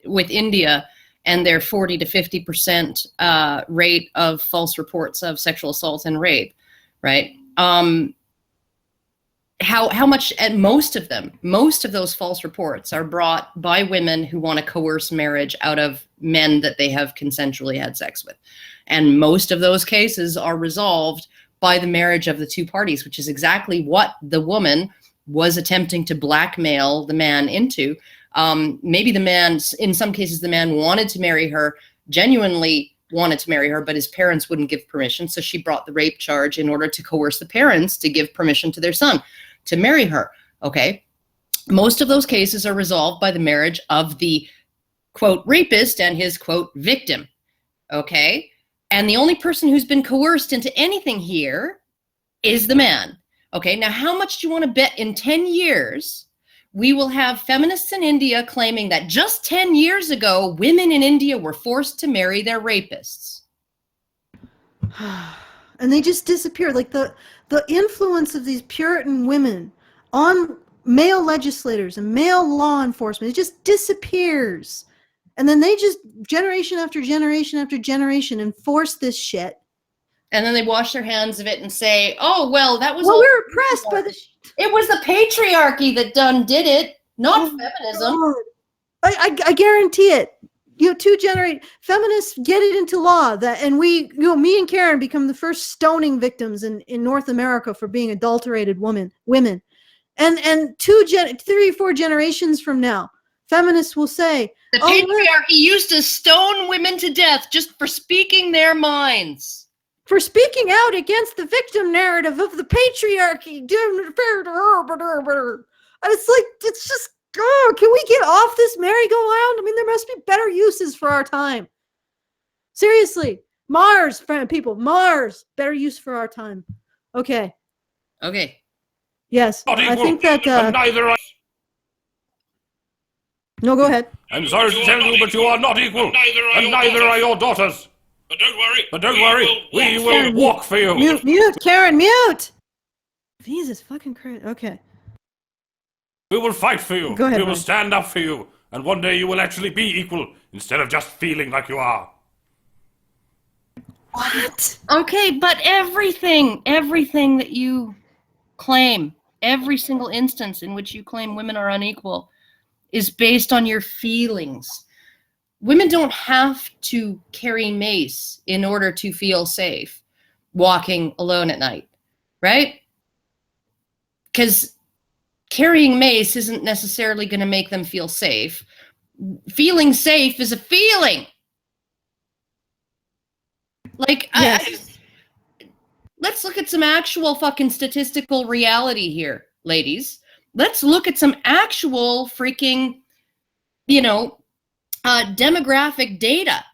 [SPEAKER 2] with India and their 40 to 50% rate of false reports of sexual assault and rape, right? How much, and most of those false reports are brought by women who want to coerce marriage out of men that they have consensually had sex with. And most of those cases are resolved by the marriage of the two parties, which is exactly what the woman was attempting to blackmail the man into. Maybe the man, in some cases, the man wanted to marry her, genuinely wanted to marry her, but his parents wouldn't give permission. So she brought the rape charge in order to coerce the parents to give permission to their son to marry her. Okay. Most of those cases are resolved by the marriage of the quote rapist and his quote victim. Okay. And the only person who's been coerced into anything here is the man. Okay. Now, how much do you want to bet in 10 years we will have feminists in India claiming that just 10 years ago, women in India were forced to marry their rapists?
[SPEAKER 1] And they just disappear. Like the influence of these Puritan women on male legislators and male law enforcement, it just disappears. And then they just, generation after generation after generation, enforce this shit.
[SPEAKER 2] And then they wash their hands of it and say, oh, well, that was...
[SPEAKER 1] Well, we're oppressed by the...
[SPEAKER 2] It was the patriarchy that did it, not feminism.
[SPEAKER 1] God. I guarantee it. Feminists get it into law that, and we, me and Karen become the first stoning victims in North America for being adulterated women. And 3 or 4 generations from now, feminists will say,
[SPEAKER 2] the patriarchy used to stone women to death just for speaking their minds.
[SPEAKER 1] For speaking out against the victim narrative of the patriarchy. And it's just, oh, can we get off this merry-go-round? I mean, there must be better uses for our time. Seriously. Mars, people. Mars. Better use for our time. Okay. Yes. I think that... No, go ahead.
[SPEAKER 3] I'm sorry to tell you, but you are not equal. And neither are your daughters. But don't worry. We will walk for you.
[SPEAKER 1] Mute, Karen, mute! Jesus fucking Christ. Okay.
[SPEAKER 3] We will fight for you.
[SPEAKER 1] Go ahead,
[SPEAKER 3] we will
[SPEAKER 1] Ryan.
[SPEAKER 3] stand up for you. And one day you will actually be equal, instead of just feeling like you are.
[SPEAKER 1] What?
[SPEAKER 2] Okay, but everything that you claim, every single instance in which you claim women are unequal, is based on your feelings. Women don't have to carry mace in order to feel safe walking alone at night, right? Because carrying mace isn't necessarily going to make them feel safe. Feeling safe is a feeling. Like,
[SPEAKER 1] yes.
[SPEAKER 2] Let's look at some actual fucking statistical reality here, ladies. Let's look at some actual freaking, demographic data.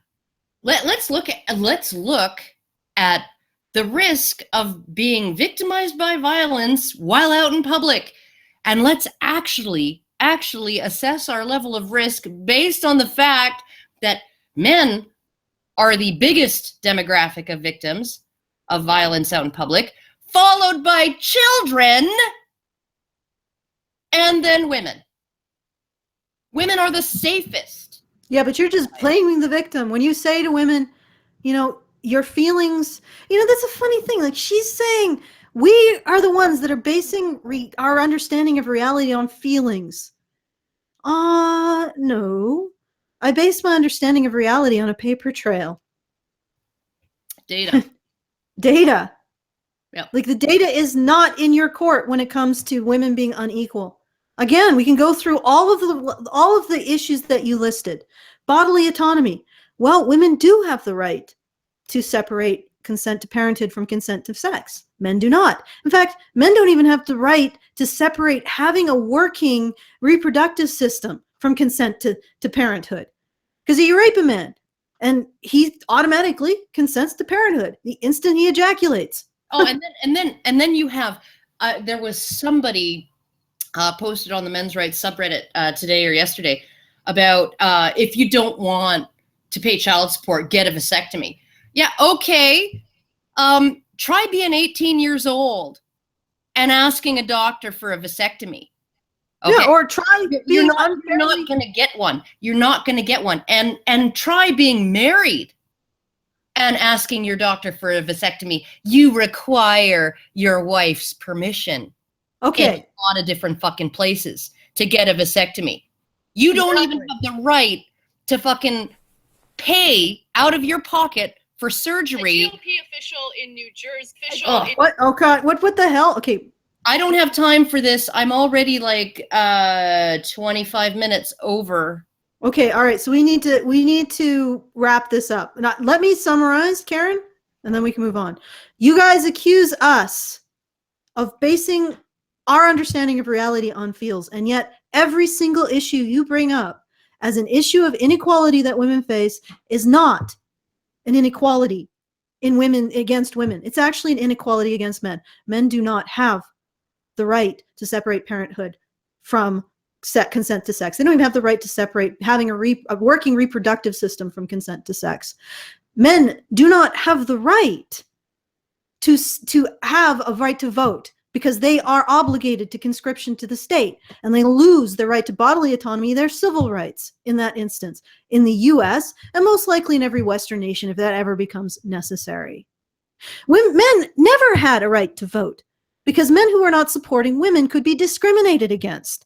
[SPEAKER 2] Let's look at the risk of being victimized by violence while out in public, and let's actually assess our level of risk based on the fact that men are the biggest demographic of victims of violence out in public, followed by children, and then women. Women are the safest.
[SPEAKER 1] Yeah, but you're just blaming the victim. When you say to women, your feelings, that's a funny thing. Like, she's saying we are the ones that are basing our understanding of reality on feelings. No. I base my understanding of reality on a paper trail.
[SPEAKER 2] Data.
[SPEAKER 1] Data.
[SPEAKER 2] Yep.
[SPEAKER 1] Like, the data is not in your court when it comes to women being unequal. Again, we can go through all of the issues that you listed. Bodily autonomy. Well, women do have the right to separate consent to parenthood from consent to sex. Men do not. In fact, men don't even have the right to separate having a working reproductive system from consent to parenthood. Because you rape a man, and he automatically consents to parenthood the instant he ejaculates.
[SPEAKER 2] Oh, and then you have there was somebody posted on the men's rights subreddit today or yesterday about if you don't want to pay child support, get a vasectomy. Yeah, okay. Try being 18 years old and asking a doctor for a vasectomy. Okay.
[SPEAKER 1] Yeah, or try being
[SPEAKER 2] you're not going to get one. You're not going to get one. And try being married and asking your doctor for a vasectomy. You require your wife's permission.
[SPEAKER 1] Okay.
[SPEAKER 2] In a lot of different fucking places to get a vasectomy. You don't even have the right to fucking pay out of your pocket for surgery.
[SPEAKER 6] A GOP official in New Jersey.
[SPEAKER 1] What? Oh God! What the hell? Okay.
[SPEAKER 2] I don't have time for this. I'm already like 25 minutes over.
[SPEAKER 1] Okay. All right. So we need to wrap this up. Now, let me summarize, Karen, and then we can move on. You guys accuse us of basing our understanding of reality on feels, and yet every single issue you bring up as an issue of inequality that women face is not an inequality in women against women. It's actually an inequality against men. Men do not have the right to separate parenthood from consent to sex. They don't even have the right to separate having a working reproductive system from consent to sex. Men do not have the right to have a right to vote, because they are obligated to conscription to the state, and they lose their right to bodily autonomy, their civil rights in that instance, in the US, and most likely in every Western nation if that ever becomes necessary. Men never had a right to vote, because men who are not supporting women could be discriminated against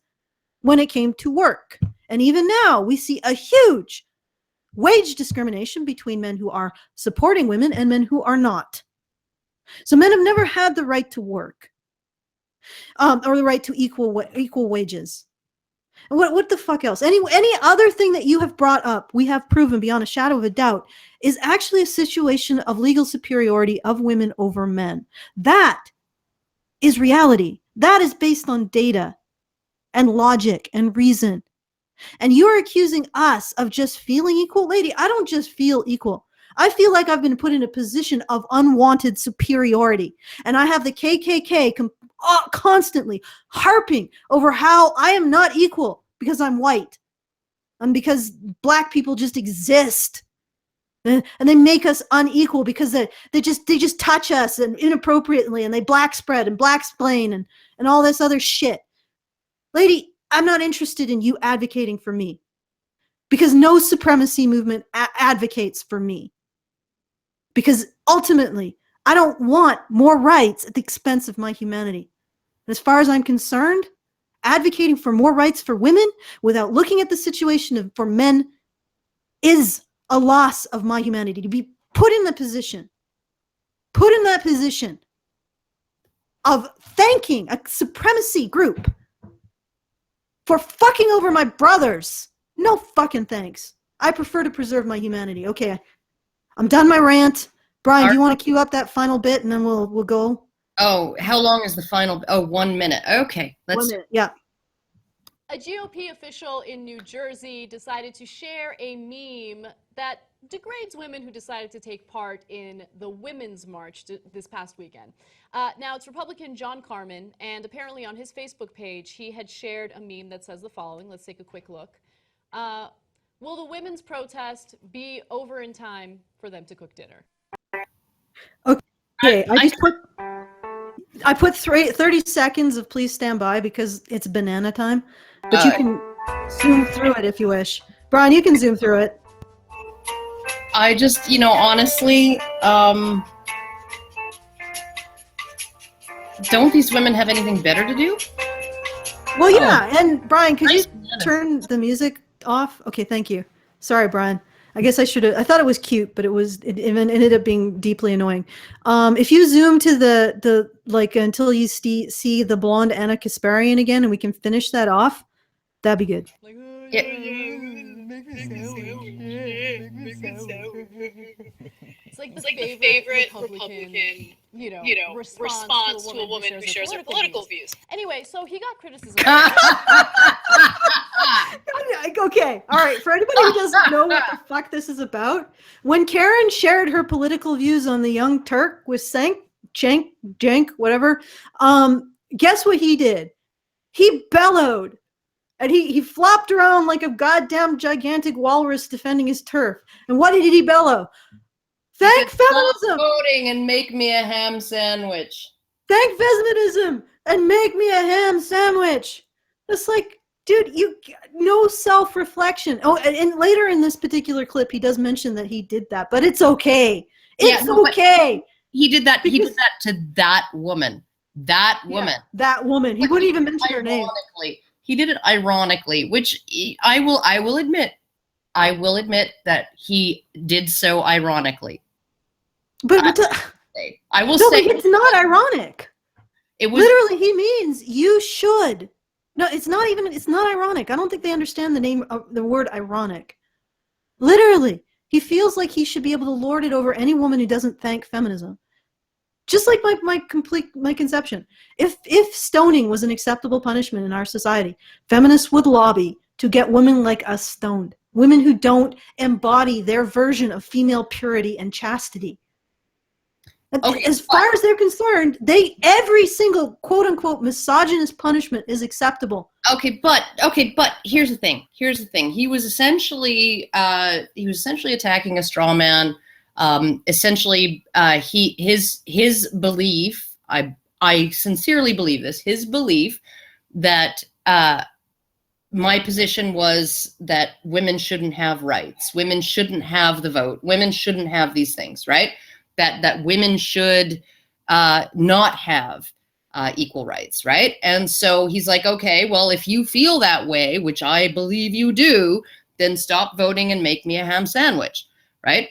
[SPEAKER 1] when it came to work. And even now, we see a huge wage discrimination between men who are supporting women and men who are not. So men have never had the right to work. Or the right to equal wages. And what the fuck else? Any other thing that you have brought up, we have proven beyond a shadow of a doubt, is actually a situation of legal superiority of women over men. That is reality. That is based on data and logic and reason. And you're accusing us of just feeling equal? Lady, I don't just feel equal. I feel like I've been put in a position of unwanted superiority. And I have the KKK constantly harping over how I am not equal because I'm white and because black people just exist. And they make us unequal because they just touch us and inappropriately, and they black spread and black explain and all this other shit. Lady, I'm not interested in you advocating for me, because no supremacy movement advocates for me. Because ultimately, I don't want more rights at the expense of my humanity. And as far as I'm concerned, advocating for more rights for women without looking at the situation for men is a loss of my humanity. To be put in that position of thanking a supremacy group for fucking over my brothers. No fucking thanks. I prefer to preserve my humanity. Okay, I'm done my rant. Brian, do you want to cue up that final bit and then we'll go?
[SPEAKER 2] Oh, how long is the final? Oh, 1 minute. Okay, let's.
[SPEAKER 1] 1 minute. Yeah.
[SPEAKER 6] A GOP official in New Jersey decided to share a meme that degrades women who decided to take part in the Women's March this past weekend. Now, it's Republican John Carmen, and apparently on his Facebook page, he had shared a meme that says the following. Let's take a quick look. Will the women's protest be over in time for them to cook dinner?
[SPEAKER 1] Okay, I put 30 seconds of please stand by because it's banana time, but you can zoom through it if you wish. Brian, you can zoom through it.
[SPEAKER 2] I just, honestly, don't these women have anything better to do?
[SPEAKER 1] Well, yeah, and Brian, could you turn the music off? Okay, thank you. Sorry, Brian. I guess I should have. I thought it was cute, but it ended up being deeply annoying. If you zoom to the until you see the blonde Anna Kasparian again, and we can finish that off, that'd be good.
[SPEAKER 6] It's like the favorite Republican response to a woman who shares her political views. Anyway, so he got criticism.
[SPEAKER 1] Okay, all right. For anybody who doesn't know what the fuck this is about, when Karen shared her political views on the Young Turk with Cenk, whatever, guess what he did? He bellowed. And he flopped around like a goddamn gigantic walrus defending his turf. And what did he bellow? Thank feminism!
[SPEAKER 2] Stop voting and make me a ham sandwich.
[SPEAKER 1] Thank feminism and make me a ham sandwich. It's like, dude, no self-reflection. Oh, and later in this particular clip, he does mention that he did that, but it's okay. It's okay.
[SPEAKER 2] He did that. He did that to that woman. That woman.
[SPEAKER 1] Yeah, that woman. He wouldn't even mention her name.
[SPEAKER 2] He did it ironically, which I will admit that he did so ironically.
[SPEAKER 1] But
[SPEAKER 2] I will say
[SPEAKER 1] it's not ironic.
[SPEAKER 2] It was
[SPEAKER 1] literally he means you should. No, it's not ironic. I don't think they understand the word ironic. Literally, he feels like he should be able to lord it over any woman who doesn't thank feminism. Just like my conception. If stoning was an acceptable punishment in our society, feminists would lobby to get women like us stoned. Women who don't embody their version of female purity and chastity. Okay, as far as they're concerned, every single quote unquote misogynist punishment is acceptable.
[SPEAKER 2] Okay, but here's the thing. He was essentially attacking a straw man. Essentially, his belief, I sincerely believe this, his belief that my position was that women shouldn't have rights, women shouldn't have the vote, women shouldn't have these things, right? That women should not have equal rights, right? And so he's like, okay, well, if you feel that way, which I believe you do, then stop voting and make me a ham sandwich, right?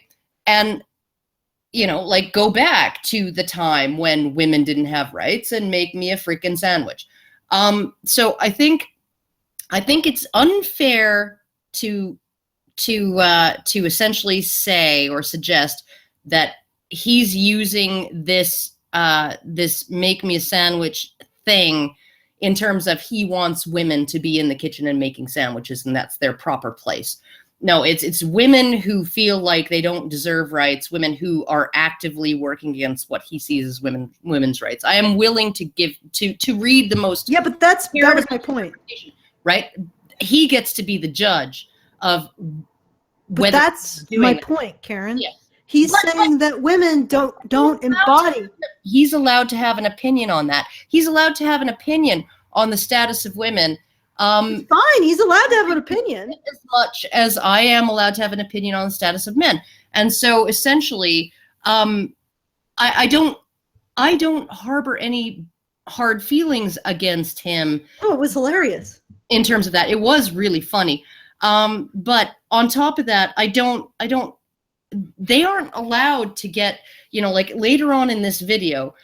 [SPEAKER 2] And, go back to the time when women didn't have rights and make me a freaking sandwich. So I think it's unfair to essentially say or suggest that he's using this make me a sandwich thing in terms of he wants women to be in the kitchen and making sandwiches and that's their proper place. No, it's women who feel like they don't deserve rights, women who are actively working against what he sees as women's rights. I am willing to read the most.
[SPEAKER 1] Yeah, but that was my point.
[SPEAKER 2] Right? He gets to be the judge of whether.
[SPEAKER 1] But that's my point, Karen.
[SPEAKER 2] Yes.
[SPEAKER 1] He's saying that women don't embody.
[SPEAKER 2] He's allowed to have an opinion on that. He's allowed to have an opinion on the status of women.
[SPEAKER 1] Fine, he's allowed to have an opinion.
[SPEAKER 2] As much as I am allowed to have an opinion on the status of men. And so essentially, I don't harbor any hard feelings against him.
[SPEAKER 1] Oh, it was hilarious.
[SPEAKER 2] In terms of that, it was really funny. But on top of that, they aren't allowed to get, like later on in this video,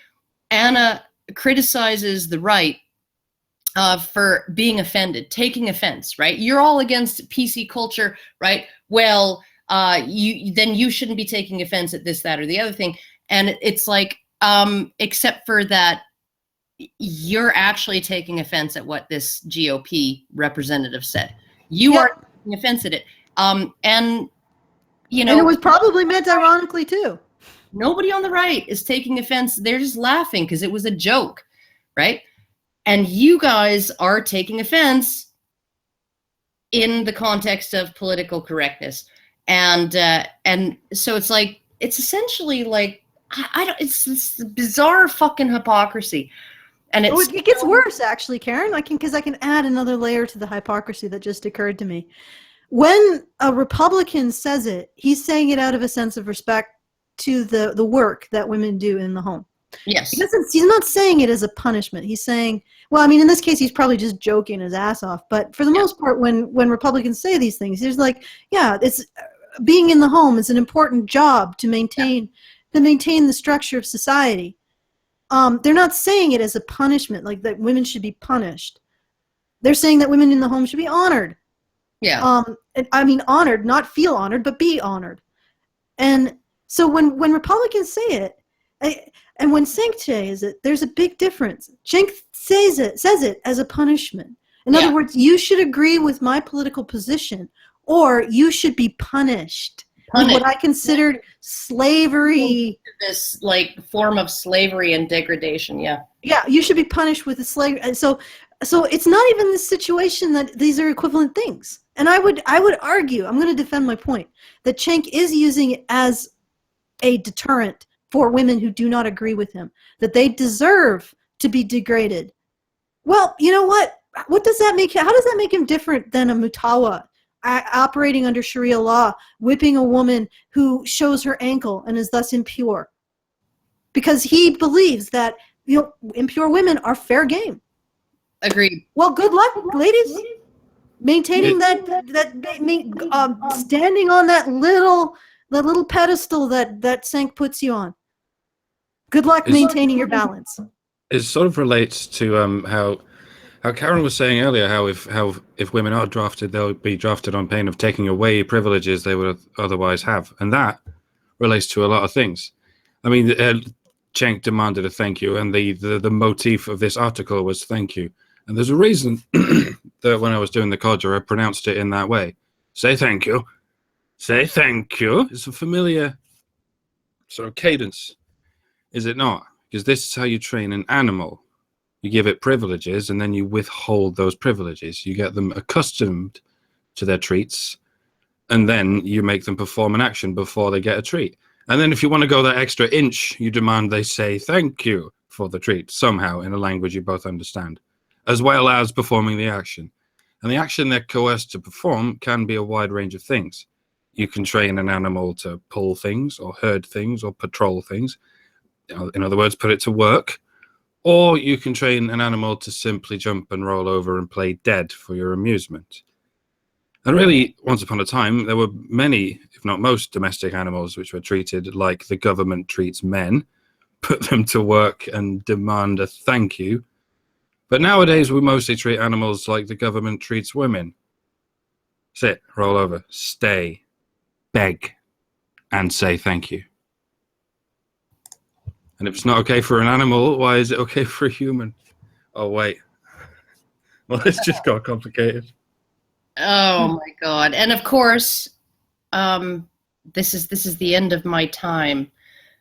[SPEAKER 2] Anna criticizes the right for being offended, taking offense, right? You're all against PC culture, right? Well, you shouldn't be taking offense at this, that, or the other thing. And it's like, except for that, you're actually taking offense at what this GOP representative said. You are taking offense at it. And it
[SPEAKER 1] was probably meant ironically too.
[SPEAKER 2] Nobody on the right is taking offense. They're just laughing because it was a joke, right? And you guys are taking offense in the context of political correctness. And so it's like, it's essentially like, it's this bizarre fucking hypocrisy. And
[SPEAKER 1] it gets worse actually, Karen. Because I can add another layer to the hypocrisy that just occurred to me. when a Republican says it, he's saying it out of a sense of respect to the work that women do in the home.
[SPEAKER 2] Yes.
[SPEAKER 1] He's not saying it as a punishment. He's saying, well, I mean, in this case, he's probably just joking his ass off. But for the most part, when Republicans say these things, he's like, yeah, it's being in the home is an important job to maintain the structure of society. They're not saying it as a punishment, like that women should be punished. They're saying that women in the home should be honored.
[SPEAKER 2] Yeah.
[SPEAKER 1] I mean, honored, not feel honored, but be honored. And so when Republicans say it, and when Cenk says it, there's a big difference. Cenk says it as a punishment. In other words, you should agree with my political position, or you should be punished. With what I considered slavery.
[SPEAKER 2] This like form of slavery and degradation. Yeah. Yeah,
[SPEAKER 1] you should be punished with the slavery. And so it's not even the situation that these are equivalent things. And I would argue, I'm going to defend my point, that Cenk is using it as a deterrent for women who do not agree with him, that they deserve to be degraded. Well, you know what? What does that make? How does that make him different than a mutawa operating under Sharia law, whipping a woman who shows her ankle and is thus impure? Because he believes that impure women are fair game.
[SPEAKER 2] Agreed.
[SPEAKER 1] Well, good luck, ladies. Maintaining standing on that little pedestal that Cenk puts you on. Good luck maintaining your balance.
[SPEAKER 5] It sort of relates to how Karen was saying earlier, how if women are drafted, they'll be drafted on pain of taking away privileges they would otherwise have, and that relates to a lot of things. I mean, Cenk demanded a thank you, and the motif of this article was thank you. And there's a reason that when I was doing the codger, I pronounced it in that way. Say thank you. Say thank you. It's a familiar sort of cadence, is it not? Because this is how you train an animal. You give it privileges, and then you withhold those privileges. You get them accustomed to their treats, and then you make them perform an action before they get a treat. And then if you want to go that extra inch, you demand they say thank you for the treat, somehow in a language you both understand, as well as performing the action. And the action they're coerced to perform can be a wide range of things. You can train an animal to pull things, or herd things, or patrol things. In other words, put it to work. Or you can train an animal to simply jump and roll over and play dead for your amusement. And really, once upon a time, there were many, if not most, domestic animals which were treated like the government treats men, put them to work and demand a thank you. But nowadays, we mostly treat animals like the government treats women. Sit, roll over, stay, beg, and say thank you. And if it's not okay for an animal, why is it okay for a human? Oh, wait. Well, it's just got complicated.
[SPEAKER 2] Oh, my God. And of course, this is the end of my time.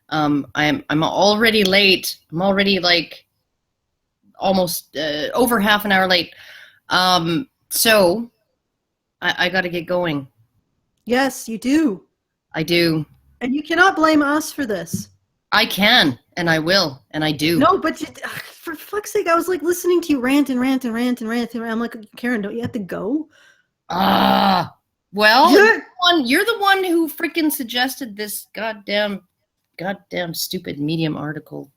[SPEAKER 2] I'm already late. I'm already like almost over half an hour late. So I got to get going.
[SPEAKER 1] Yes, you do.
[SPEAKER 2] I do.
[SPEAKER 1] And you cannot blame us for this.
[SPEAKER 2] I can, and I will, and I do.
[SPEAKER 1] No, but for fuck's sake, I was like listening to you rant and rant and rant and rant. And I'm like, Karen, don't you have to go?
[SPEAKER 2] Well, you're the one who freaking suggested this goddamn stupid Medium article.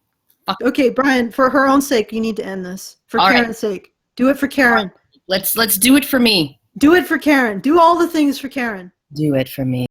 [SPEAKER 2] Fuck.
[SPEAKER 1] Okay, Brian, for her own sake, you need to end this. For all Karen's sake. Do it for Karen.
[SPEAKER 2] Let's do it for me.
[SPEAKER 1] Do it for Karen. Do all the things for Karen.
[SPEAKER 2] Do it for me.